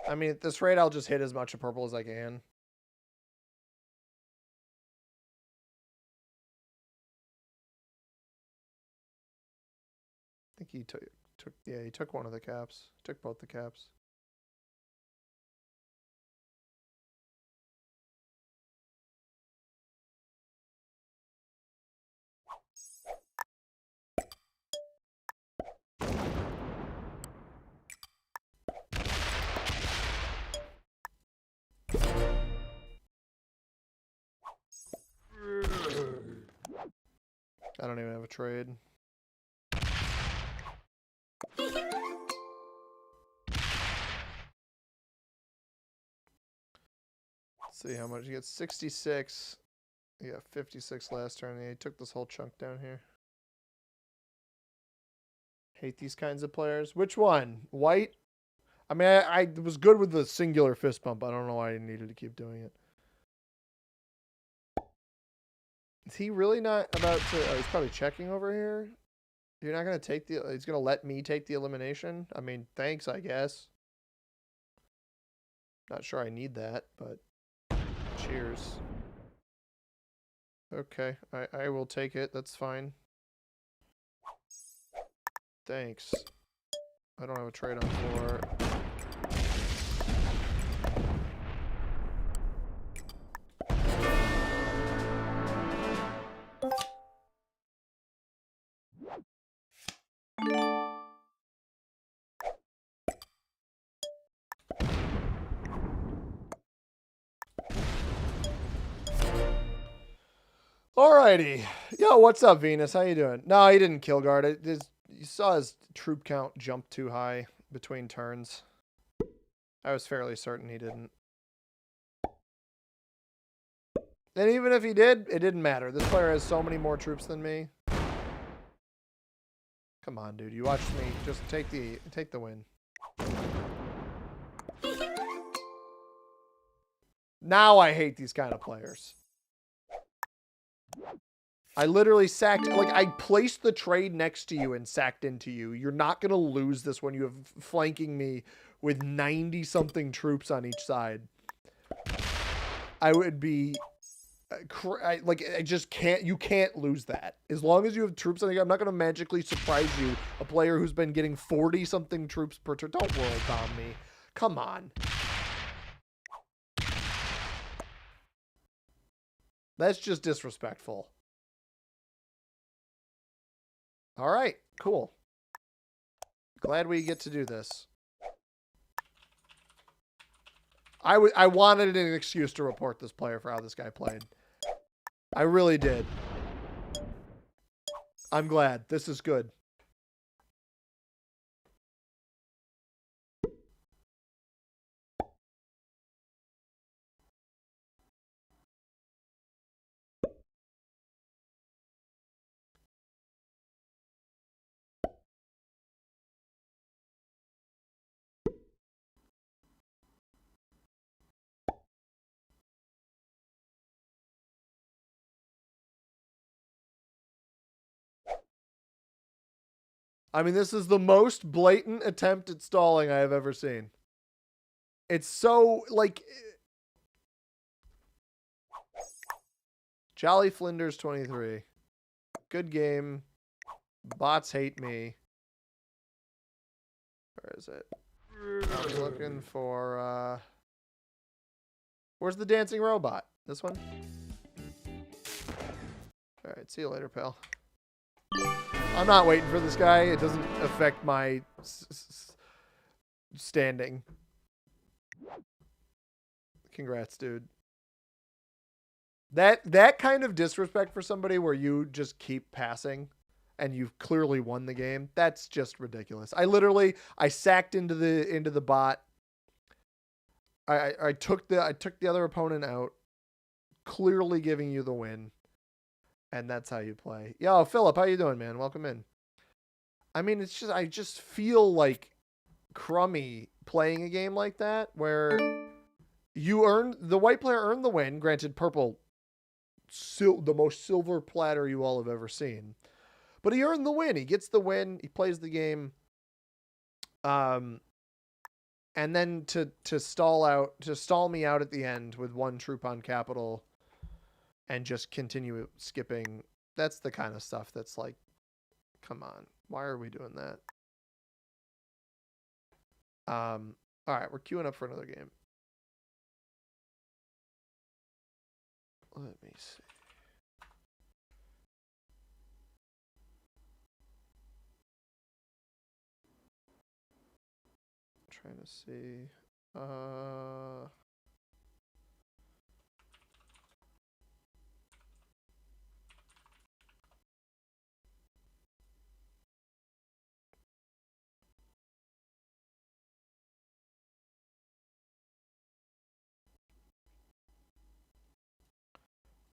I mean, at this rate, I'll just hit as much of purple as I can. I think he took one of the caps. Took both the caps. I don't even have a trade. Let's see how much he gets. 66. He got 56 last turn. He took this whole chunk down here. Hate these kinds of players. Which one? White? I mean, I was good with the singular fist bump. I don't know why I needed to keep doing it. Is he really not about to... Oh, he's probably checking over here. You're not going to take the... He's going to let me take the elimination? I mean, thanks, I guess. Not sure I need that, but... Cheers. Okay, I will take it. That's fine. Thanks. I don't have a trade on floor. Alrighty. Yo, what's up, Venus? How you doing? No, he didn't kill guard. You saw his troop count jump too high between turns. I was fairly certain he didn't. And even if he did, it didn't matter. This player has so many more troops than me. Come on, dude. You watched me. Just take the win. Now I hate these kind of players. I literally sacked, like, I placed the trade next to you and sacked into you. You're not going to lose this when you have flanking me with 90-something troops on each side. I would be, I just can't, you can't lose that. As long as you have troops on the, I'm not going to magically surprise you, a player who's been getting 40-something troops per turn. Don't world bomb me. Come on. That's just disrespectful. All right, cool. Glad we get to do this. I wanted an excuse to report this player for how this guy played. I really did. I'm glad. This is good. I mean, this is the most blatant attempt at stalling I have ever seen. It's so, like... Jolly Flinders 23. Good game. Bots hate me. Where is it? I'm looking for, where's the dancing robot? This one? Alright, see you later, pal. I'm not waiting for this guy. It doesn't affect my standing. Congrats, dude. That kind of disrespect for somebody where you just keep passing and you've clearly won the game, that's just ridiculous. I sacked into the bot. I took the other opponent out, clearly giving you the win. And that's how you play. Yo, Philip, how you doing, man? Welcome in. I mean, it's just, I just feel like crummy playing a game like that where the white player earned the win. Granted, purple, the most silver platter you all have ever seen. But he earned the win. He gets the win. He plays the game. And then to stall me out at the end with one troop on capital and just continue skipping. That's the kind of stuff that's like, come on. Why are we doing that? All right, we're queuing up for another game. Let me see. Trying to see.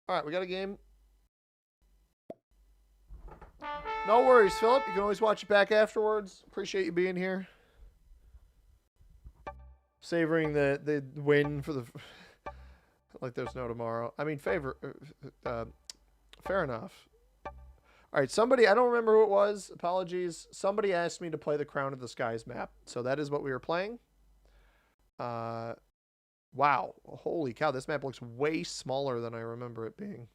All right, we got a game. No worries, Philip. You can always watch it back afterwards. Appreciate you being here. Savoring the win for the... like there's no tomorrow. I mean, fair enough. All right, somebody, I don't remember who it was. Apologies. Somebody asked me to play the Crown of the Skies map. So that is what we were playing. Wow. Holy cow. This map looks way smaller than I remember it being.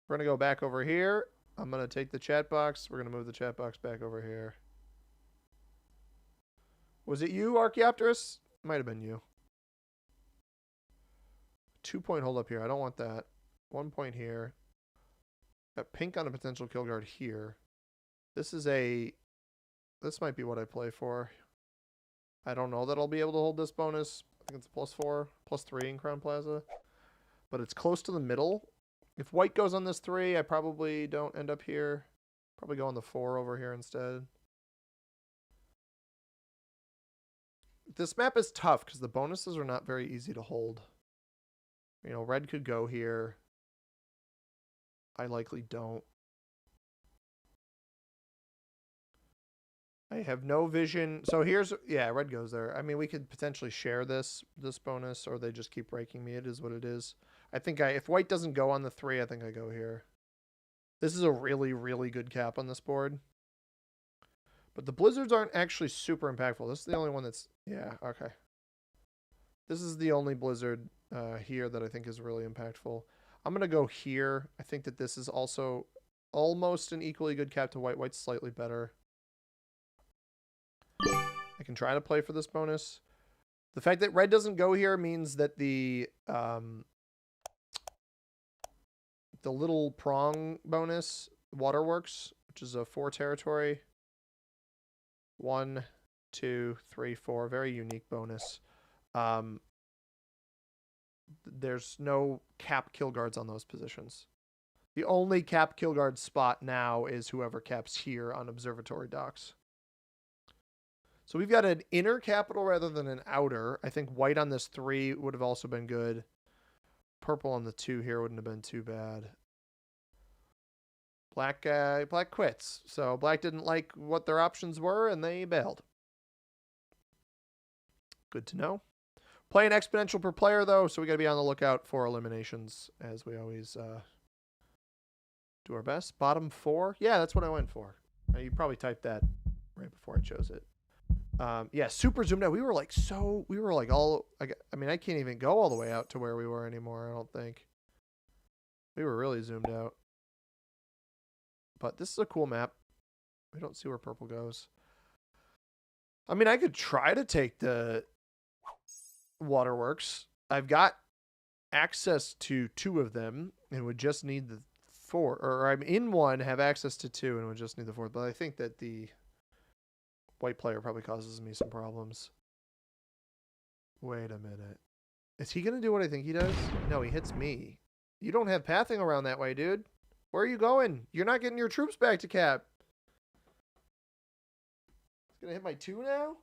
We're going to go back over here. I'm going to take the chat box. We're going to move the chat box back over here. Was it you, Archaeopteris? Might have been you. 2-point hold up here. I don't want that. 1 point here. Got pink on a potential kill guard here. This might be what I play for. I don't know that I'll be able to hold this bonus. I think it's a +4, +3 in Crown Plaza. But it's close to the middle. If white goes on this 3, I probably don't end up here. Probably go on the 4 over here instead. This map is tough because the bonuses are not very easy to hold. You know, red could go here. I likely don't. I have no vision. So here's, yeah, red goes there. I mean, we could potentially share this bonus, or they just keep breaking me. It is what it is. I think if white doesn't go on the 3, I think I go here. This is a really, really good cap on this board. But the blizzards aren't actually super impactful. This is the only one that's, yeah, okay. This is the only blizzard here that I think is really impactful. I'm going to go here. I think that this is also almost an equally good cap to white. White's slightly better. I can try to play for this bonus. The fact that red doesn't go here means that the little prong bonus, Waterworks, which is a 4 territory. 1, 2, 3, 4. Very unique bonus. There's no cap kill guards on those positions. The only cap kill guard spot now is whoever caps here on observatory docks. So we've got an inner capital rather than an outer. I think white on this 3 would have also been good. Purple on the 2 here wouldn't have been too bad. Black quits. So black didn't like what their options were, and they bailed. Good to know. Playing exponential per player, though, so we got to be on the lookout for eliminations, as we always do our best. Bottom 4? Yeah, that's what I went for. You probably typed that right before I chose it. Yeah, super zoomed out. We were like all, I mean, I can't even go all the way out to where we were anymore, I don't think. We were really zoomed out. But this is a cool map. We don't see where purple goes. I mean, I could try to take the Waterworks. I've got access to 2 of them and would just need the 4. Or I'm in 1, have access to 2, and would just need the 4th. But I think that the white player probably causes me some problems. Wait a minute. Is he going to do what I think he does? No, he hits me. You don't have pathing around that way, dude. Where are you going? You're not getting your troops back to cap. He's going to hit my 2 now?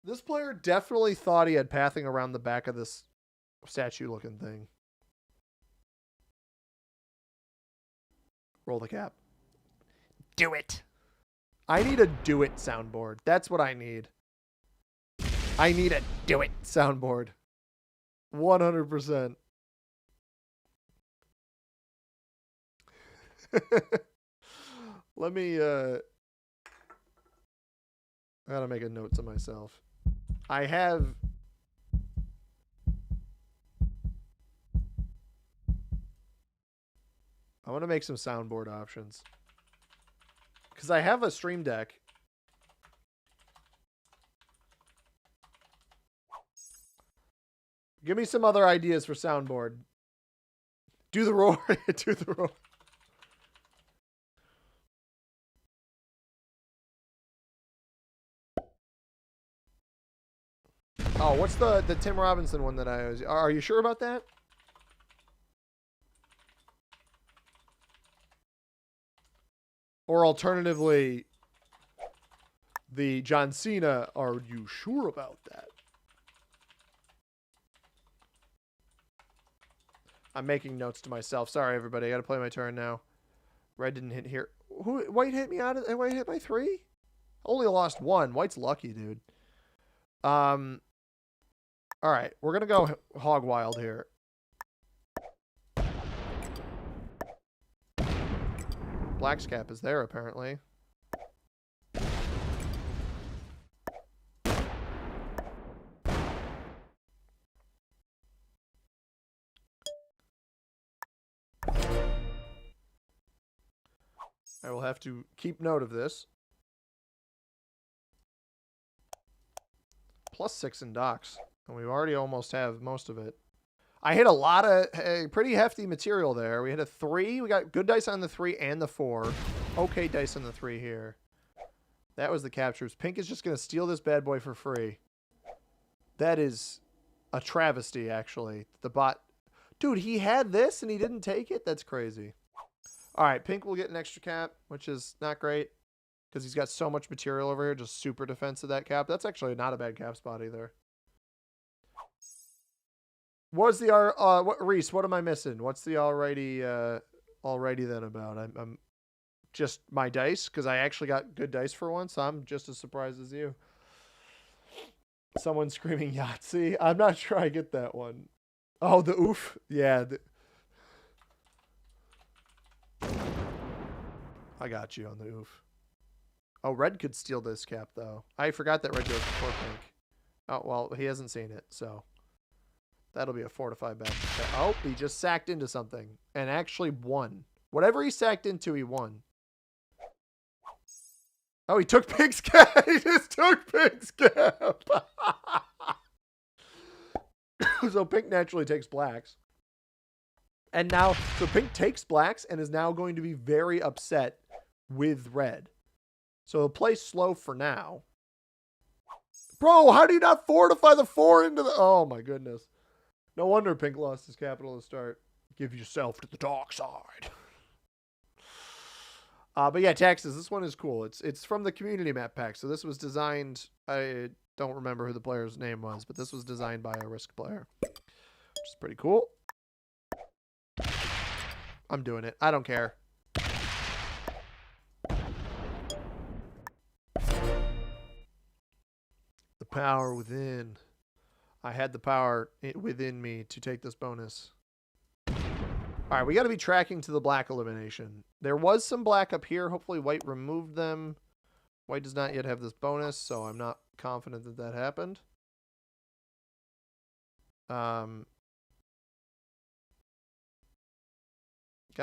This player definitely thought he had pathing around the back of this statue-looking thing. Roll the cap. Do it. I need a do it soundboard. That's what I need. I need a do it soundboard. 100%. Let me I gotta make a note to myself. I want to make some soundboard options. Because I have a stream deck. Give me some other ideas for soundboard. Do the roar. Do the roar. Oh, what's the Tim Robinson one that I was... Are you sure about that? Or alternatively, the John Cena, are you sure about that? I'm making notes to myself. Sorry, everybody. I got to play my turn now. Red didn't hit here. White hit me out of... White hit by 3? Only lost 1. White's lucky, dude. All right. We're going to go hog wild here. Black's cap is there, apparently. I will have to keep note of this. +6 in docks. And we already almost have most of it. I hit a lot of pretty hefty material there. We hit a 3. We got good dice on the 3 and the 4. Okay dice on the 3 here. That was the captures. Pink is just going to steal this bad boy for free. That is a travesty, actually. The bot... Dude, he had this and he didn't take it? That's crazy. All right, Pink will get an extra cap, which is not great because he's got so much material over here, just super defense of that cap. That's actually not a bad cap spot either. What's the Reese? What am I missing? What's the alrighty then about? I'm just my dice because I actually got good dice for once. I'm just as surprised as you. Someone screaming Yahtzee. I'm not sure I get that one. Oh, the oof. Yeah. I got you on the oof. Oh, red could steal this cap, though. I forgot that red goes before pink. Oh, well, he hasn't seen it, so... That'll be a 4 to 5 back. Oh, he just sacked into something. And actually won. Whatever he sacked into, he won. Oh, he took Pink's cap! He just took Pink's cap! So Pink naturally takes blacks. And now, so Pink takes blacks and is now going to be very upset with red. So he'll play slow for now. Bro, how do you not fortify the 4 into the... Oh my goodness. No wonder Pink lost his capital to start. Give yourself to the dark side. But yeah, taxes. This one is cool. It's from the community map pack. So this was designed... I don't remember who the player's name was, but this was designed by a Risk player. Which is pretty cool. I'm doing it. I don't care. The power within. I had the power within me to take this bonus. All right, we got to be tracking to the black elimination. There was some black up here. Hopefully white removed them. White does not yet have this bonus, so I'm not confident that that happened. Got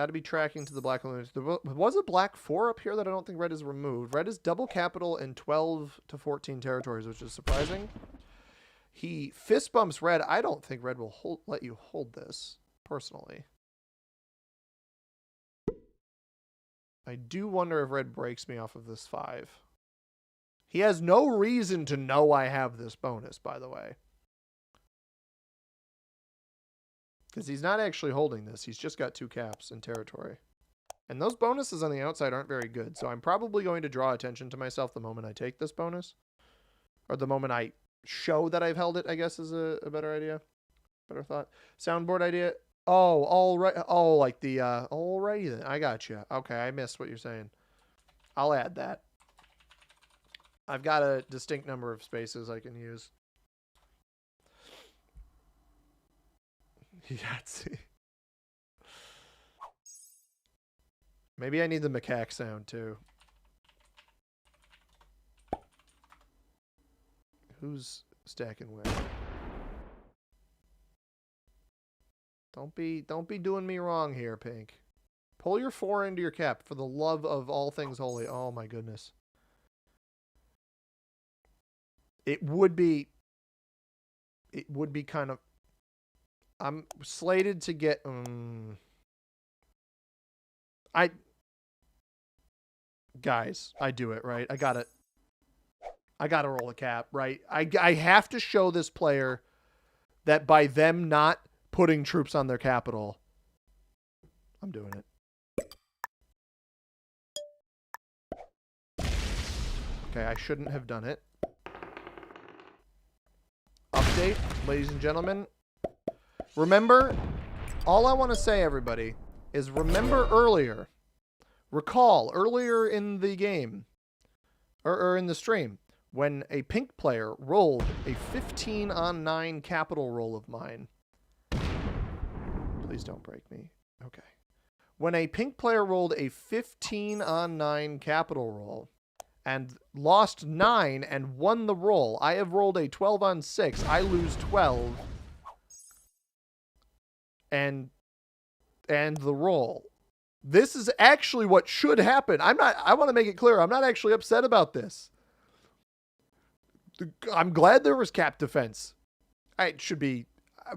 to be tracking to the black elimination. There was a black 4 up here that I don't think red is removed. Red is double capital in 12 to 14 territories, which is surprising. He fist bumps red. I don't think red will let you hold this, personally. I do wonder if red breaks me off of this 5. He has no reason to know I have this bonus, by the way. Because he's not actually holding this. He's just got 2 caps in territory. And those bonuses on the outside aren't very good. So I'm probably going to draw attention to myself the moment I take this bonus. Or the moment I show that I've held it, I guess is a better idea. Better thought. Soundboard idea. Oh, all right. Oh, like the, alrighty then. I got you. Okay, I missed what you're saying. I'll add that. I've got a distinct number of spaces I can use. Yahtzee. Maybe I need the macaque sound too. Who's stacking where? Don't be doing me wrong here, Pink. Pull your 4 into your cap for the love of all things holy. Oh my goodness. It would be kind of... I'm slated to get... Guys, I do it, right? I gotta roll a cap, right? I have to show this player that by them not putting troops on their capital, I'm doing it. Okay, I shouldn't have done it. Update, ladies and gentlemen. Remember, all I want to say, everybody, is remember earlier, recall earlier in the game, or in the stream, when a pink player rolled a 15 on 9 capital roll of mine. Please don't break me. Okay. When a pink player rolled a 15 on 9 capital roll and lost 9 and won the roll, I have rolled a 12 on 6. I lose 12. And the roll. This is actually what should happen. I want to make it clear. I'm not actually upset about this. I'm glad there was cap defense. It should be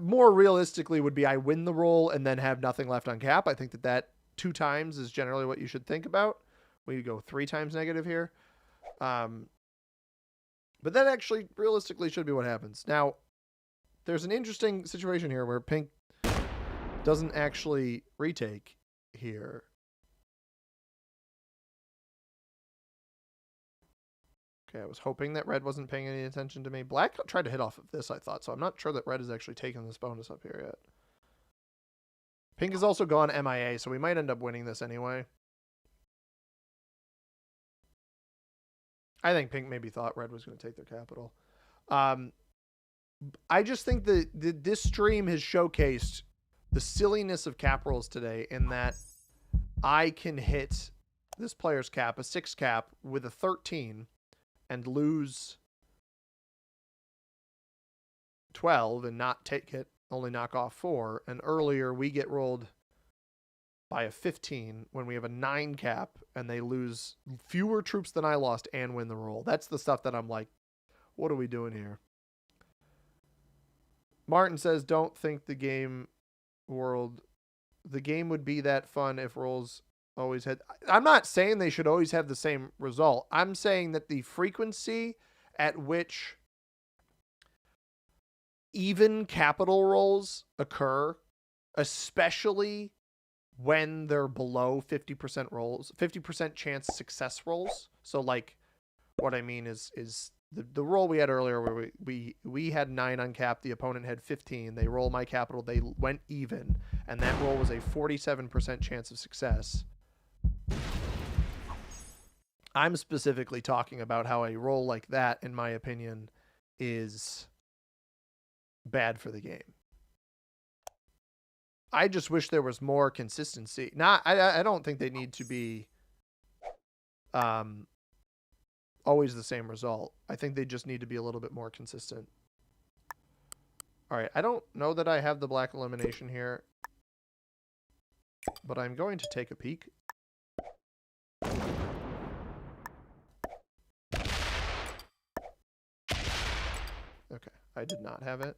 more realistically would be I win the roll and then have nothing left on cap. I think that 2 times is generally what you should think about. We go 3 times negative here. But that actually realistically should be what happens. Now, there's an interesting situation here where pink doesn't actually retake here. Okay, I was hoping that red wasn't paying any attention to me. Black tried to hit off of this, I thought, so I'm not sure that red is actually taking this bonus up here yet. Pink has also gone MIA, so we might end up winning this anyway. I think pink maybe thought red was going to take their capital. I just think that this stream has showcased the silliness of cap rolls today in that I can hit this player's cap, a 6 cap, with a 13 and lose 12 and not take it, only knock off 4. And earlier we get rolled by a 15 when we have a 9 cap and they lose fewer troops than I lost and win the roll. That's the stuff that I'm like, what are we doing here? Martin says, don't think the game would be that fun if rolls always had. I'm not saying they should always have the same result. I'm saying that the frequency at which even capital rolls occur, especially when they're below 50% rolls, 50% chance success rolls. So like what I mean is the roll we had earlier where we had 9 uncapped, the opponent had 15. They roll my capital, they went even, and that roll was a 47% chance of success. I'm specifically talking about how a roll like that, in my opinion, is bad for the game. I just wish there was more consistency. I don't think they need to be always the same result. I think they just need to be a little bit more consistent. All right, I don't know that I have the black elimination here, but I'm going to take a peek. Okay, I did not have it.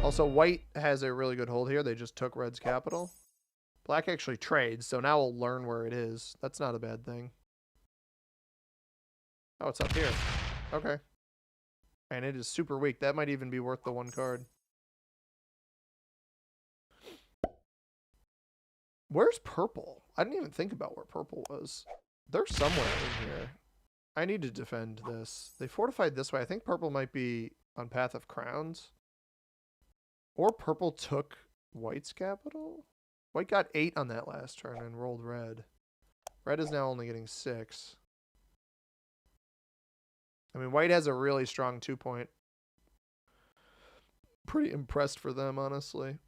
Also, white has a really good hold here. They just took red's capital. Black actually trades, so now we'll learn where it is. That's not a bad thing. Oh, it's up here. Okay. And it is super weak. That might even be worth the 1 card. Where's purple? I didn't even think about where purple was. They're somewhere in here. I need to defend this. They fortified this way. I think purple might be on Path of Crowns. Or purple took white's capital? White got 8 on that last turn and rolled red. Red is now only getting 6. I mean, white has a really strong 2-point. Pretty impressed for them, honestly.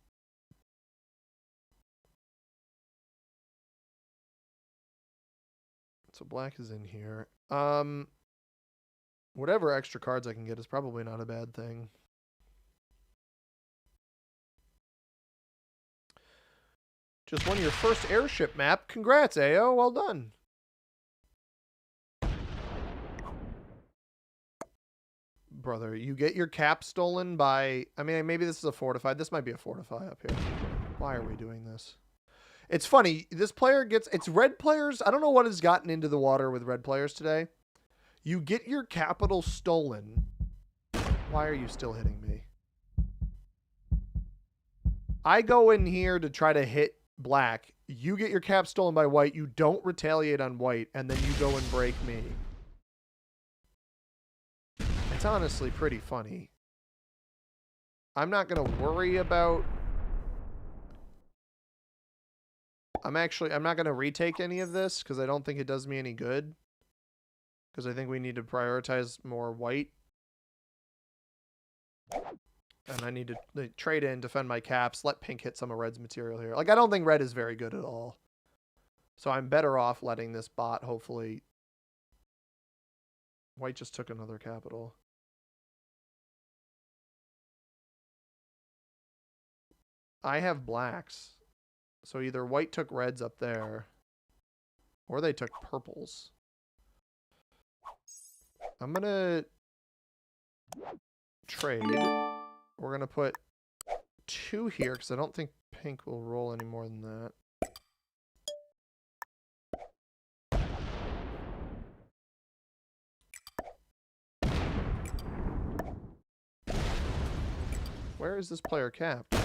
So black is in here. Whatever extra cards I can get is probably not a bad thing. Just won your first airship map. Congrats, AO. Well done. Brother, you get your cap stolen by... I mean, maybe this is a fortified. This might be a fortify up here. Why are we doing this? It's funny. This player gets... It's red players. I don't know what has gotten into the water with red players today. You get your capital stolen. Why are you still hitting me? I go in here to try to hit black. You get your cap stolen by white. You don't retaliate on white. And then you go and break me. It's honestly pretty funny. I'm not going to worry about I'm not going to retake any of this because I don't think it does me any good. Because I think we need to prioritize more white. And I need to trade in, defend my caps, let pink hit some of red's material here. Like, I don't think red is very good at all. So I'm better off letting this bot, hopefully. White just took another capital. I have blacks. So either white took reds up there, or they took purples. I'm going to trade. We're going to put 2 here because I don't think pink will roll any more than that. Where is this player capped?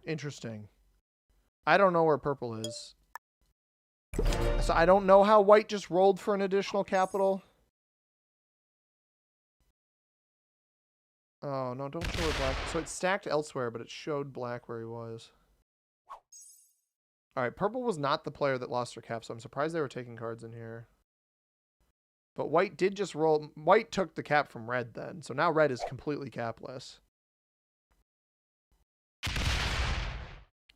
Interesting. I don't know where purple is. So I don't know how white just rolled for an additional capital. Oh, no, don't show it black. So it's stacked elsewhere, but it showed black where he was. All right, purple was not the player that lost their cap, so I'm surprised they were taking cards in here. But white did just roll. White took the cap from red then, so now red is completely capless.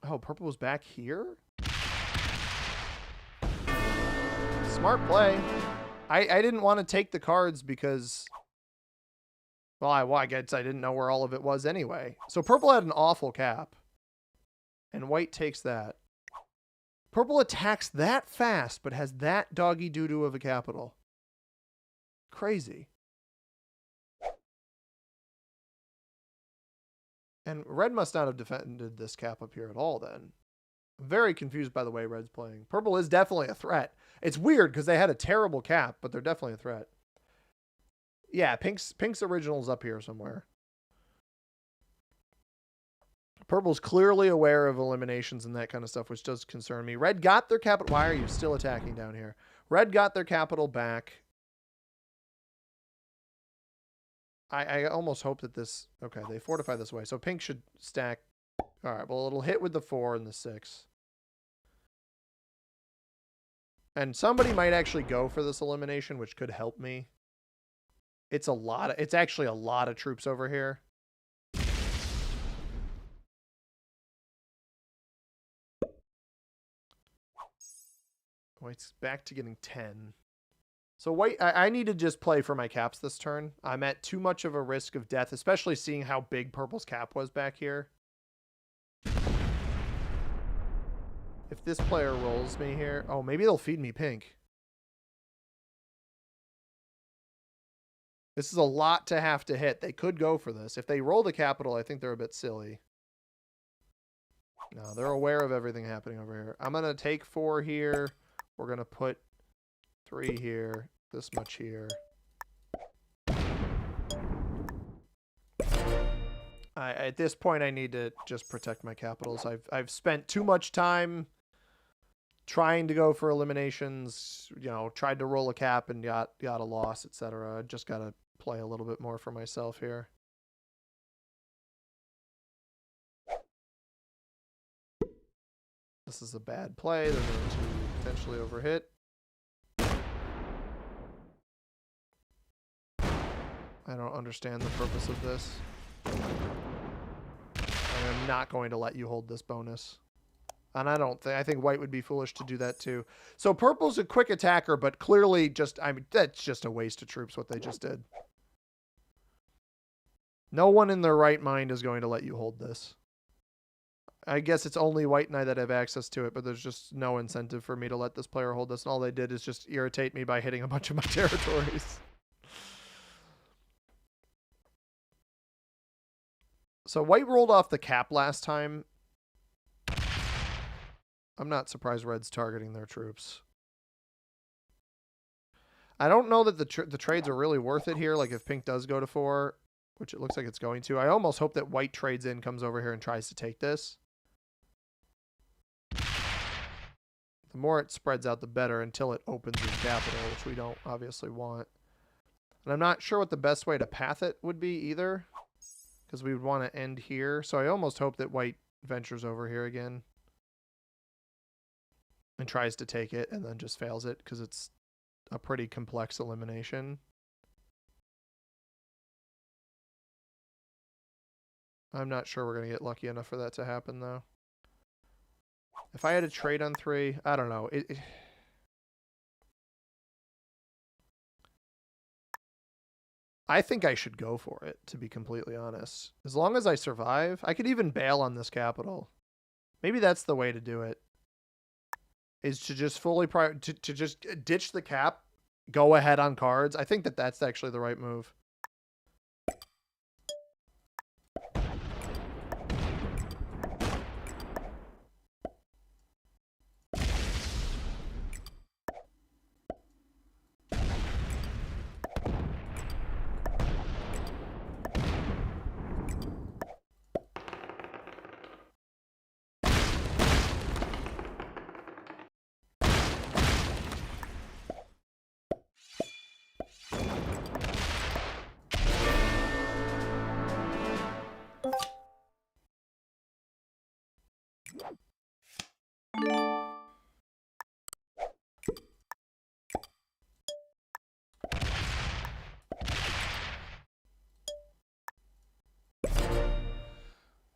Oh, purple was back here? Smart play. I didn't want to take the cards because... Well, I guess I didn't know where all of it was anyway. So purple had an awful cap. And white takes that. Purple attacks that fast, but has that doggy doo-doo of a capital. Crazy. And red must not have defended this cap up here at all then. I'm very confused by the way red's playing. Purple is definitely a threat. It's weird because they had a terrible cap, but they're definitely a threat. Yeah, pink's original's up here somewhere. Purple's clearly aware of eliminations and that kind of stuff, which does concern me. Red got their capital. Why are you still attacking down here? Red got their capital back. I almost hope that this... Okay, they fortify this way. So pink should stack... All right, well, it'll hit with the 4 and the 6. And somebody might actually go for this elimination, which could help me. It's a lot. It's actually a lot of troops over here. White's back to getting 10. So white, I need to just play for my caps this turn. I'm at too much of a risk of death, especially seeing how big purple's cap was back here. If this player rolls me here... Oh, maybe they'll feed me pink. This is a lot to have to hit. They could go for this. If they roll the capital, I think they're a bit silly. No, they're aware of everything happening over here. I'm going to take 4 here. We're going to put 3 here. This much here. At this point, I need to just protect my capitals. I've spent too much time trying to go for eliminations, you know, tried to roll a cap and got a loss, etc. I just got to play a little bit more for myself here. This is a bad play. They're going to potentially overhit. I don't understand the purpose of this. I am not going to let you hold this bonus. And I think white would be foolish to do that too. So purple's a quick attacker, but clearly that's just a waste of troops what they just did. No one in their right mind is going to let you hold this. I guess it's only white and I that have access to it, but there's just no incentive for me to let this player hold this. And all they did is just irritate me by hitting a bunch of my territories. So white rolled off the cap last time. I'm not surprised red's targeting their troops. I don't know that the trades are really worth it here. Like if pink does go to 4, which it looks like it's going to, I almost hope that white trades in, comes over here and tries to take this. The more it spreads out, the better until it opens his capital, which we don't obviously want. And I'm not sure what the best way to path it would be either, because we would want to end here. So I almost hope that white ventures over here again and tries to take it and then just fails it because it's a pretty complex elimination. I'm not sure we're going to get lucky enough for that to happen, though. If I had a trade on 3, I don't know. I think I should go for it, to be completely honest. As long as I survive, I could even bail on this capital. Maybe that's the way to do it. Is to just fully to just ditch the cap, go ahead on cards. I think that that's actually the right move.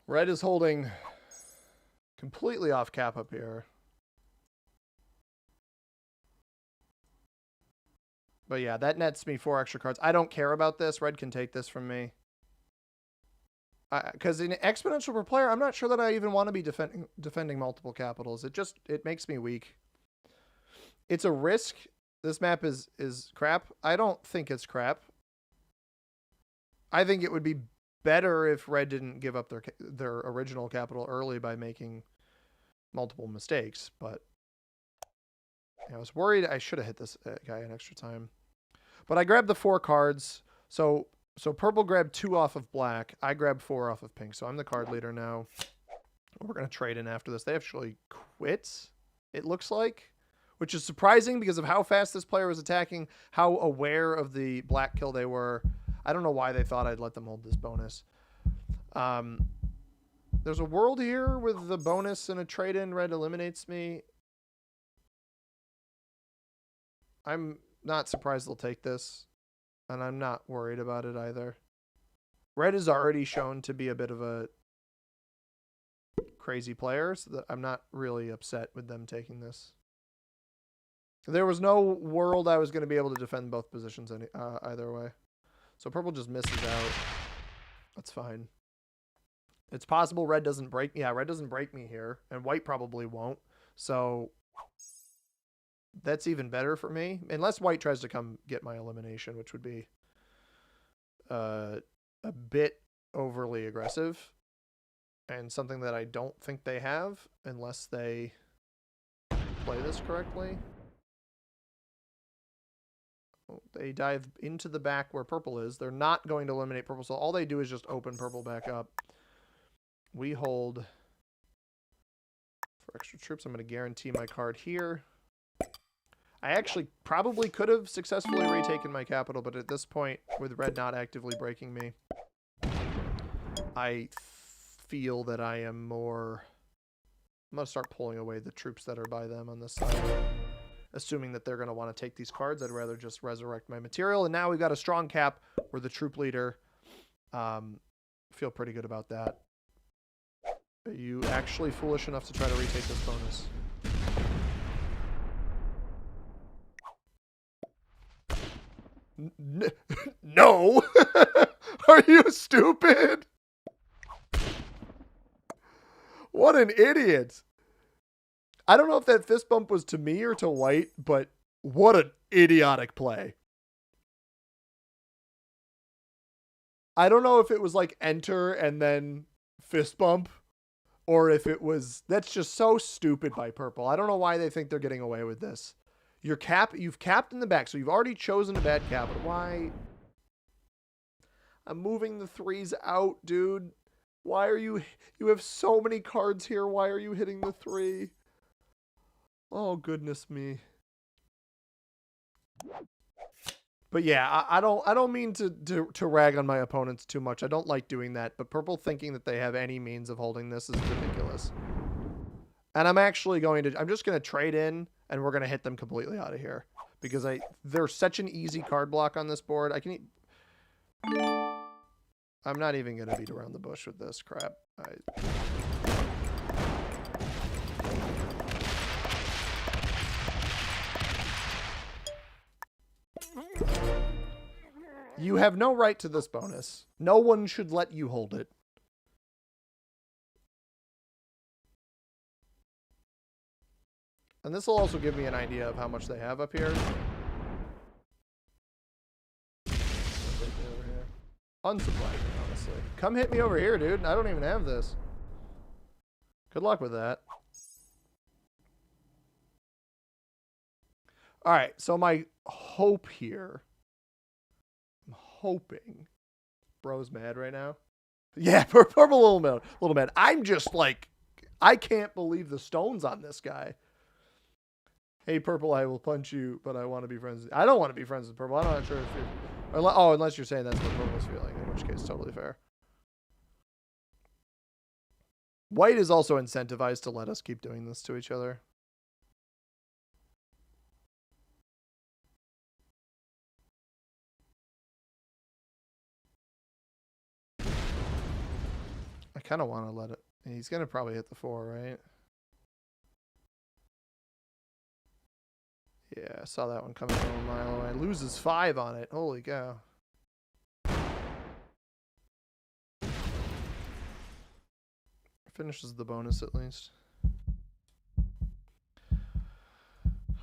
Red is holding completely off cap up here. But yeah, that nets me 4 extra cards. I don't care about this. Red can take this from me. Because in exponential per player, I'm not sure that I even want to be defending multiple capitals. It makes me weak. It's a risk. This map is crap. I don't think it's crap. I think it would be better if Red didn't give up their original capital early by making multiple mistakes. But I was worried I should have hit this guy an extra time. But I grabbed the 4 cards. So purple grabbed 2 off of black. I grabbed 4 off of pink. So I'm the card leader now. We're going to trade in after this. They actually quit, it looks like, which is surprising because of how fast this player was attacking, how aware of the black kill they were. I don't know why they thought I'd let them hold this bonus. There's a world here with the bonus and a trade-in. Red eliminates me. I'm not surprised they'll take this, and I'm not worried about it either. Red is already shown to be a bit of a crazy player, so that I'm not really upset with them taking this. There was no world I was going to be able to defend both positions either way. So purple just misses out. That's fine. It's possible red doesn't break. Yeah, red doesn't break me here, and white probably won't. So that's even better for me. Unless white tries to come get my elimination, which would be a bit overly aggressive. And something that I don't think they have unless they play this correctly. They dive into the back where purple is. They're not going to eliminate purple, so all they do is just open purple back up. We hold for extra troops. I'm going to guarantee my card here. I actually probably could have successfully retaken my capital, but at this point, with red not actively breaking me, I feel that I am more... I'm going to start pulling away the troops that are by them on this side. Assuming that they're going to want to take these cards, I'd rather just resurrect my material. And now we've got a strong cap. We're the troop leader. Feel pretty good about that. Are you actually foolish enough to try to retake this bonus? No! Are you stupid? What an idiot. I don't know if that fist bump was to me or to white, but what an idiotic play. I don't know if it was like enter and then fist bump, or if it was... That's just so stupid by purple. I don't know why they think they're getting away with this. You've capped in the back, so you've already chosen a bad cap. But why? I'm moving the 3s out, dude. Why are you... You have so many cards here. Why are you hitting the 3? Oh, goodness me. But yeah, I don't mean to rag on my opponents too much. I don't like doing that. But purple thinking that they have any means of holding this is ridiculous. And I'm just going to trade in and we're going to hit them completely out of here because they're such an easy card block on this board. I'm not even going to beat around the bush with this crap. You have no right to this bonus. No one should let you hold it. And this will also give me an idea of how much they have up here. Unsurprising, honestly. Come hit me over here, dude. I don't even have this. Good luck with that. All right, so my hope here. I'm hoping. Bro's mad right now. Yeah, purple a little mad. I'm just like, I can't believe the stones on this guy. Hey, purple, I will punch you, but I want to be friends. I don't want to be friends with purple. I'm not sure if you're... unless you're saying that's what purple's feeling, in which case, totally fair. White is also incentivized to let us keep doing this to each other. I kind of want to let it... He's going to probably hit the 4, right? Yeah, I saw that one coming from a mile away. Loses 5 on it. Holy cow. Finishes the bonus at least.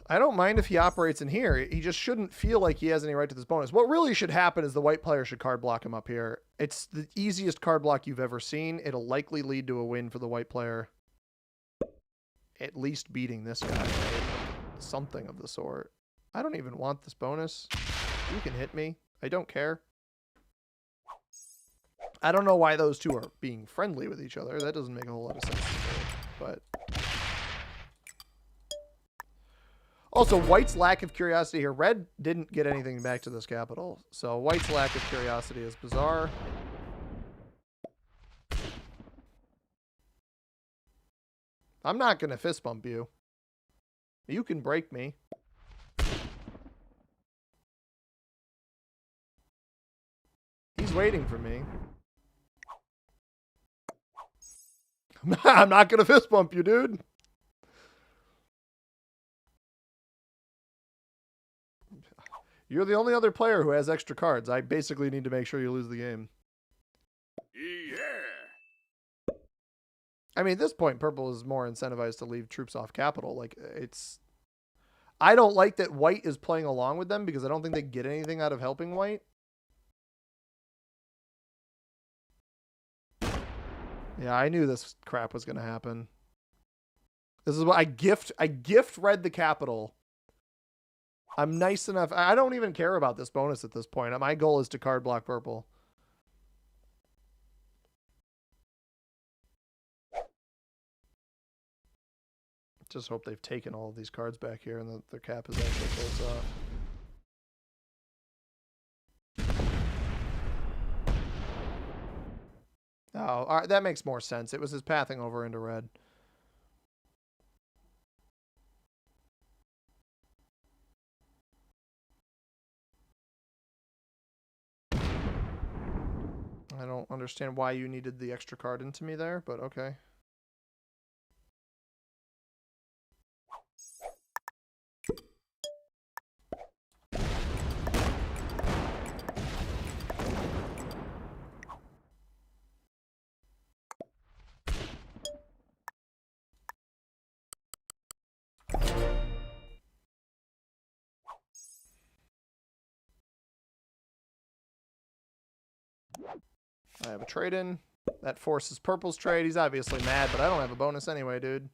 I don't mind if he operates in here. He just shouldn't feel like he has any right to this bonus. What really should happen is the white player should card block him up here. It's the easiest card block you've ever seen. It'll likely lead to a win for the white player. At least beating this guy, right? Something of the sort. I don't even want this bonus. You can hit me. I don't care. I don't know why those two are being friendly with each other. That doesn't make a whole lot of sense to me. But also, white's lack of curiosity here. Red didn't get anything back to this capital. So white's lack of curiosity is bizarre. I'm not going to fist bump you. You can break me. He's waiting for me. I'm not going to fist bump you, dude. You're the only other player who has extra cards. I basically need to make sure you lose the game. Yeah. I mean, at this point, purple is more incentivized to leave troops off capital. Like, it's... I don't like that white is playing along with them because I don't think they get anything out of helping white. Yeah, I knew this crap was going to happen. This is what I gift red the capital. I'm nice enough. I don't even care about this bonus at this point. My goal is to card block purple. Just hope they've taken all of these cards back here and that their cap is actually closed off. Oh, all right, that makes more sense. It was his pathing over into red. I don't understand why you needed the extra card into me there, but okay. I have a trade in. That forces purple's trade. He's obviously mad, but I don't have a bonus anyway, dude.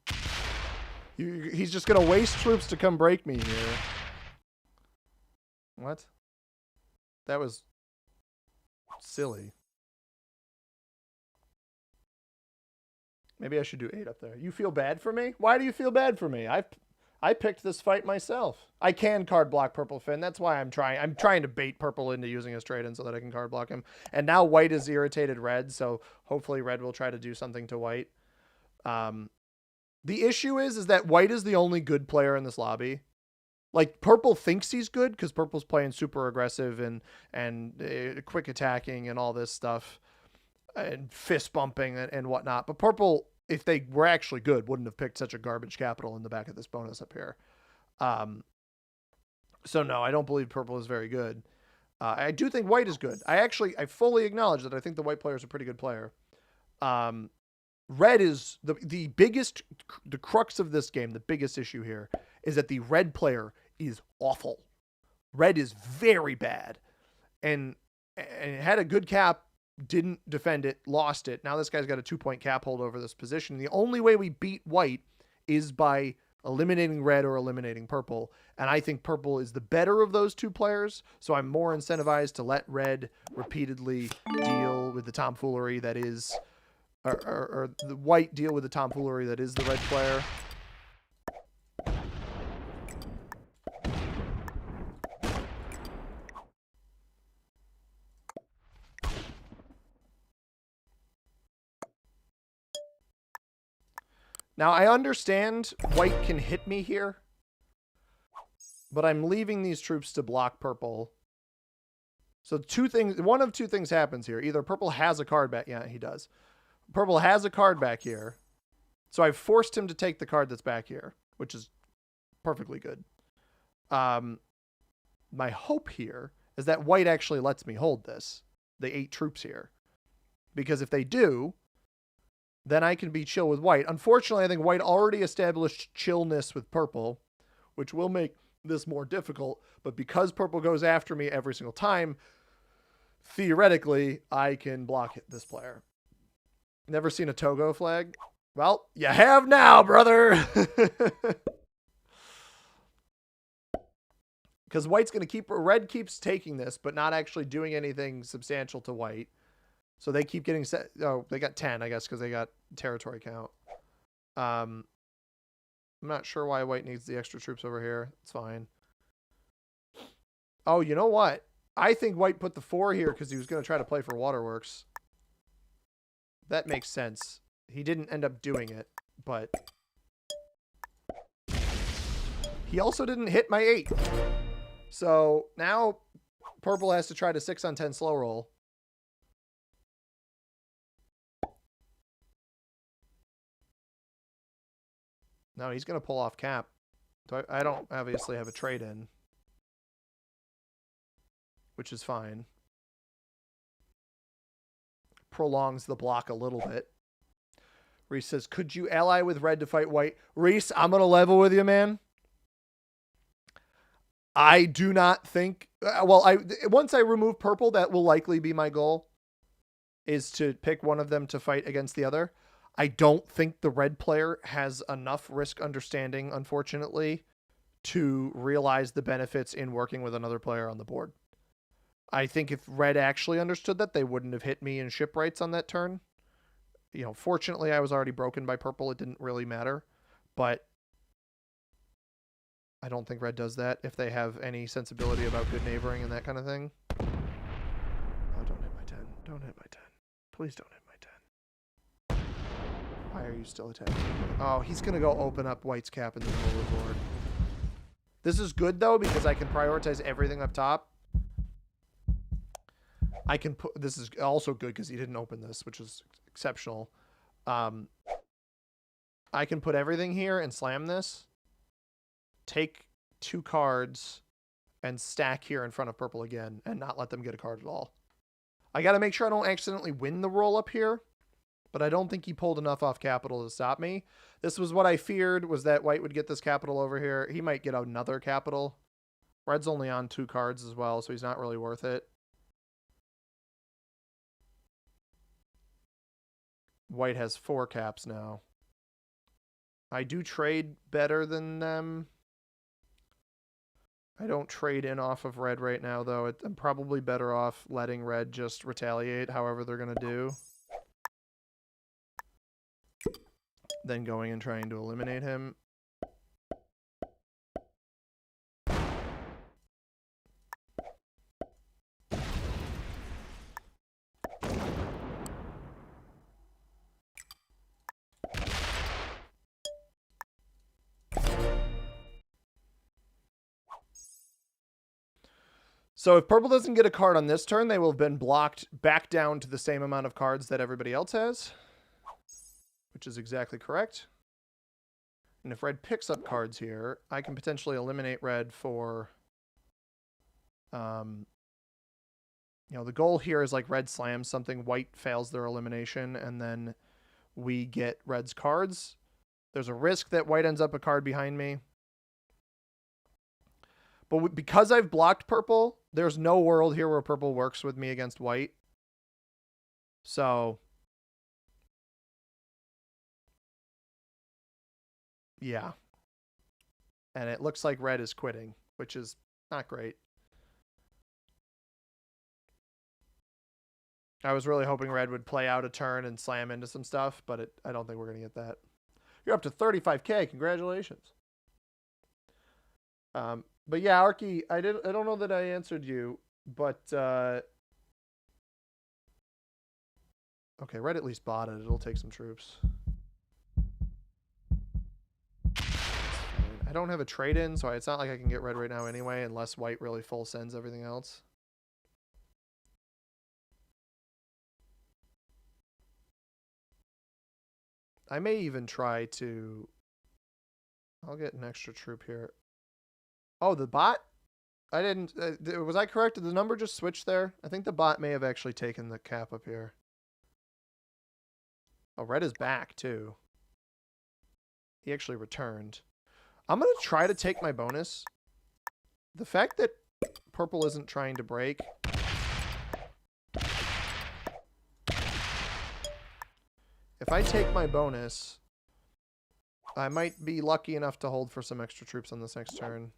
He's just going to waste troops to come break me here. What? That was silly. Maybe I should do 8 up there. You feel bad for me? Why do you feel bad for me? I picked this fight myself. I can card block purple Finn. That's why I'm trying. I'm trying to bait purple into using his trade in so that I can card block him. And now white is irritated red, so hopefully red will try to do something to white. The issue is that white is the only good player in this lobby. Like purple thinks he's good because purple's playing super aggressive and quick attacking and all this stuff and fist bumping and whatnot. But purple, if they were actually good, wouldn't have picked such a garbage capital in the back of this bonus up here. So no, I don't believe purple is very good. I do think white is good. I fully acknowledge that I think the white player is a pretty good player. Red is the biggest, the crux of this game. The biggest issue here is that the red player is awful. Red is very bad, and had a good cap, didn't defend it, lost it. Now this guy's got a 2-point cap hold over this position. The only way we beat white is by eliminating red or eliminating purple. And I think purple is the better of those two players. So I'm more incentivized to let red repeatedly deal with the tomfoolery that is, or the white deal with the tomfoolery that is the red player. Now, I understand white can hit me here, but I'm leaving these troops to block purple. So one of two things happens here. Either purple has a card back. Yeah, he does. Purple has a card back here. So I've forced him to take the card that's back here, which is perfectly good. My hope here is that white actually lets me hold this, the 8 troops here. Because if they do, then I can be chill with white. Unfortunately, I think white already established chillness with purple, which will make this more difficult. But because purple goes after me every single time, theoretically, I can block this player. Never seen a Togo flag? Well, you have now, brother. Because white's going to red keeps taking this, but not actually doing anything substantial to white. So they keep getting set. Oh, they got 10, I guess, because they got territory count. I'm not sure why white needs the extra troops over here. It's fine. Oh, you know what? I think white put the 4 here because he was going to try to play for waterworks. That makes sense. He didn't end up doing it, but he also didn't hit my 8. So now purple has to try to 6 on 10 slow roll. No, he's going to pull off cap. I don't obviously have a trade in, which is fine. Prolongs the block a little bit. Reese says, could you ally with red to fight white? Reese, I'm going to level with you, man. I do not think... once I remove purple, that will likely be my goal, is to pick one of them to fight against the other. I don't think the red player has enough risk understanding, unfortunately, to realize the benefits in working with another player on the board. I think if red actually understood that, they wouldn't have hit me in shipwrights on that turn. You know, fortunately, I was already broken by purple. It didn't really matter. But I don't think red does that if they have any sensibility about good neighboring and that kind of thing. Oh, don't hit my 10. Don't hit my 10. Please don't hit my 10. Why are you still attacking? Oh, he's going to go open up white's cap in the middle of the board. This is good, though, because I can prioritize everything up top. I can put... This is also good because he didn't open this, which is exceptional. I can put everything here and slam this. Take 2 cards and stack here in front of purple again and not let them get a card at all. I got to make sure I don't accidentally win the roll up here, but I don't think he pulled enough off capital to stop me. This was what I feared, was that white would get this capital over here. He might get another capital. Red's only on 2 cards as well, so he's not really worth it. White has 4 caps now. I do trade better than them. I don't trade in off of red right now, though. I'm probably better off letting red just retaliate however they're going to do than going and trying to eliminate him. So if purple doesn't get a card on this turn, they will have been blocked back down to the same amount of cards that everybody else has, which is exactly correct. And if red picks up cards here, I can potentially eliminate red for... the goal here is like red slams something, white fails their elimination, and then we get red's cards. There's a risk that white ends up a card behind me. But because I've blocked purple, there's no world here where purple works with me against white. So, yeah. And it looks like red is quitting, which is not great. I was really hoping red would play out a turn and slam into some stuff, but I don't think we're going to get that. You're up to 35K. Congratulations. But yeah, Arky, I don't know that I answered you, but okay, red at least bought it. It'll take some troops. I don't have a trade in, so it's not like I can get red right now anyway, unless white really full sends everything else. I may even try to... I'll get an extra troop here. Oh, the bot? I didn't... was I correct? Did the number just switch there? I think the bot may have actually taken the cap up here. Oh, red is back, too. He actually returned. I'm going to try to take my bonus. The fact that purple isn't trying to break... If I take my bonus, I might be lucky enough to hold for some extra troops on this next turn.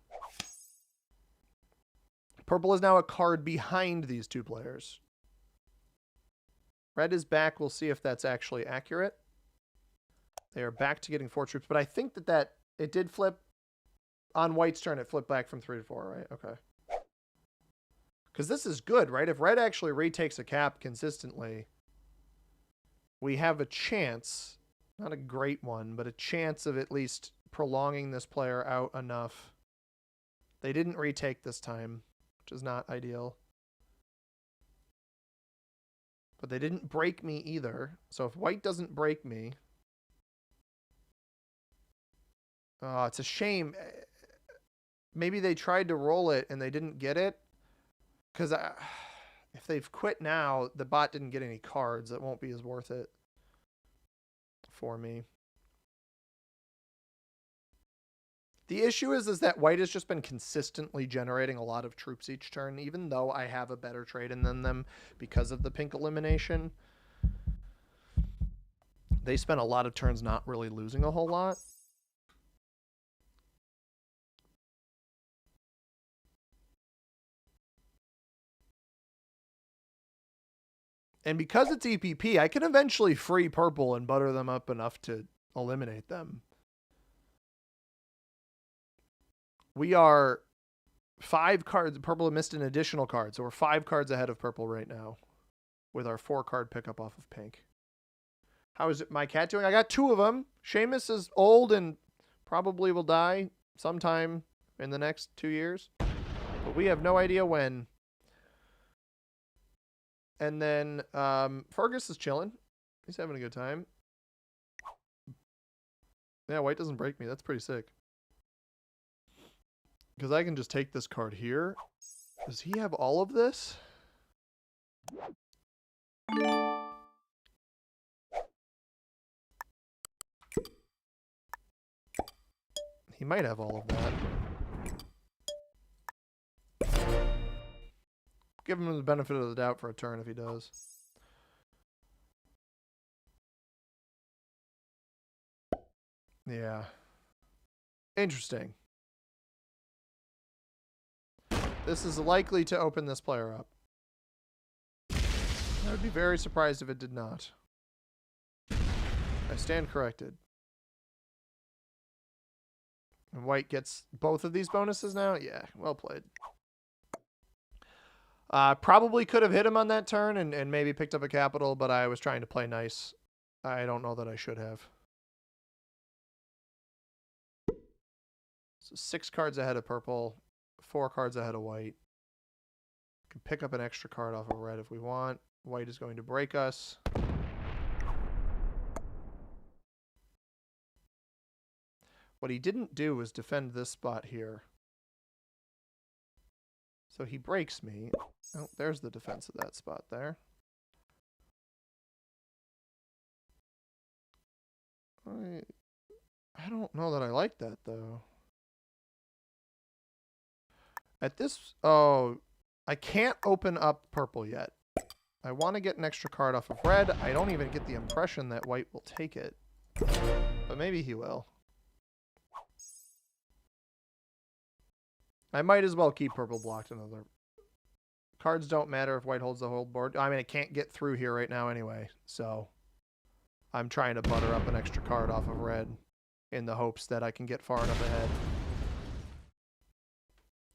Purple is now a card behind these two players. Red is back. We'll see if that's actually accurate. They are back to getting 4 troops, but I think that it did flip on white's turn. It flipped back from 3 to 4, right? Okay. Because this is good, right? If red actually retakes a cap consistently, we have a chance, not a great one, but a chance of at least prolonging this player out enough. They didn't retake this time, which is not ideal. But they didn't break me either. So if white doesn't break me... Oh, it's a shame. Maybe they tried to roll it and they didn't get it. Because if they've quit now, the bot didn't get any cards. That won't be as worth it for me. The issue is that white has just been consistently generating a lot of troops each turn, even though I have a better trade in than them because of the pink elimination. They spent a lot of turns not really losing a whole lot. And because it's EPP, I can eventually free purple and butter them up enough to eliminate them. We are 5 cards. Purple missed an additional card, so we're 5 cards ahead of purple right now with our 4-card pickup off of pink. How is it my cat doing? I got 2 of them. Seamus is old and probably will die sometime in the next 2 years, but we have no idea when. And then Fergus is chilling. He's having a good time. Yeah, white doesn't break me. That's pretty sick. Because I can just take this card here. Does he have all of this? He might have all of that. Give him the benefit of the doubt for a turn if he does. Yeah. Interesting. This is likely to open this player up. I would be very surprised if it did not. I stand corrected. And white gets both of these bonuses now? Yeah, well played. Probably could have hit him on that turn and maybe picked up a capital, but I was trying to play nice. I don't know that I should have. So 6 cards ahead of purple, 4 cards ahead of white. Can pick up an extra card off of red if we want. White is going to break us. What he didn't do was defend this spot here. So he breaks me. Oh, there's the defense of that spot there. I don't know that I like that, though. At this... Oh, I can't open up purple yet. I want to get an extra card off of red. I don't even get the impression that white will take it. But maybe he will. I might as well keep purple blocked another. Cards don't matter if white holds the whole board. I mean, it can't get through here right now anyway. So I'm trying to butter up an extra card off of red in the hopes that I can get far enough ahead.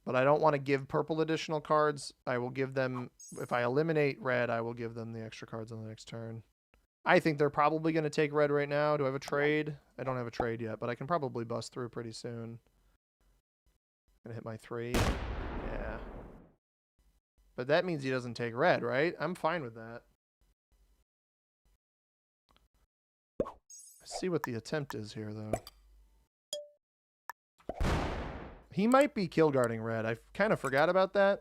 But I don't want to give purple additional cards. I will give them, if I eliminate red, I will give them the extra cards on the next turn. I think they're probably going to take red right now. Do I have a trade? I don't have a trade yet, but I can probably bust through pretty soon. Gonna hit my 3. Yeah. But that means he doesn't take red, right? I'm fine with that. Let's see what the attempt is here, though. He might be kill guarding red. I kind of forgot about that.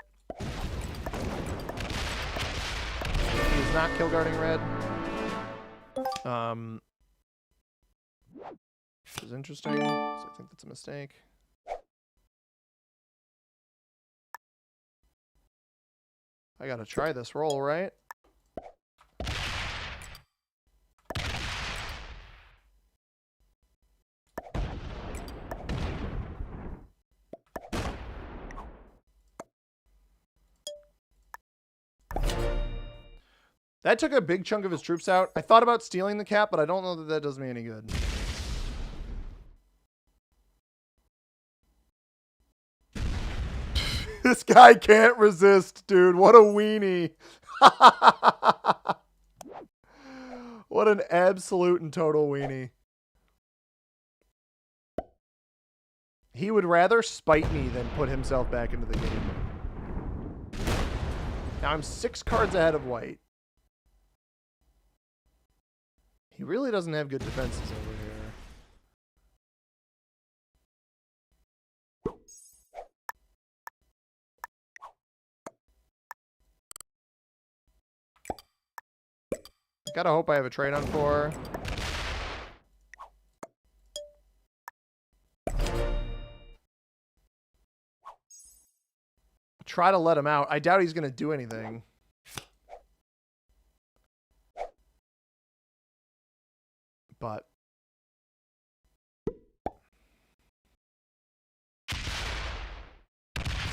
He's not kill guarding red. Which is interesting. So I think that's a mistake. I gotta try this roll, right? That took a big chunk of his troops out. I thought about stealing the cap, but I don't know that that does me any good. This guy can't resist, dude. What a weenie. What an absolute and total weenie. He would rather spite me than put himself back into the game. Now I'm 6 cards ahead of white. He really doesn't have good defenses over here. Gotta hope I have a trade on 4. Try to let him out. I doubt he's gonna do anything. But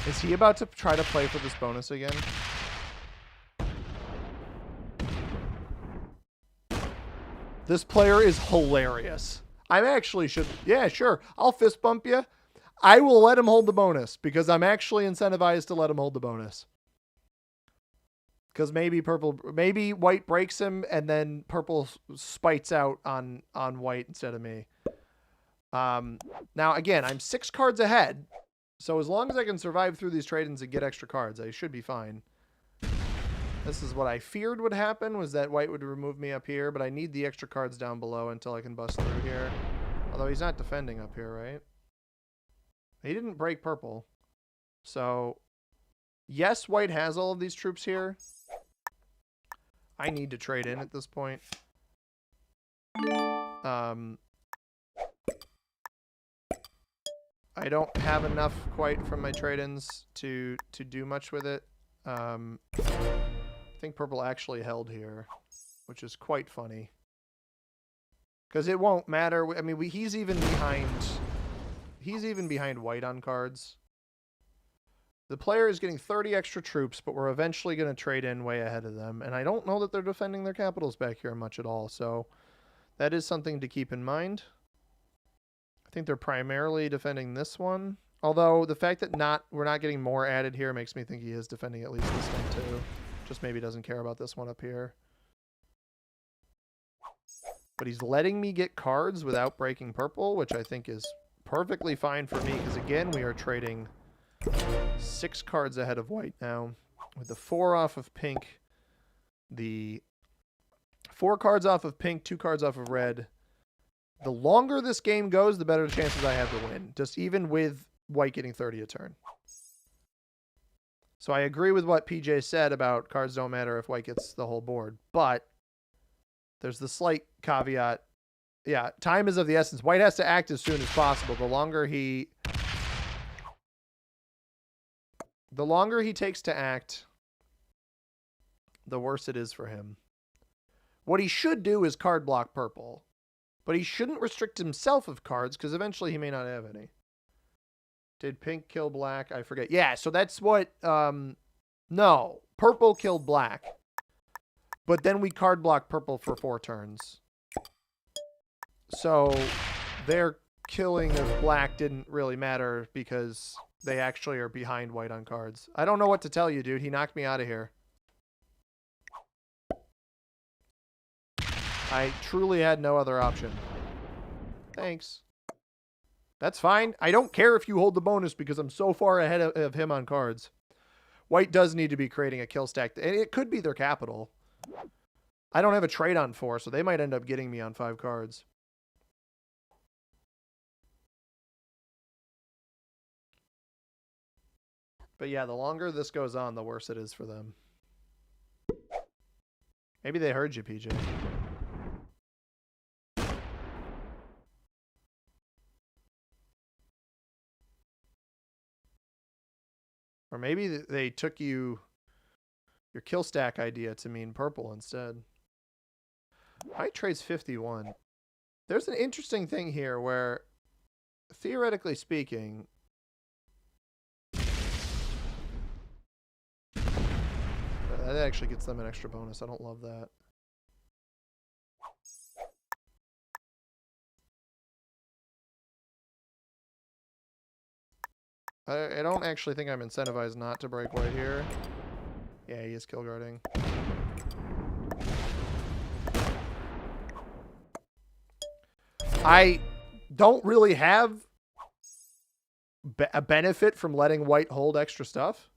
is he about to try to play for this bonus again? This player is hilarious. I'm actually should... Yeah, sure. I'll fist bump you. I will let him hold the bonus because I'm actually incentivized to let him hold the bonus. Because maybe white breaks him and then purple spites out on white instead of me. Now, again, I'm 6 cards ahead. So as long as I can survive through these trade-ins and get extra cards, I should be fine. This is what I feared would happen, was that white would remove me up here, but I need the extra cards down below until I can bust through here. Although he's not defending up here, right? He didn't break purple. So, yes, white has all of these troops here. I need to trade in at this point. I don't have enough quite from my trade-ins to do much with it. I think purple actually held here, which is quite funny. Because it won't matter. I mean, he's even behind white on cards. The player is getting 30 extra troops, but we're eventually going to trade in way ahead of them. And I don't know that they're defending their capitals back here much at all. So that is something to keep in mind. I think they're primarily defending this one. Although the fact that we're not getting more added here makes me think he is defending at least this one too. Just maybe doesn't care about this one up here. But he's letting me get cards without breaking purple, which I think is perfectly fine for me. Because again, we are trading 6 cards ahead of white now. with the 4 off of pink, the 4 cards off of pink, 2 cards off of red. The longer this game goes, the better the chances I have to win, just even with white getting 30 a turn. So I agree with what PJ said about cards don't matter if white gets the whole board, but there's the slight caveat. Yeah, time is of the essence. White has to act as soon as possible. The longer he takes to act, the worse it is for him. What he should do is card block purple, but he shouldn't restrict himself of cards because eventually he may not have any. Did pink kill black? I forget. Yeah, so that's what... no, purple killed black. But then we card block purple for 4 turns. So their killing of black didn't really matter because they actually are behind white on cards. I don't know what to tell you, dude. He knocked me out of here. I truly had no other option. Thanks. That's fine. I don't care if you hold the bonus because I'm so far ahead of him on cards. White does need to be creating a kill stack. And it could be their capital. I don't have a trade on 4, so they might end up getting me on 5 cards. But yeah, the longer this goes on, the worse it is for them. Maybe they heard you, PJ. Or maybe they took your kill stack idea to mean purple instead. White trades 51. There's an interesting thing here where, theoretically speaking, that actually gets them an extra bonus. I don't love that. I don't actually think I'm incentivized not to break white here. Yeah, he is kill guarding. I don't really have a benefit from letting white hold extra stuff.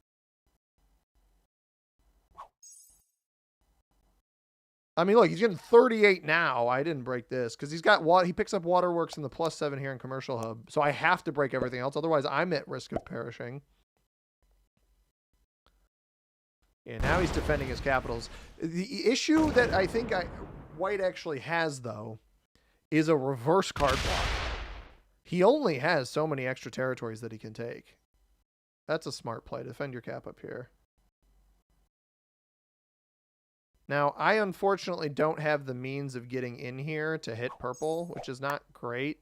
I mean, look, he's getting 38 now. I didn't break this because he's got he picks up Waterworks and the +7 here in Commercial Hub. So I have to break everything else. Otherwise, I'm at risk of perishing. Yeah, now he's defending his capitals. The issue that I think white actually has, though, is a reverse card block. He only has so many extra territories that he can take. That's a smart play. Defend your cap up here. Now, I unfortunately don't have the means of getting in here to hit purple, which is not great.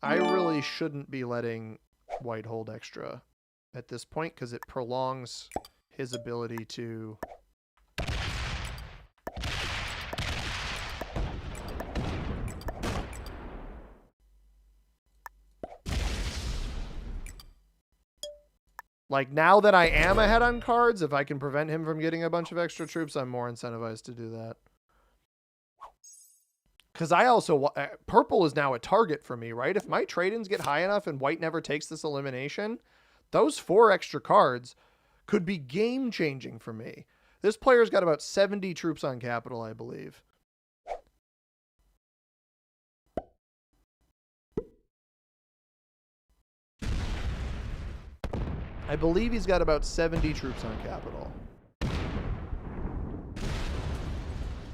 I really shouldn't be letting white hold extra at this point because it prolongs his ability to... Like, now that I am ahead on cards, if I can prevent him from getting a bunch of extra troops, I'm more incentivized to do that. Because I also... purple is now a target for me, right? If my trade-ins get high enough and white never takes this elimination, those 4 extra cards could be game-changing for me. This player's got about 70 troops on capital, I believe. I believe he's got about 70 troops on capital.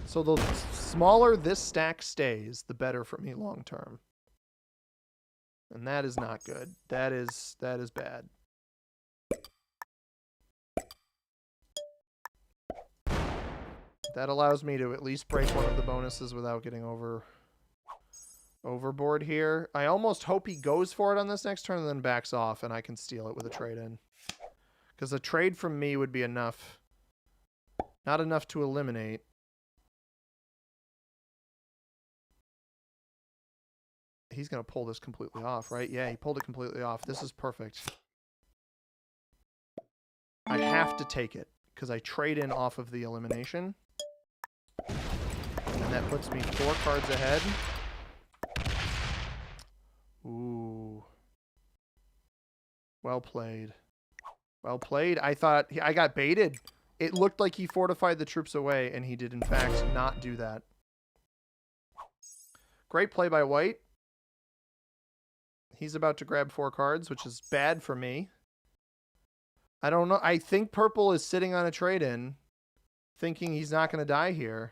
So the smaller this stack stays, the better for me long term. And that is not good. That is bad. That allows me to at least break one of the bonuses without getting overboard here. I almost hope he goes for it on this next turn and then backs off and I can steal it with a trade in. Because a trade from me would be enough. Not enough to eliminate. He's going to pull this completely off, right? Yeah, he pulled it completely off. This is perfect. I have to take it because I trade in off of the elimination. And that puts me 4 cards ahead. Ooh. Well played. Well played. I thought I got baited. It looked like he fortified the troops away, and he did, in fact, not do that. Great play by White. He's about to grab 4 cards, which is bad for me. I don't know. I think Purple is sitting on a trade-in, thinking he's not going to die here.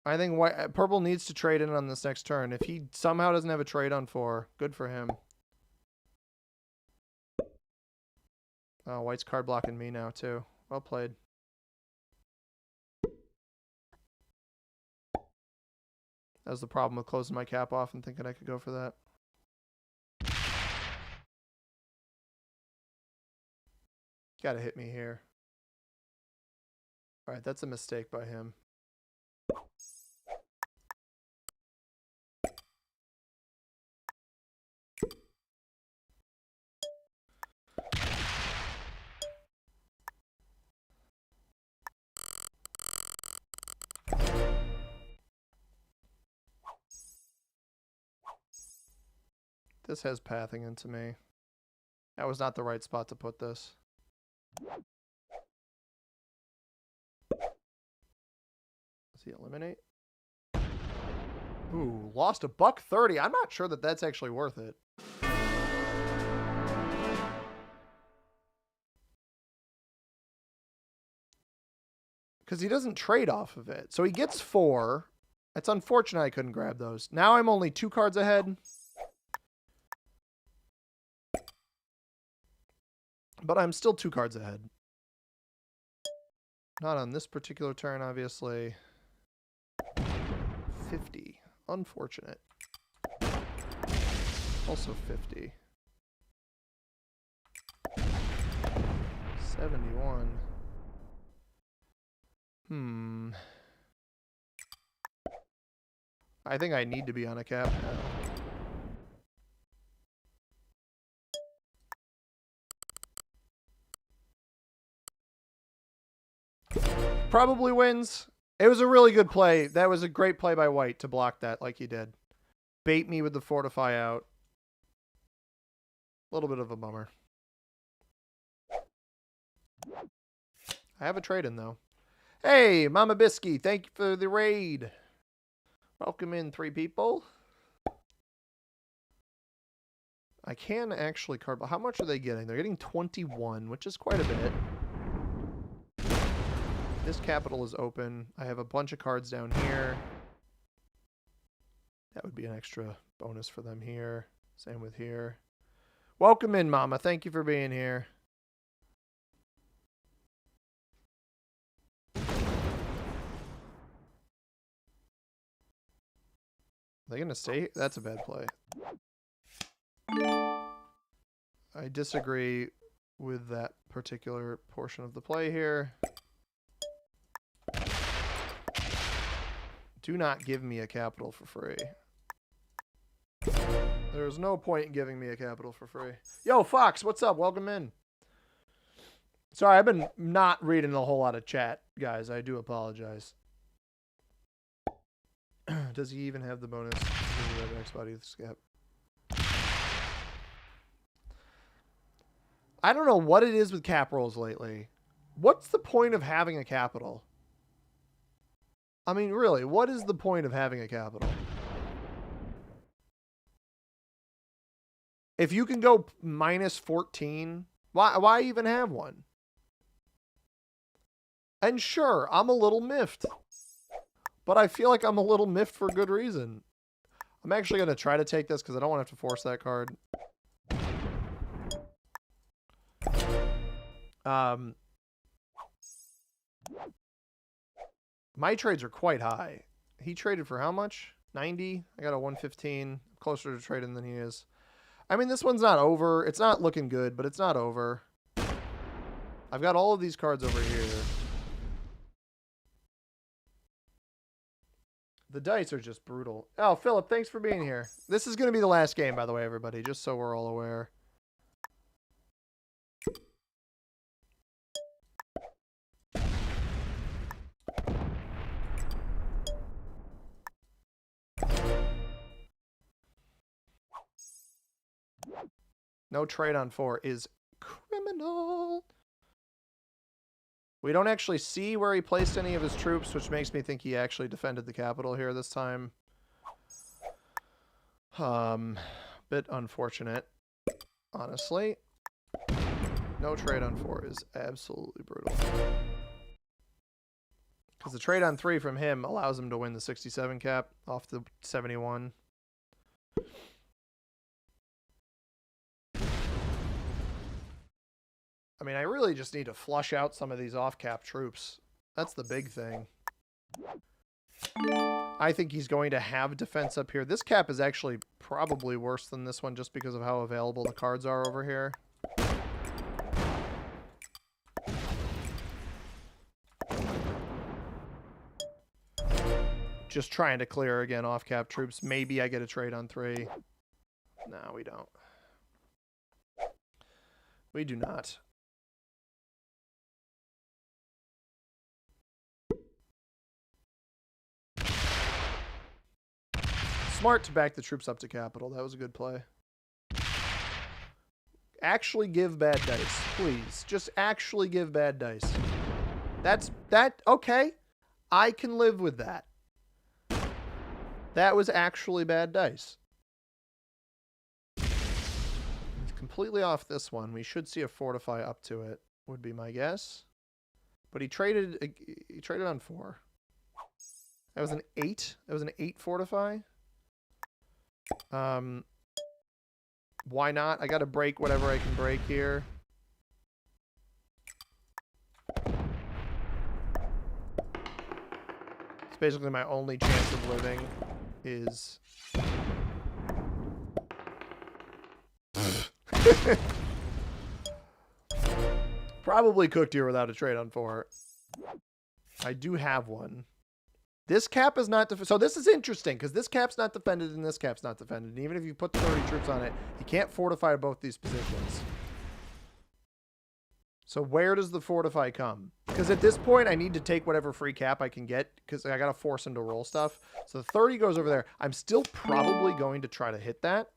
I think Purple needs to trade in on this next turn. If he somehow doesn't have a trade on 4, good for him. Oh, White's card blocking me now, too. Well played. That was the problem with closing my cap off and thinking I could go for that. Gotta hit me here. Alright, that's a mistake by him. This has pathing into me. That was not the right spot to put this. Does he eliminate? Ooh, lost a $1.30. I'm not sure that that's actually worth it. Because he doesn't trade off of it. So he gets 4. It's unfortunate I couldn't grab those. Now I'm only 2 cards ahead. But I'm still 2 cards ahead. Not on this particular turn, obviously. 50. Unfortunate. Also 50. 71. I think I need to be on a cap now. Probably wins. It was a really good play. That was a great play by White to block that like he did. Bait me with the fortify out. A little bit of a bummer. I have a trade in though. Hey, Mama Bisky, thank you for the raid. Welcome in 3 people. I can actually card. How much are they getting? They're getting 21, which is quite a bit. This capital is open. I have a bunch of cards down here. That would be an extra bonus for them here. Same with here. Welcome in, Mama. Thank you for being here. Are they going to stay? That's a bad play. I disagree with that particular portion of the play here. Do not give me a capital for free. There's no point in giving me a capital for free. Yo, Fox, what's up? Welcome in. Sorry, I've been not reading a whole lot of chat, guys. I do apologize. Does he even have the bonus? I don't know what it is with cap rolls lately. What's the point of having a capital? I mean, really, what is the point of having a capital? If you can go minus 14, why even have one? And sure, I'm a little miffed. But I feel like I'm a little miffed for good reason. I'm actually going to try to take this because I don't want to have to force that card. My trades are quite high. He traded for how much? 90? I got a 115. Closer to trading than he is. I mean, this one's not over. It's not looking good, but it's not over. I've got all of these cards over here. The dice are just brutal. Oh, Philip, thanks for being here. This is going to be the last game, by the way, everybody, just so we're all aware. No trade on 4 is criminal. We don't actually see where he placed any of his troops, which makes me think he actually defended the capital here this time. Bit unfortunate, honestly. No trade on 4 is absolutely brutal. Because the trade on 3 from him allows him to win the 67 cap off the 71. I mean, I really just need to flush out some of these off-cap troops. That's the big thing. I think he's going to have defense up here. This cap is actually probably worse than this one just because of how available the cards are over here. Just trying to clear, again, off-cap troops. Maybe I get a trade on 3. No, we don't. We do not. Smart to back the troops up to capital. That was a good play. Actually give bad dice, please. Just actually give bad dice. Okay. I can live with that. That was actually bad dice. It's completely off this one. We should see a fortify up to it, would be my guess. But he traded on 4. That was an 8. That was an 8 fortify. Why not? I got to break whatever I can break here. It's basically my only chance of living is... Probably cooked here without a trade on 4. I do have one. This cap is not so this is interesting because this cap's not defended and this cap's not defended. And even if you put 30 troops on it, you can't fortify both these positions. So where does the fortify come? Because at this point, I need to take whatever free cap I can get because I got to force him to roll stuff. So the 30 goes over there. I'm still probably going to try to hit that.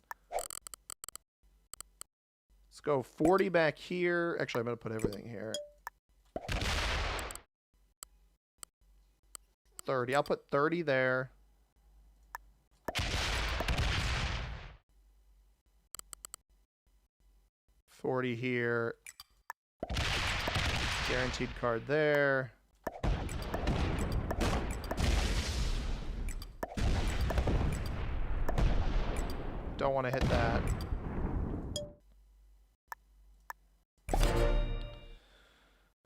Let's go 40 back here. Actually, I'm going to put everything here. 30. I'll put 30 there. $40 here. Guaranteed card there. Don't want to hit that.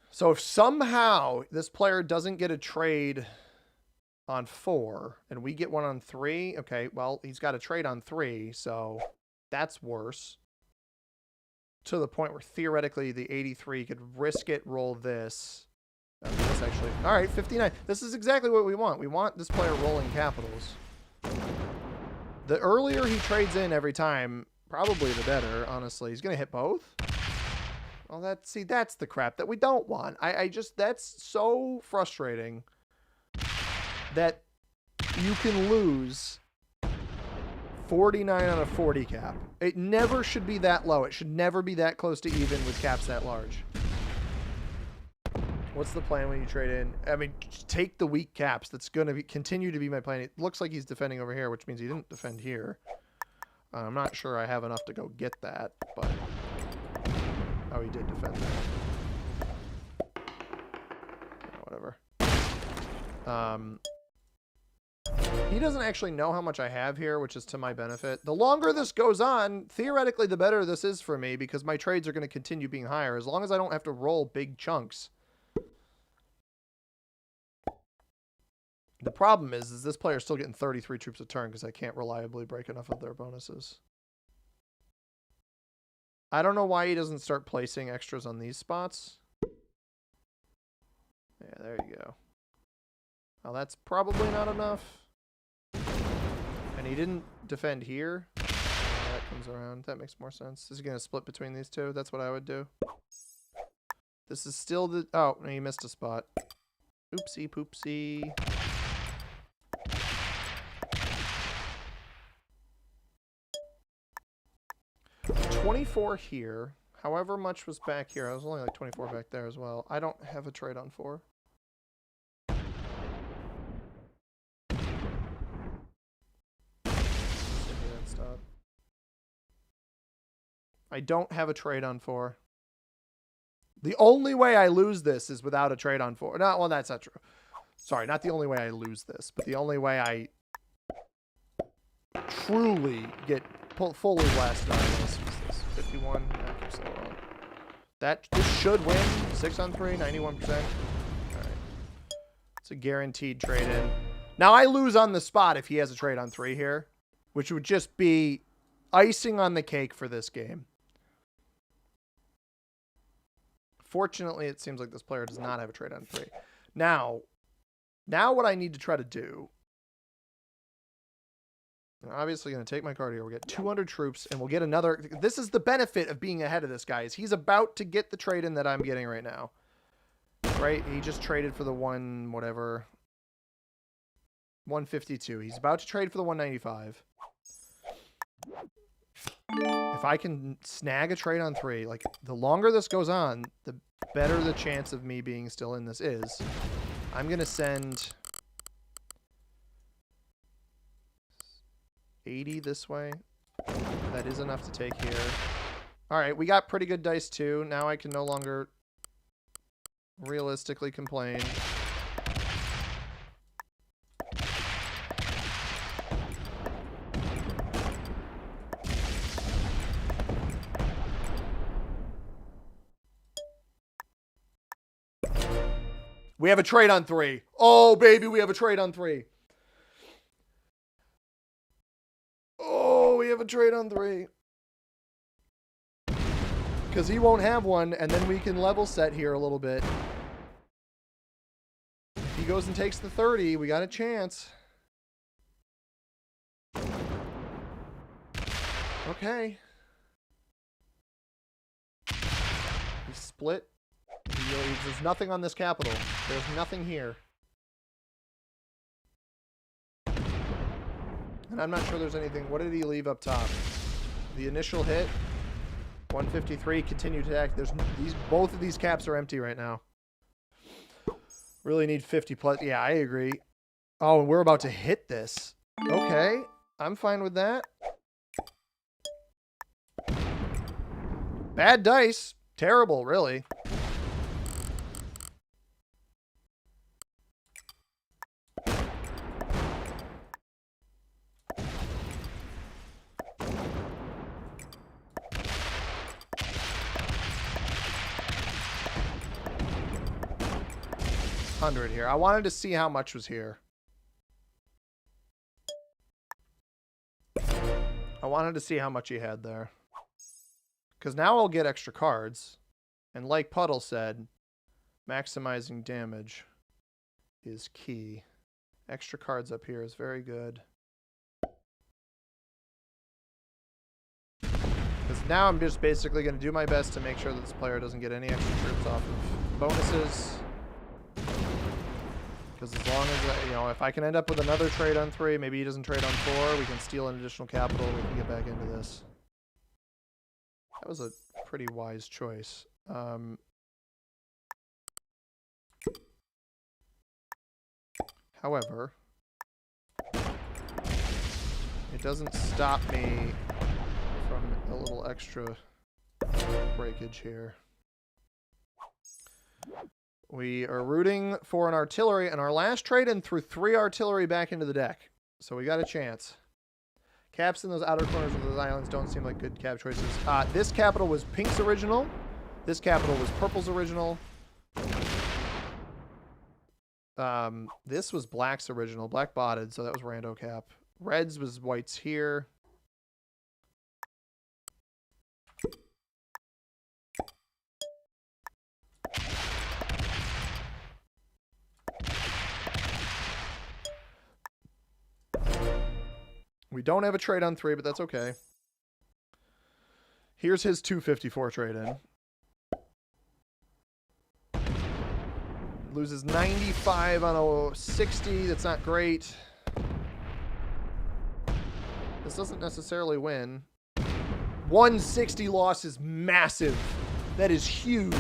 So if somehow this player doesn't get a trade on 4 and we get one on 3, okay, well, he's got a trade on 3, so that's worse. To the point where theoretically the 83 could risk it, roll this. This actually, all right, 59. This is exactly what we want. We want this player rolling capitals. The earlier he trades in every time, probably the better, honestly. He's going to hit both. Well, that's the crap that we don't want. That's so frustrating that you can lose 49 on a 40 cap. It never should be that low. It should never be that close to even with caps that large. What's the plan when you trade in? I mean, take the weak caps. That's going to continue to be my plan. It looks like he's defending over here, which means he didn't defend here. I'm not sure I have enough to go get that, but... Oh, he did defend that. Whatever. He doesn't actually know how much I have here, which is to my benefit. The longer this goes on, theoretically, the better this is for me because my trades are going to continue being higher as long as I don't have to roll big chunks. The problem is this player's still getting 33 troops a turn because I can't reliably break enough of their bonuses. I don't know why he doesn't start placing extras on these spots. Yeah, there you go. Well, that's probably not enough. And he didn't defend here. That comes around. That makes more sense. Is he going to split between these two? That's what I would do. This is still the... Oh, no, he missed a spot. Oopsie poopsie. 24 here. However much was back here. I was only like 24 back there as well. I don't have a trade on 4. Stop. I don't have a trade on 4. The only way I lose this is without a trade on 4. No, well, that's not true. Sorry, not the only way I lose this, but the only way I truly get fully blasted out of this is this. 51. This should win. 6 on 3, 91%. All right. It's a guaranteed trade in. Now I lose on the spot if he has a trade on 3 here, which would just be icing on the cake for this game. Fortunately, it seems like this player does not have a trade on 3. Now what I need to try to do, I'm obviously going to take my card here. We'll get 200 troops, and we'll get another. This is the benefit of being ahead of this guy, is he's about to get the trade in that I'm getting right now. Right? He just traded for the 152. He's about to trade for the 195. If I can snag a trade on 3, like, the longer this goes on, the better the chance of me being still in this is. I'm going to send 80 this way. That is enough to take here. All right, we got pretty good dice too. Now I can no longer realistically complain. We have a trade on 3. Oh, baby, we have a trade on 3. Oh, we have a trade on 3. Because he won't have one, and then we can level set here a little bit. If he goes and takes the 30, we got a chance. Okay. He split. There's nothing on this capital. There's nothing here. And I'm not sure there's anything. What did he leave up top? The initial hit. 153. Continue to attack. There's both of these caps are empty right now. Really need 50 plus. Yeah, I agree. Oh, and we're about to hit this. Okay. I'm fine with that. Bad dice. Terrible, really. Here. I wanted to see how much was here. I wanted to see how much he had there. Because now I'll get extra cards. And like Puddle said, maximizing damage is key. Extra cards up here is very good. Because now I'm just basically going to do my best to make sure that this player doesn't get any extra troops off of bonuses. Because as long as, you know, if I can end up with another trade on 3, maybe he doesn't trade on 4, we can steal an additional capital, we can get back into this. That was a pretty wise choice. However, it doesn't stop me from a little extra breakage here. We are rooting for an artillery, and our last trade-in threw 3 artillery back into the deck. So we got a chance. Caps in those outer corners of those islands don't seem like good cap choices. This capital was Pink's original. This capital was Purple's original. This was Black's original. Black botted, so that was Rando cap. Red's was White's here. We don't have a trade on 3, but that's okay. Here's his 254 trade-in. Loses 95 on a 60. That's not great. This doesn't necessarily win. 160 loss is massive. That is huge.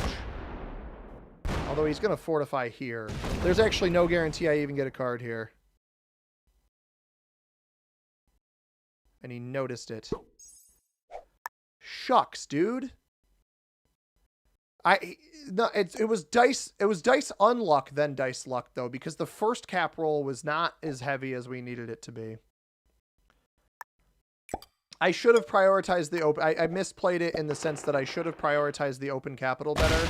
Although he's going to fortify here. There's actually no guarantee I even get a card here. And he noticed it. Shucks, dude. It was dice unluck then dice luck though, because the first cap roll was not as heavy as we needed it to be. I should have prioritized the open. I misplayed it in the sense that I should have prioritized the open capital better.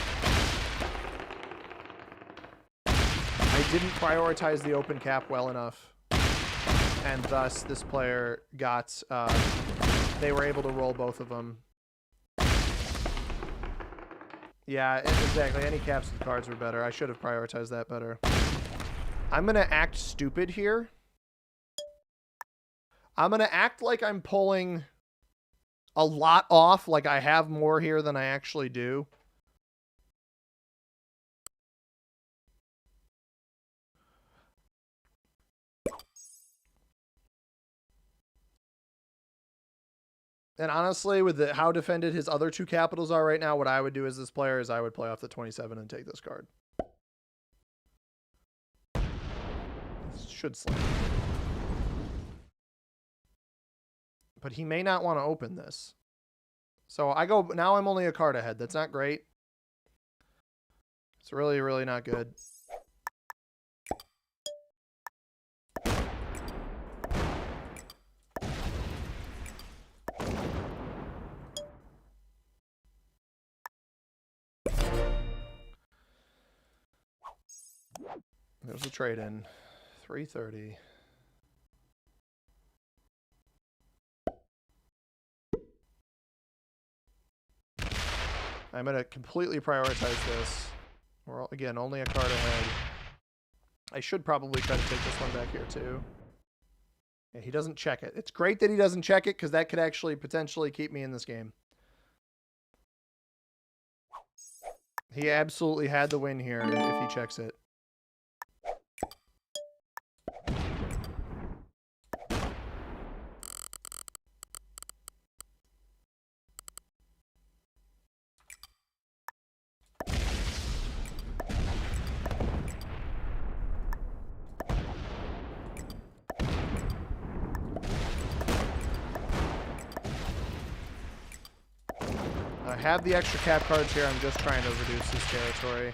I didn't prioritize the open cap well enough. And thus, this player got... they were able to roll both of them. Yeah, exactly. Any caps and cards were better. I should have prioritized that better. I'm going to act stupid here. I'm going to act like I'm pulling a lot off, like I have more here than I actually do. And honestly, with how defended his other two capitals are right now, what I would do as this player is I would play off the 27 and take this card. This should slam. But he may not want to open this. So I go, now I'm only a card ahead. That's not great. It's really, really not good. There's a trade-in. 330. I'm going to completely prioritize this. We're, again, only a card ahead. I should probably try to take this one back here, too. Yeah, he doesn't check it. It's great that he doesn't check it, because that could actually potentially keep me in this game. He absolutely had the win here if he checks it. I have the extra cap cards here. I'm just trying to reduce his territory.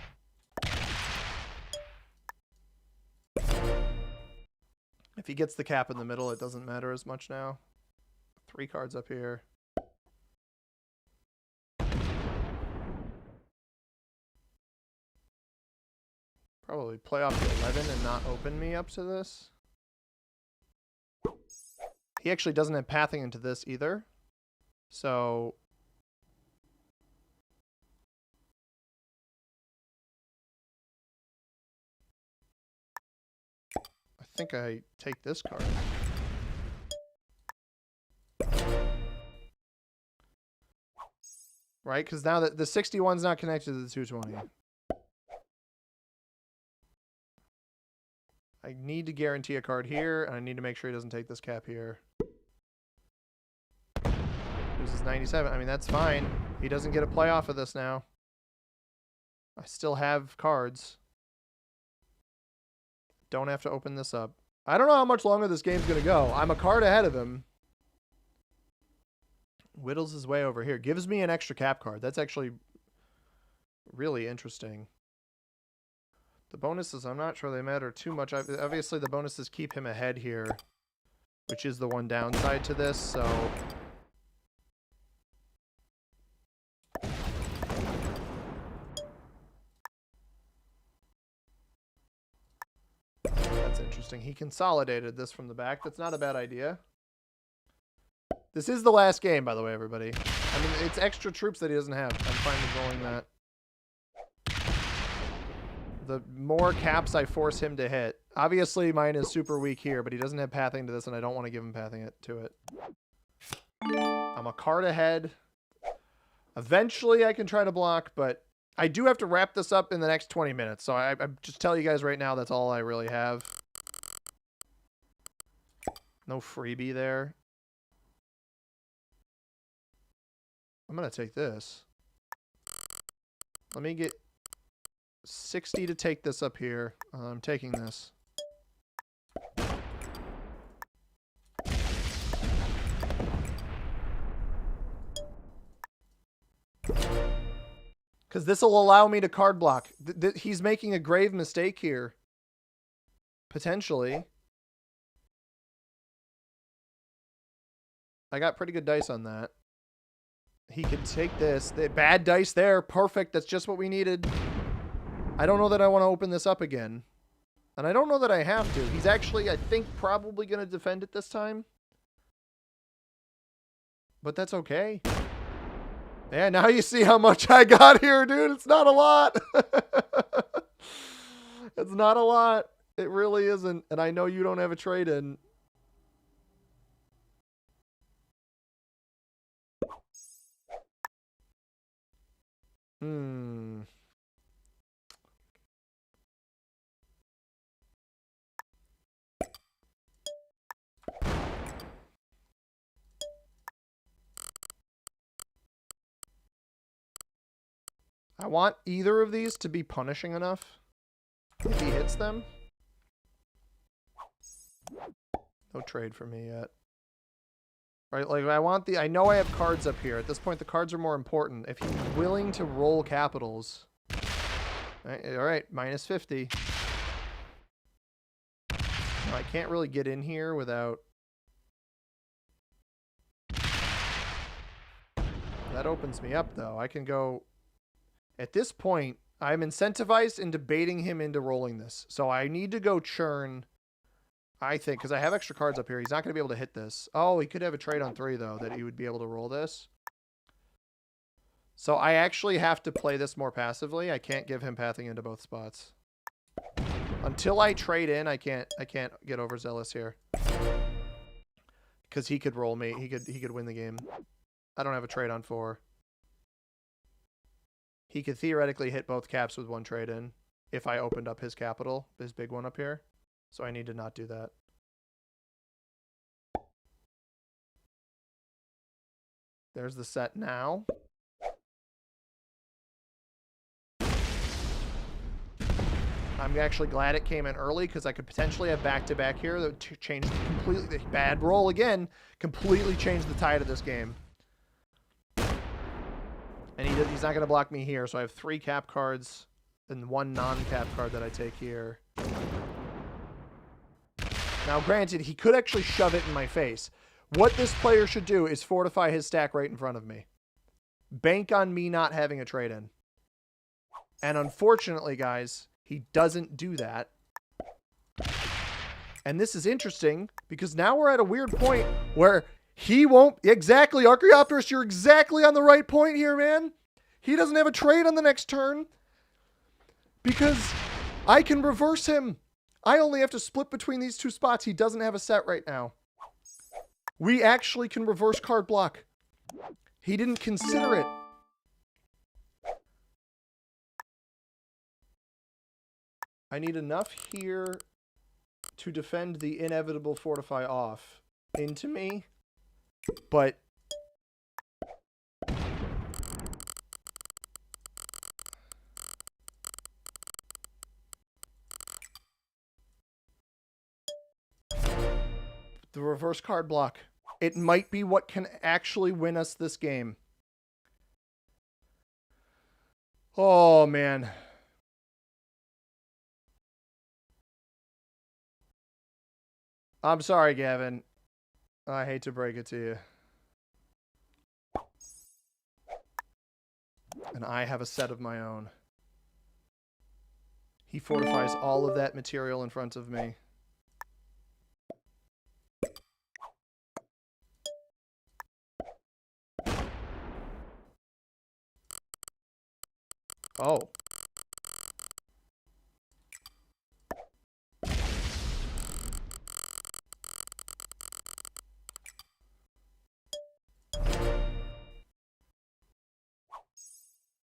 If he gets the cap in the middle, it doesn't matter as much now. 3 cards up here. Probably play off the 11 and not open me up to this. He actually doesn't have pathing into this either. So... I think I take this card. Right? Because now the 61's not connected to the 220. I need to guarantee a card here, and I need to make sure he doesn't take this cap here. This is 97. I mean, that's fine. He doesn't get a play off of this now. I still have cards. Don't have to open this up. I don't know how much longer this game's going to go. I'm a card ahead of him. Whittles his way over here. Gives me an extra cap card. That's actually really interesting. The bonuses, I'm not sure they matter too much. Obviously, the bonuses keep him ahead here, which is the one downside to this, so... That's interesting. He consolidated this from the back. That's not a bad idea. This is the last game, by the way, everybody. I mean, it's extra troops that he doesn't have. I'm fine with rolling that. The more caps I force him to hit. Obviously, mine is super weak here, but he doesn't have pathing to this, and I don't want to give him pathing to it. I'm a card ahead. Eventually, I can try to block, but I do have to wrap this up in the next 20 minutes. So I just tell you guys right now, that's all I really have. No freebie there. I'm going to take this. Let me get 60 to take this up here. I'm taking this. Because this will allow me to card block. He's making a grave mistake here. Potentially. I got pretty good dice on that. He could take this. The bad dice there. Perfect. That's just what we needed. I don't know that I want to open this up again. And I don't know that I have to. He's actually, I think, probably going to defend it this time. But that's okay. Yeah, now you see how much I got here, dude. It's not a lot. It's not a lot. It really isn't. And I know you don't have a trade-in. I want either of these to be punishing enough. If he hits them. No trade for me yet. Right, like I know I have cards up here. At this point, the cards are more important. If he's willing to roll capitals. All right, minus 50. I can't really get in here without... That opens me up, though. I can go... At this point, I'm incentivized into baiting him into rolling this. So I need to go churn, I think, because I have extra cards up here. He's not going to be able to hit this. Oh, he could have a trade on 3, though, that he would be able to roll this. So I actually have to play this more passively. I can't give him pathing into both spots. Until I trade in, I can't get overzealous here. Because he could roll me. He could win the game. I don't have a trade on 4. He could theoretically hit both caps with 1 trade in if I opened up his capital, his big one up here. So I need to not do that. There's the set now. I'm actually glad it came in early because I could potentially have back-to-back here that changed completely. The bad roll again completely changed the tide of this game. And he's not going to block me here, so I have 3 cap cards and 1 non-cap card that I take here. Now, granted, he could actually shove it in my face. What this player should do is fortify his stack right in front of me. Bank on me not having a trade-in. And unfortunately, guys, he doesn't do that. And this is interesting because now we're at a weird point where he won't... Exactly, Archaeopteros, you're exactly on the right point here, man. He doesn't have a trade on the next turn because I can reverse him. I only have to split between these 2 spots. He doesn't have a set right now. We actually can reverse card block. He didn't consider it. I need enough here to defend the inevitable fortify off into me, but the reverse card block. It might be what can actually win us this game. Oh, man. I'm sorry, Gavin. I hate to break it to you. And I have a set of my own. He fortifies all of that material in front of me. Oh.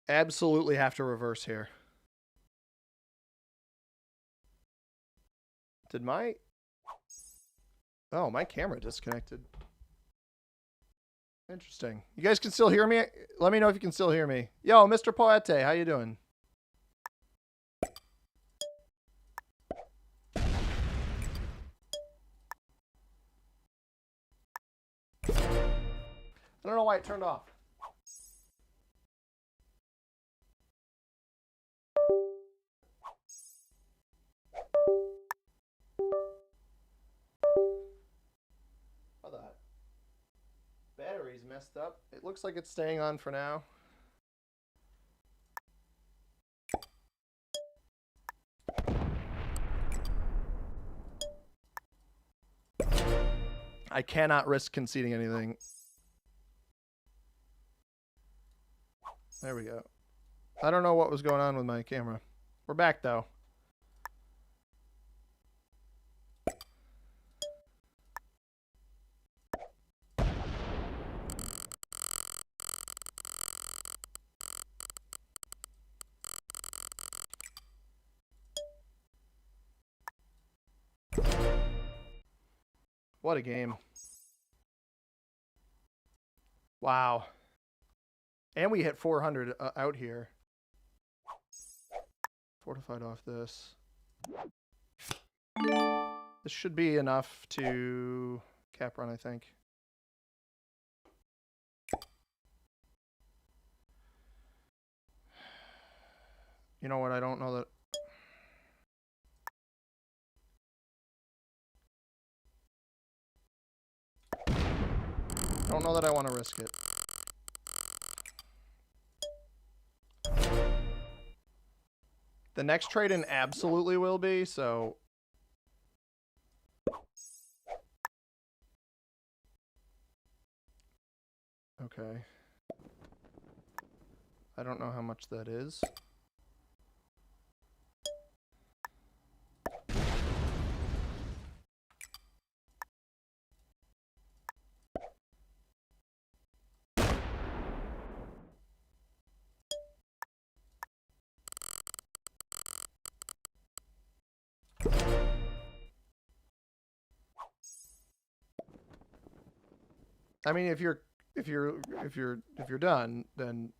Absolutely have to reverse here. Did my... Oh, my camera disconnected. Interesting. You guys can still hear me? Let me know if you can still hear me. Yo, Mr. Poete, how you doing? I don't know why it turned off. Oh, that battery's messed up. It looks like it's staying on for now. I cannot risk conceding anything. There we go. I don't know what was going on with my camera. We're back, though. What a game. Wow. And we hit 400 out here. Fortified off this. This should be enough to cap run, I think. You know what? I don't know that. I don't know that I want to risk it. The next trade-in absolutely will be, so... Okay. I don't know how much that is. I mean, if you're done, then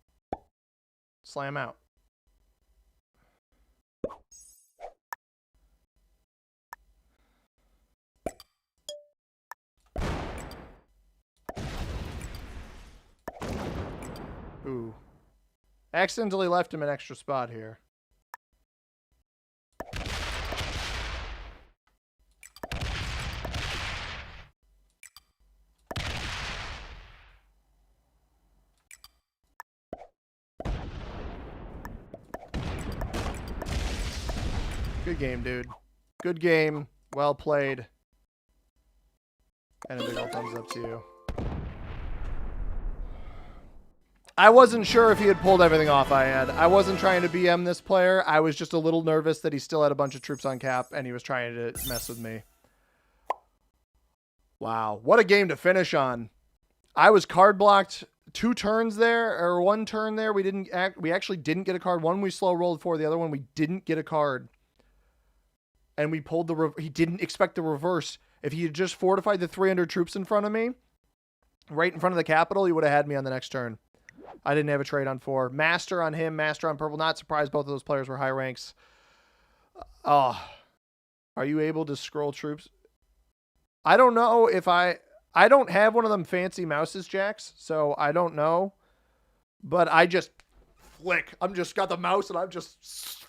slam out. Ooh. Accidentally left him an extra spot here. Good game, dude. Good game. Well played. And a big old thumbs up to you. I wasn't sure if he had pulled everything off I had. I wasn't trying to BM this player. I was just a little nervous that he still had a bunch of troops on cap and he was trying to mess with me. Wow. What a game to finish on. I was card blocked 2 turns there, or 1 turn there. We actually didn't get a card. One we slow rolled for, the other one we didn't get a card. And we pulled he didn't expect the reverse. If he had just fortified the 300 troops in front of me, right in front of the capital, he would have had me on the next turn. I didn't have a trade on 4. Master on him, Master on purple. Not surprised both of those players were high ranks. Oh, are you able to scroll troops? I don't know if I don't have one of them fancy mouses, Jax, so I don't know. But I just flick. I'm just got the mouse and I'm just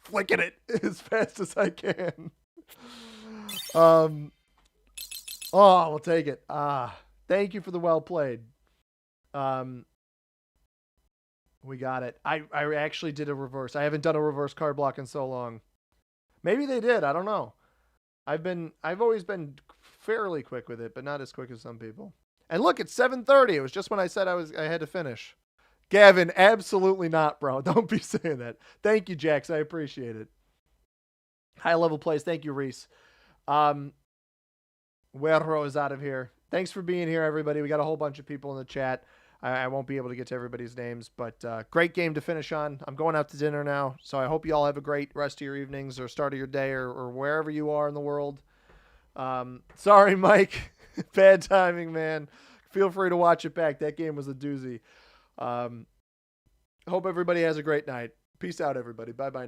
flicking it as fast as I can. Oh, we'll take it. Thank you for the well played. We got it. I actually did a reverse. I haven't done a reverse card block in so long. Maybe they did. I don't know. I've always been fairly quick with it, but not as quick as some people. And look, it's 7:30. It was just when I said I had to finish. Gavin, absolutely not, bro. Don't be saying that. Thank you, Jax. I appreciate it. High level plays. Thank you, Reese. Werro is out of here. Thanks for being here, everybody. We got a whole bunch of people in the chat. I won't be able to get to everybody's names, but great game to finish on. I'm going out to dinner now, so I hope you all have a great rest of your evenings or start of your day or wherever you are in the world. Sorry, Mike. Bad timing, man. Feel free to watch it back. That game was a doozy. Hope everybody has a great night. Peace out, everybody. Bye bye.